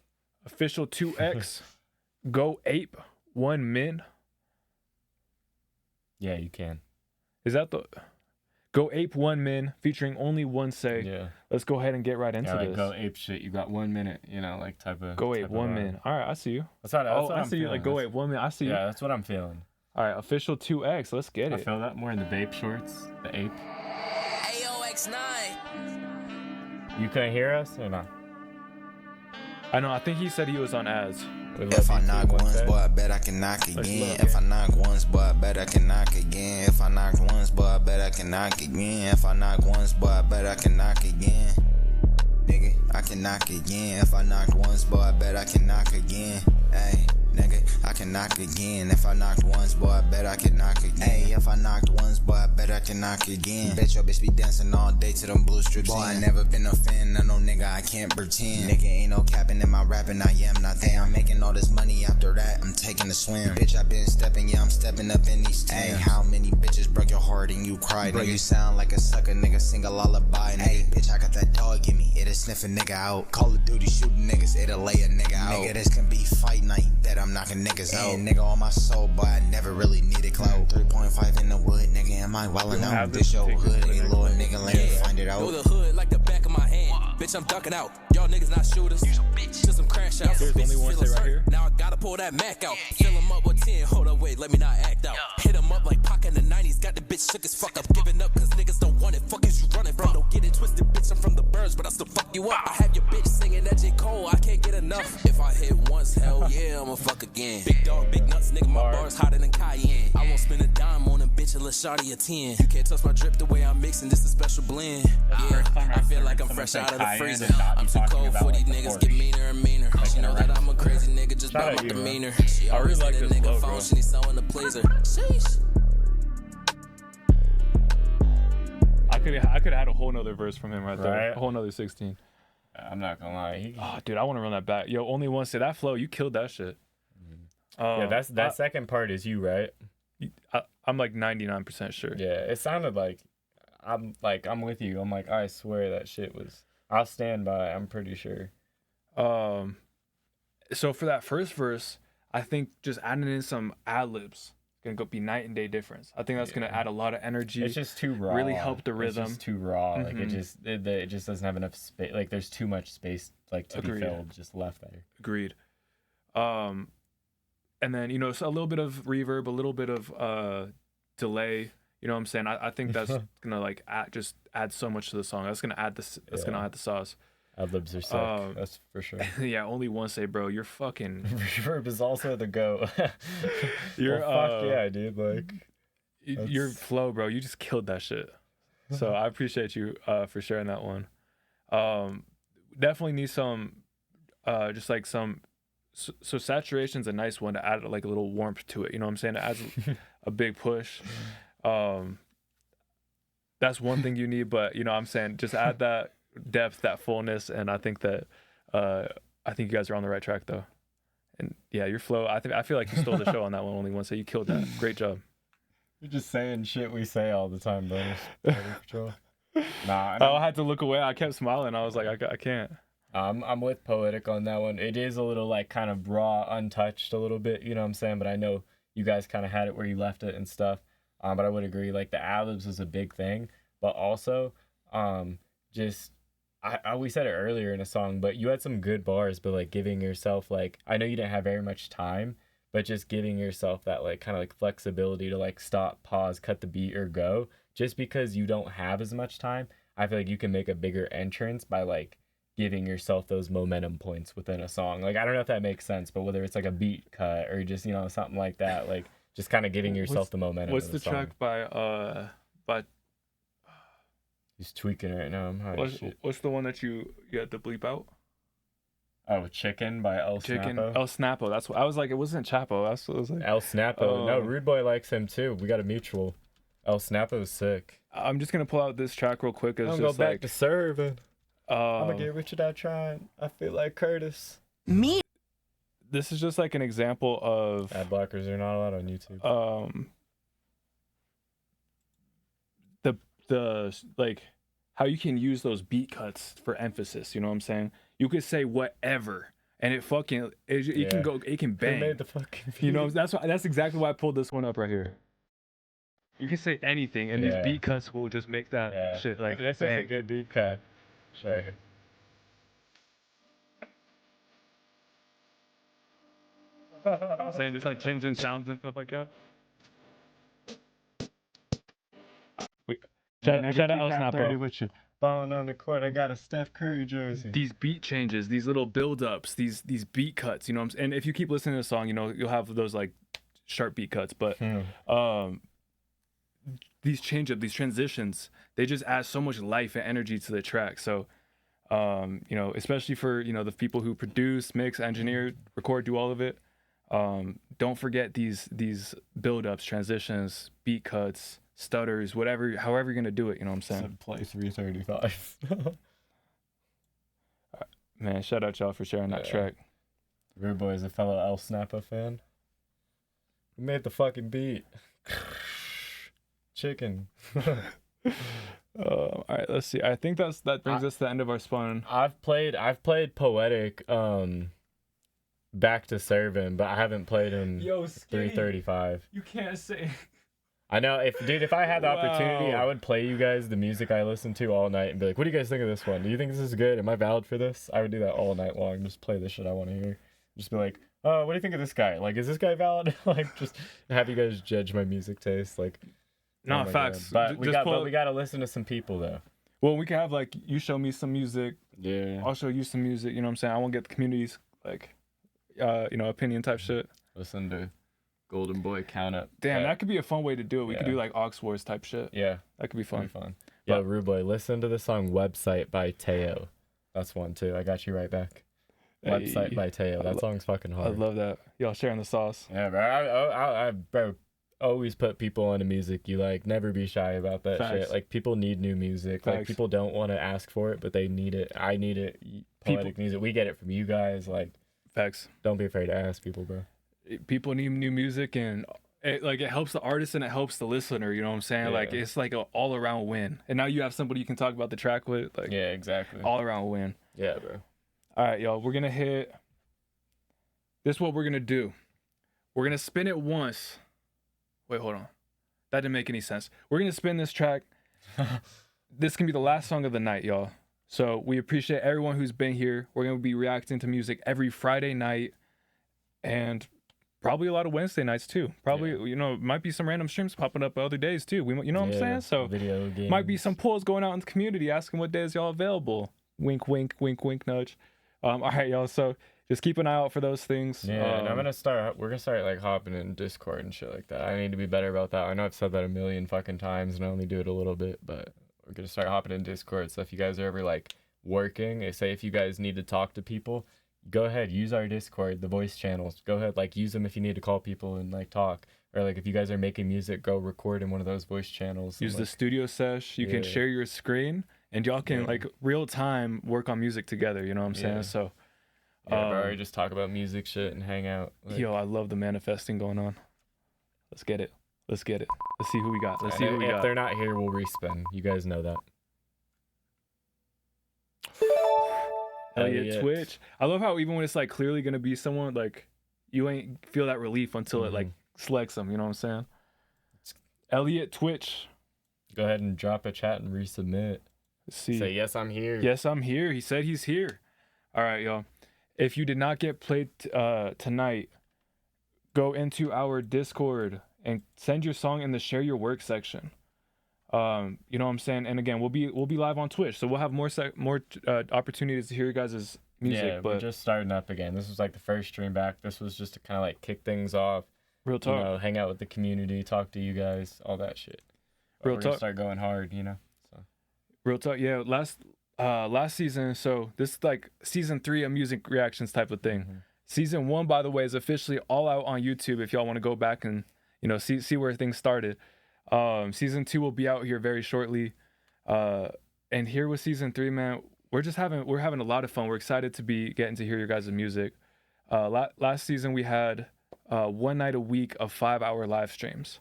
Official 2X, Go Ape, 1 Min. Yeah, you can. Is that the Go Ape 1 Min featuring only one say? Yeah. Let's go ahead and get right into like this. Go Ape shit. You got 1 minute, you know, like type of. Go Ape 1 Min. All right, I see you. That's what I see you. Like Go Ape 1 Min. I see you. Yeah, that's what I'm feeling. All right, Official 2X. Let's get it. I feel that more in the Bape shorts. The Ape. AOX9. You couldn't hear us or not? I know. I think he said he was on ads. If I knock once, boy, I bet I can knock again. If I knock once, boy, I bet I can knock again. If I knock once, boy, I bet I can knock again. If I knock once, boy, I bet I can knock again. Nigga, I can knock again. If I knock once, boy, I bet I can knock again. Hey, nigga, I can knock again. If I knocked once, boy, I bet I can knock again. Hey, if I knocked once, boy, I bet I can knock again. Bet your bitch be dancing all day to them blue strips. Boy, I never been a fan of no nigga, I can't pretend. Nigga, ain't no capping in my rapping, I am not there. I'm making all this money after that, I'm taking a swim. Bitch, I been stepping, yeah, I'm stepping up in these Timbs. Hey, how many bitches broke your heart and you cried? Bro, you sound like a sucker, nigga, sing a lullaby. Hey, bitch, I got that dog in me, it'll sniff a nigga out. Call of Duty shooting niggas, it'll lay a nigga out. Nigga, this can be fight night, that I'm knocking niggas out. Nigga on my soul, but I never really needed clout. 3.5 in the wood, nigga, am I wildin' out? This your hood, ain't little nigga, let me find it out. Know the hood like the back of my hand. Bitch, I'm ducking out. Y'all niggas not shooters. Just some crash outs. There's only one say right here. Now I gotta pull that Mac out. Fill him up with 10. Hold up, wait, let me not act out. Hit him up like Pac in the 90s. Got the bitch shook as fuck up. Giving up cause niggas don't want it. Fuck is you running from? Don't get it twisted, bitch. I'm from the birds, but I still fuck you up. I have your bitch singing that J. Cole. I can't get enough. If I hit once, hell yeah, I'ma fuck again. Big dog, big nuts, nigga, my bars hotter than Cayenne. I won't spend a dime on a bitch unless shawty a 10. You can't touch my drip the way I'm mixing, this a special blend. Yeah, I feel like I'm fresh out of the freezer. I'm too cold for these niggas, get meaner and meaner. She know that I'm a crazy nigga just by my demeanor. She always like a nigga phone, she needs someone to please her. Sheesh. I could have had a whole nother verse from him right there. A whole nother 16. I'm not gonna lie. Oh, dude, I want to run that back. Yo, only one say that flow. You killed that shit. Yeah, that second part is you, right? I'm like 99% sure. Yeah, it sounded like I'm with you. I'm like, I swear that shit was. I'll stand by it, I'm pretty sure. So for that first verse, I think just adding in some ad libs gonna be night and day difference. I think that's gonna add a lot of energy. It's just too raw. Really help the rhythm. It's just too raw. Like it just doesn't have enough space. Like there's too much space like to be filled just left there. Agreed. And then so a little bit of reverb, a little bit of delay. You know what I'm saying? I think that's gonna like add so much to the song. That's gonna add this. That's gonna add the sauce. Ad-libs are sick. That's for sure. Yeah, only one say, bro. You're fucking. Reverb is also the go. You're fuck yeah, dude. Like your flow, bro. You just killed that shit. So I appreciate you for sharing that one. Definitely need some, just like some. So saturation's a nice one to add like a little warmth to it. You know what I'm saying? It adds a big push. That's one thing you need, but I'm saying just add that depth, that fullness, and I think that you guys are on the right track though. And yeah, your flow, I feel like you stole the show on that one only once, so you killed that. Great job. You're just saying shit we say all the time, bro. Nah, I had to look away. I kept smiling. I was like, I can't. I'm with Poetic on that one. It is a little like kind of raw, untouched a little bit, you know what I'm saying? But I know you guys kind of had it where you left it and stuff. But I would agree, like the ad-libs was a big thing, but also just we said it earlier in a song, but you had some good bars, but like giving yourself like, I know you didn't have very much time, but just giving yourself that like kind of like flexibility to like stop, pause, cut the beat or go. Just because you don't have as much time, I feel like you can make a bigger entrance by like giving yourself those momentum points within a song. Like I don't know if that makes sense, but whether it's like a beat cut or just something like that, like just kind of giving yourself the momentum. What's the track by He's tweaking right now. What's the one that you had to bleep out? Oh, Chicken by El Snapo. El Snapo. That's what I was like. It wasn't Chapo. That's what I was like. El Snapo. No, Rude Boy likes him too. We got a mutual. El Snapo's sick. I'm just gonna pull out this track real quick. I'm gonna go back to serving. I'm gonna get rich without trying. I feel like Curtis. Me. This is just like an example of ad blockers are not allowed on YouTube. The like how you can use those beat cuts for emphasis. You know what I'm saying? You could say whatever, and it fucking can go. It can bang. They made the fucking beat. That's exactly why I pulled this one up right here. You can say anything, and these beat cuts will just make that shit like. That's a good beat cut. Sure. I'm saying just like changing sounds and stuff like that. Shout out El Snapo. With you. Balling on the court, I got a Steph Curry jersey. These beat changes, these little build-ups, these beat cuts, you know what I'm saying? And if you keep listening to the song, you'll have those like sharp beat cuts, but these change-ups, these transitions, they just add so much life and energy to the track. So especially for the people who produce, mix, engineer, record, do all of it, don't forget these build-ups, transitions, beat cuts, stutters, however you're gonna do it, you know what I'm saying? Play 335. Man, shout out y'all for sharing that track. Rude Boy is a fellow El Snapo fan. Who made the fucking beat? Chicken. All right, let's see. I think that brings us to the end of our spun. I've played Poetic back to serving, but I haven't played him 335. You can't say. I know if I had the opportunity, I would play you guys the music I listen to all night and be like, what do you guys think of this one? Do you think this is good? Am I valid for this? I would do that all night long. Just play the shit I want to hear. Just be like, oh, what do you think of this guy? Like, is this guy valid? Like, just have you guys judge my music taste. Like, no, facts. God. But we got to listen to some people though. Well, we can have like you show me some music. Yeah. I'll show you some music. You know what I'm saying? I won't get the community's like, opinion type shit. Listen to Golden Boy count up. Damn, that could be a fun way to do it. We could do like Aux Wars type shit. Yeah. That could be fun. Yeah, Rude Boy, listen to the song Website by Teo. That's one too. I got you right back. Website by Teo. That song's fucking hard. I love that. Y'all sharing the sauce. Yeah, bro. I always put people into music you like. Never be shy about that shit. Like, people need new music. Like, people don't want to ask for it, but they need it. I need it. Poetic music. We get it from you guys. Like, facts. Don't be afraid to ask people, bro. People need new music, and it helps the artist and it helps the listener. You know what I'm saying? Yeah. Like, it's like an all around win. And now you have somebody you can talk about the track with. Like, yeah, exactly. All around win. Yeah, bro. All right, y'all. We're gonna hit. This is what we're gonna do. We're gonna spin it once, Wait, hold on. That didn't make any sense. We're gonna spin this track. This can be the last song of the night, y'all. So we appreciate everyone who's been here. We're gonna be reacting to music every Friday night, and probably a lot of Wednesday nights too. Probably, you know, might be some random streams popping up other days too. You know what I'm saying? So video games. might be some polls going out in the community asking what days y'all available. Wink, wink, wink, wink, nudge. All right, y'all. So just keep an eye out for those things. Yeah, and we're gonna start like hopping in Discord and shit like that. I need to be better about that. I know I've said that a million fucking times and I only do it a little bit, but we're gonna start hopping in Discord. So if you guys are ever like working, if you guys need to talk to people, go ahead, use our Discord, the voice channels. Go ahead, like use them if you need to call people and like talk. Or like if you guys are making music, go record in one of those voice channels. Use the studio sesh. You can share your screen and y'all can like real time work on music together. You know what I'm saying? So bro, just talk about music shit and hang out. Like, yo, I love the manifesting going on. Let's get it. Let's get it. Let's see who we got. Let's see who we got. If they're not here, we'll respin. You guys know that. Elliot Twitch. I love how even when it's like clearly gonna be someone, like you ain't feel that relief until it like selects them. You know what I'm saying? Elliot Twitch. Go ahead and drop a chat and resubmit. Let's see. Say yes, I'm here. Yes, I'm here. He said he's here. All right, y'all. If you did not get played tonight, go into our Discord and send your song in the share your work section. You know what I'm saying? And again, we'll be live on Twitch, so we'll have more opportunities to hear you guys' music. Yeah, but we're just starting up again. This was like the first stream back. This was just to kind of like kick things off. Real talk. You know, hang out with the community, talk to you guys, all that shit. Real we're talk. Gonna start going hard, you know. So. Real talk. Yeah, last season. So this is like season 3 of music reactions type of thing. Season 1, by the way, is officially all out on YouTube. If y'all want to go back and see where things started. Season 2 will be out here very shortly. And here with season 3, man, we're having a lot of fun. We're excited to be getting to hear your guys' music. Last season we had 1 night a week of 5-hour live streams.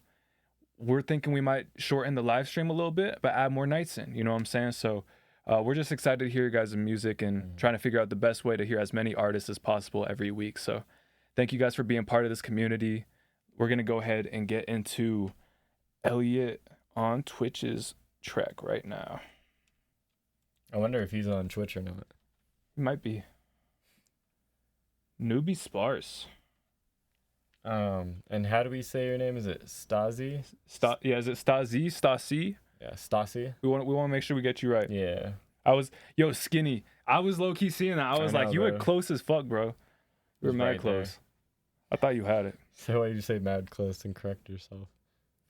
We're thinking we might shorten the live stream a little bit, but add more nights in. You know what I'm saying? So we're just excited to hear your guys' music and trying to figure out the best way to hear as many artists as possible every week. So thank you guys for being part of this community. We're gonna go ahead and get into Elliot on Twitch's track right now. I wonder if he's on Twitch or not. He might be. Newbie Sparse. And how do we say your name? Is it Stasi? Yeah, is it Stasi? Stasi? Yeah, Stasi. We want to make sure we get you right. Yeah. Skinny. I was low key seeing that. I was like, you were close as fuck, bro. You were mad close. There. I thought you had it. So why did you say mad close and correct yourself?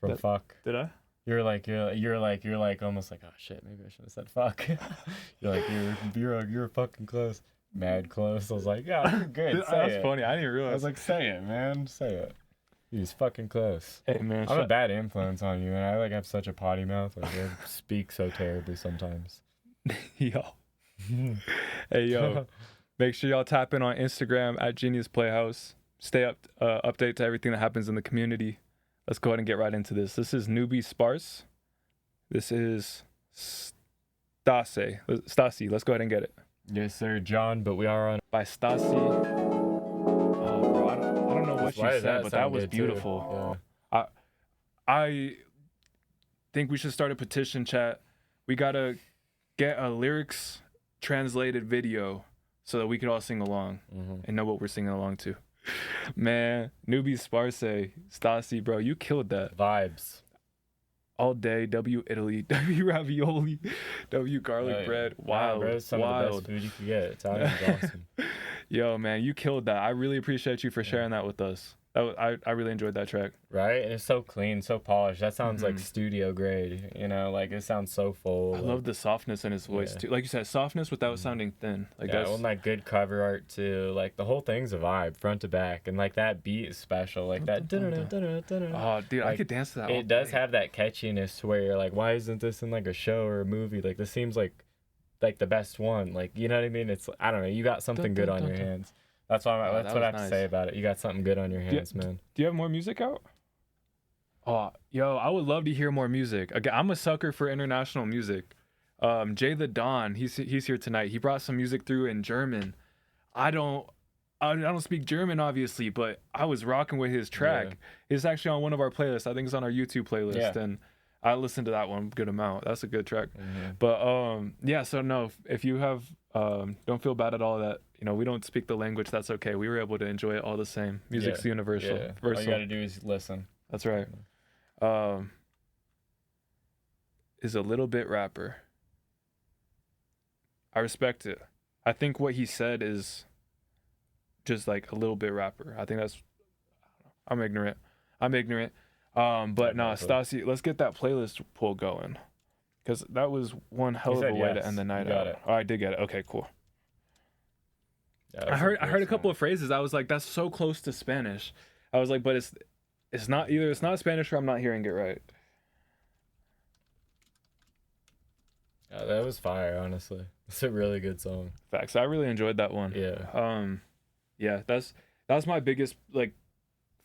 From fuck. Did I? You're like almost like, oh shit, maybe I should have said fuck. you're fucking close. Mad close. I was like, yeah, you're good. That's funny. I didn't realize. I was like, say it, man. Say it. He's fucking close. Hey man, I'm a bad influence on you, and I like have such a potty mouth. Like I speak so terribly sometimes. Yo. Hey yo. Make sure y'all tap in on Instagram at Genius Playhouse. Stay update to everything that happens in the community. Let's go ahead and get right into this. This is Newbie Sparse. This is Stasi. Let's go ahead and get it. Yes, sir, John. But we are on by Stasi. Oh, bro, I don't know what she said, but that was beautiful. Yeah. I think we should start a petition, chat. We gotta get a lyrics translated video so that we could all sing along and know what we're singing along to. Man, Newbie Sparse, Stasi, bro, you killed that. Vibes. All day, W Italy, W ravioli, W garlic bread. Wild, bro, some of the best food you can get. Italian's awesome. Yo, man, you killed that. I really appreciate you for sharing that with us. I really enjoyed that track. Right? And it's so clean, so polished. That sounds like studio grade, you know? Like, it sounds so full. I love the softness in his voice, too. Like you said, softness without sounding thin. Like that's... and like good cover art, too. Like, the whole thing's a vibe, front to back. And, like, that beat is special. Like, that... Oh, dude, I could dance to that. It does have that catchiness to where you're like, why isn't this in, like, a show or a movie? Like, this seems like the best one. Like, you know what I mean? It's... I don't know. You got something good on your hands. That's what I have to say about it. You got something good on your hands, man. Do you have more music out? Oh, yo, I would love to hear more music. Again, I'm a sucker for international music. Jay the Don, he's here tonight. He brought some music through in German. I don't I don't speak German, obviously, but I was rocking with his track. Yeah. It's actually on one of our playlists. I think it's on our YouTube playlist, Yeah. and I listened to that one a good amount. That's a good track. Mhm. But yeah. So no, if you have don't feel bad at all that we don't speak the language. That's okay. We were able to enjoy it all the same. Music's universal. Yeah. All you gotta do is listen. That's right. Is a little bit rapper. I respect it. I think what he said is just like a little bit rapper. I think that's. I'm ignorant. But no, Stassi, let's get that playlist pull going, because that was one hell of a way to end the night out. Oh, I did get it. Okay, cool. Yeah, I heard a couple of phrases. I was like, that's so close to Spanish. I was like, but it's not either. It's not Spanish or I'm not hearing it right. Yeah, that was fire, honestly. It's a really good song. Facts. I really enjoyed that one. Yeah. Yeah, that's my biggest like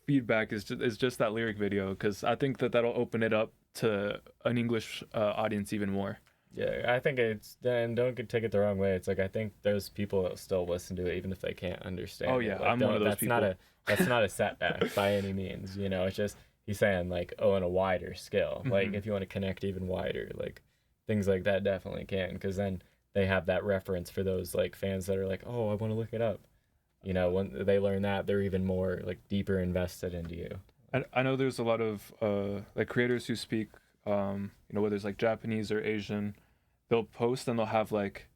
feedback is just that lyric video, because I think that'll open it up to an English audience even more. Yeah, I think don't take it the wrong way. It's like, I think there's people that still listen to it even if they can't understand. Oh yeah, it. Like, I'm one of those people. That's not a setback by any means. It's just he's saying like, on a wider scale. Mm-hmm. Like if you want to connect even wider, like things like that definitely can, because then they have that reference for those like fans that are like, oh, I want to look it up. When they learn that, they're even more like deeper invested into you. I know there's a lot of like creators who speak whether it's like Japanese or Asian, they'll post and they'll have like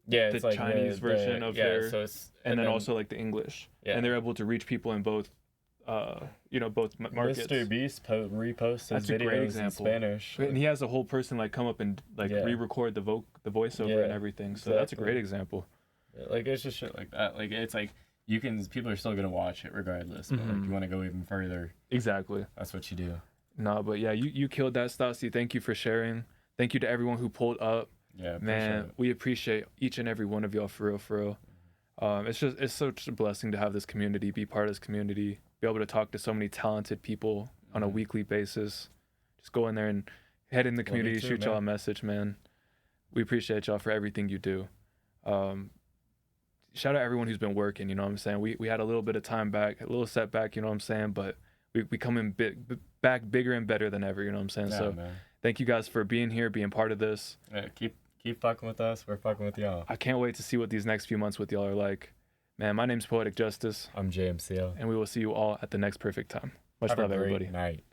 it's the like Chinese version of their, so and then also like the English, and they're able to reach people in both both markets. Mr. Beast reposts his That's a great videos example. in Spanish, and he has a whole person like come up and like re-record the voiceover and everything. So that's a great example. Like it's just shit like that. Like it's like people are still gonna watch it regardless. But like you want to go even further. Exactly. That's what you do. No, but yeah, you killed that, Stassi. Thank you for sharing. Thank you to everyone who pulled up. Yeah, man, we appreciate each and every one of y'all for real. It's such a blessing to have this community, be part of this community, be able to talk to so many talented people on a weekly basis. Just go in there and head in the community, shoot y'all a message, man. We appreciate y'all for everything you do. Shout out everyone who's been working, you know what I'm saying? We had a little bit of time back, a little setback, you know what I'm saying? But we come in back bigger and better than ever, you know what I'm saying? Yeah, so man. Thank you guys for being here, being part of this. Yeah, keep fucking with us. We're fucking with y'all. I can't wait to see what these next few months with y'all are like. Man, my name's Poetic Justus. I'm JMCL. And we will see you all at the next perfect time. Much love, everybody. Night.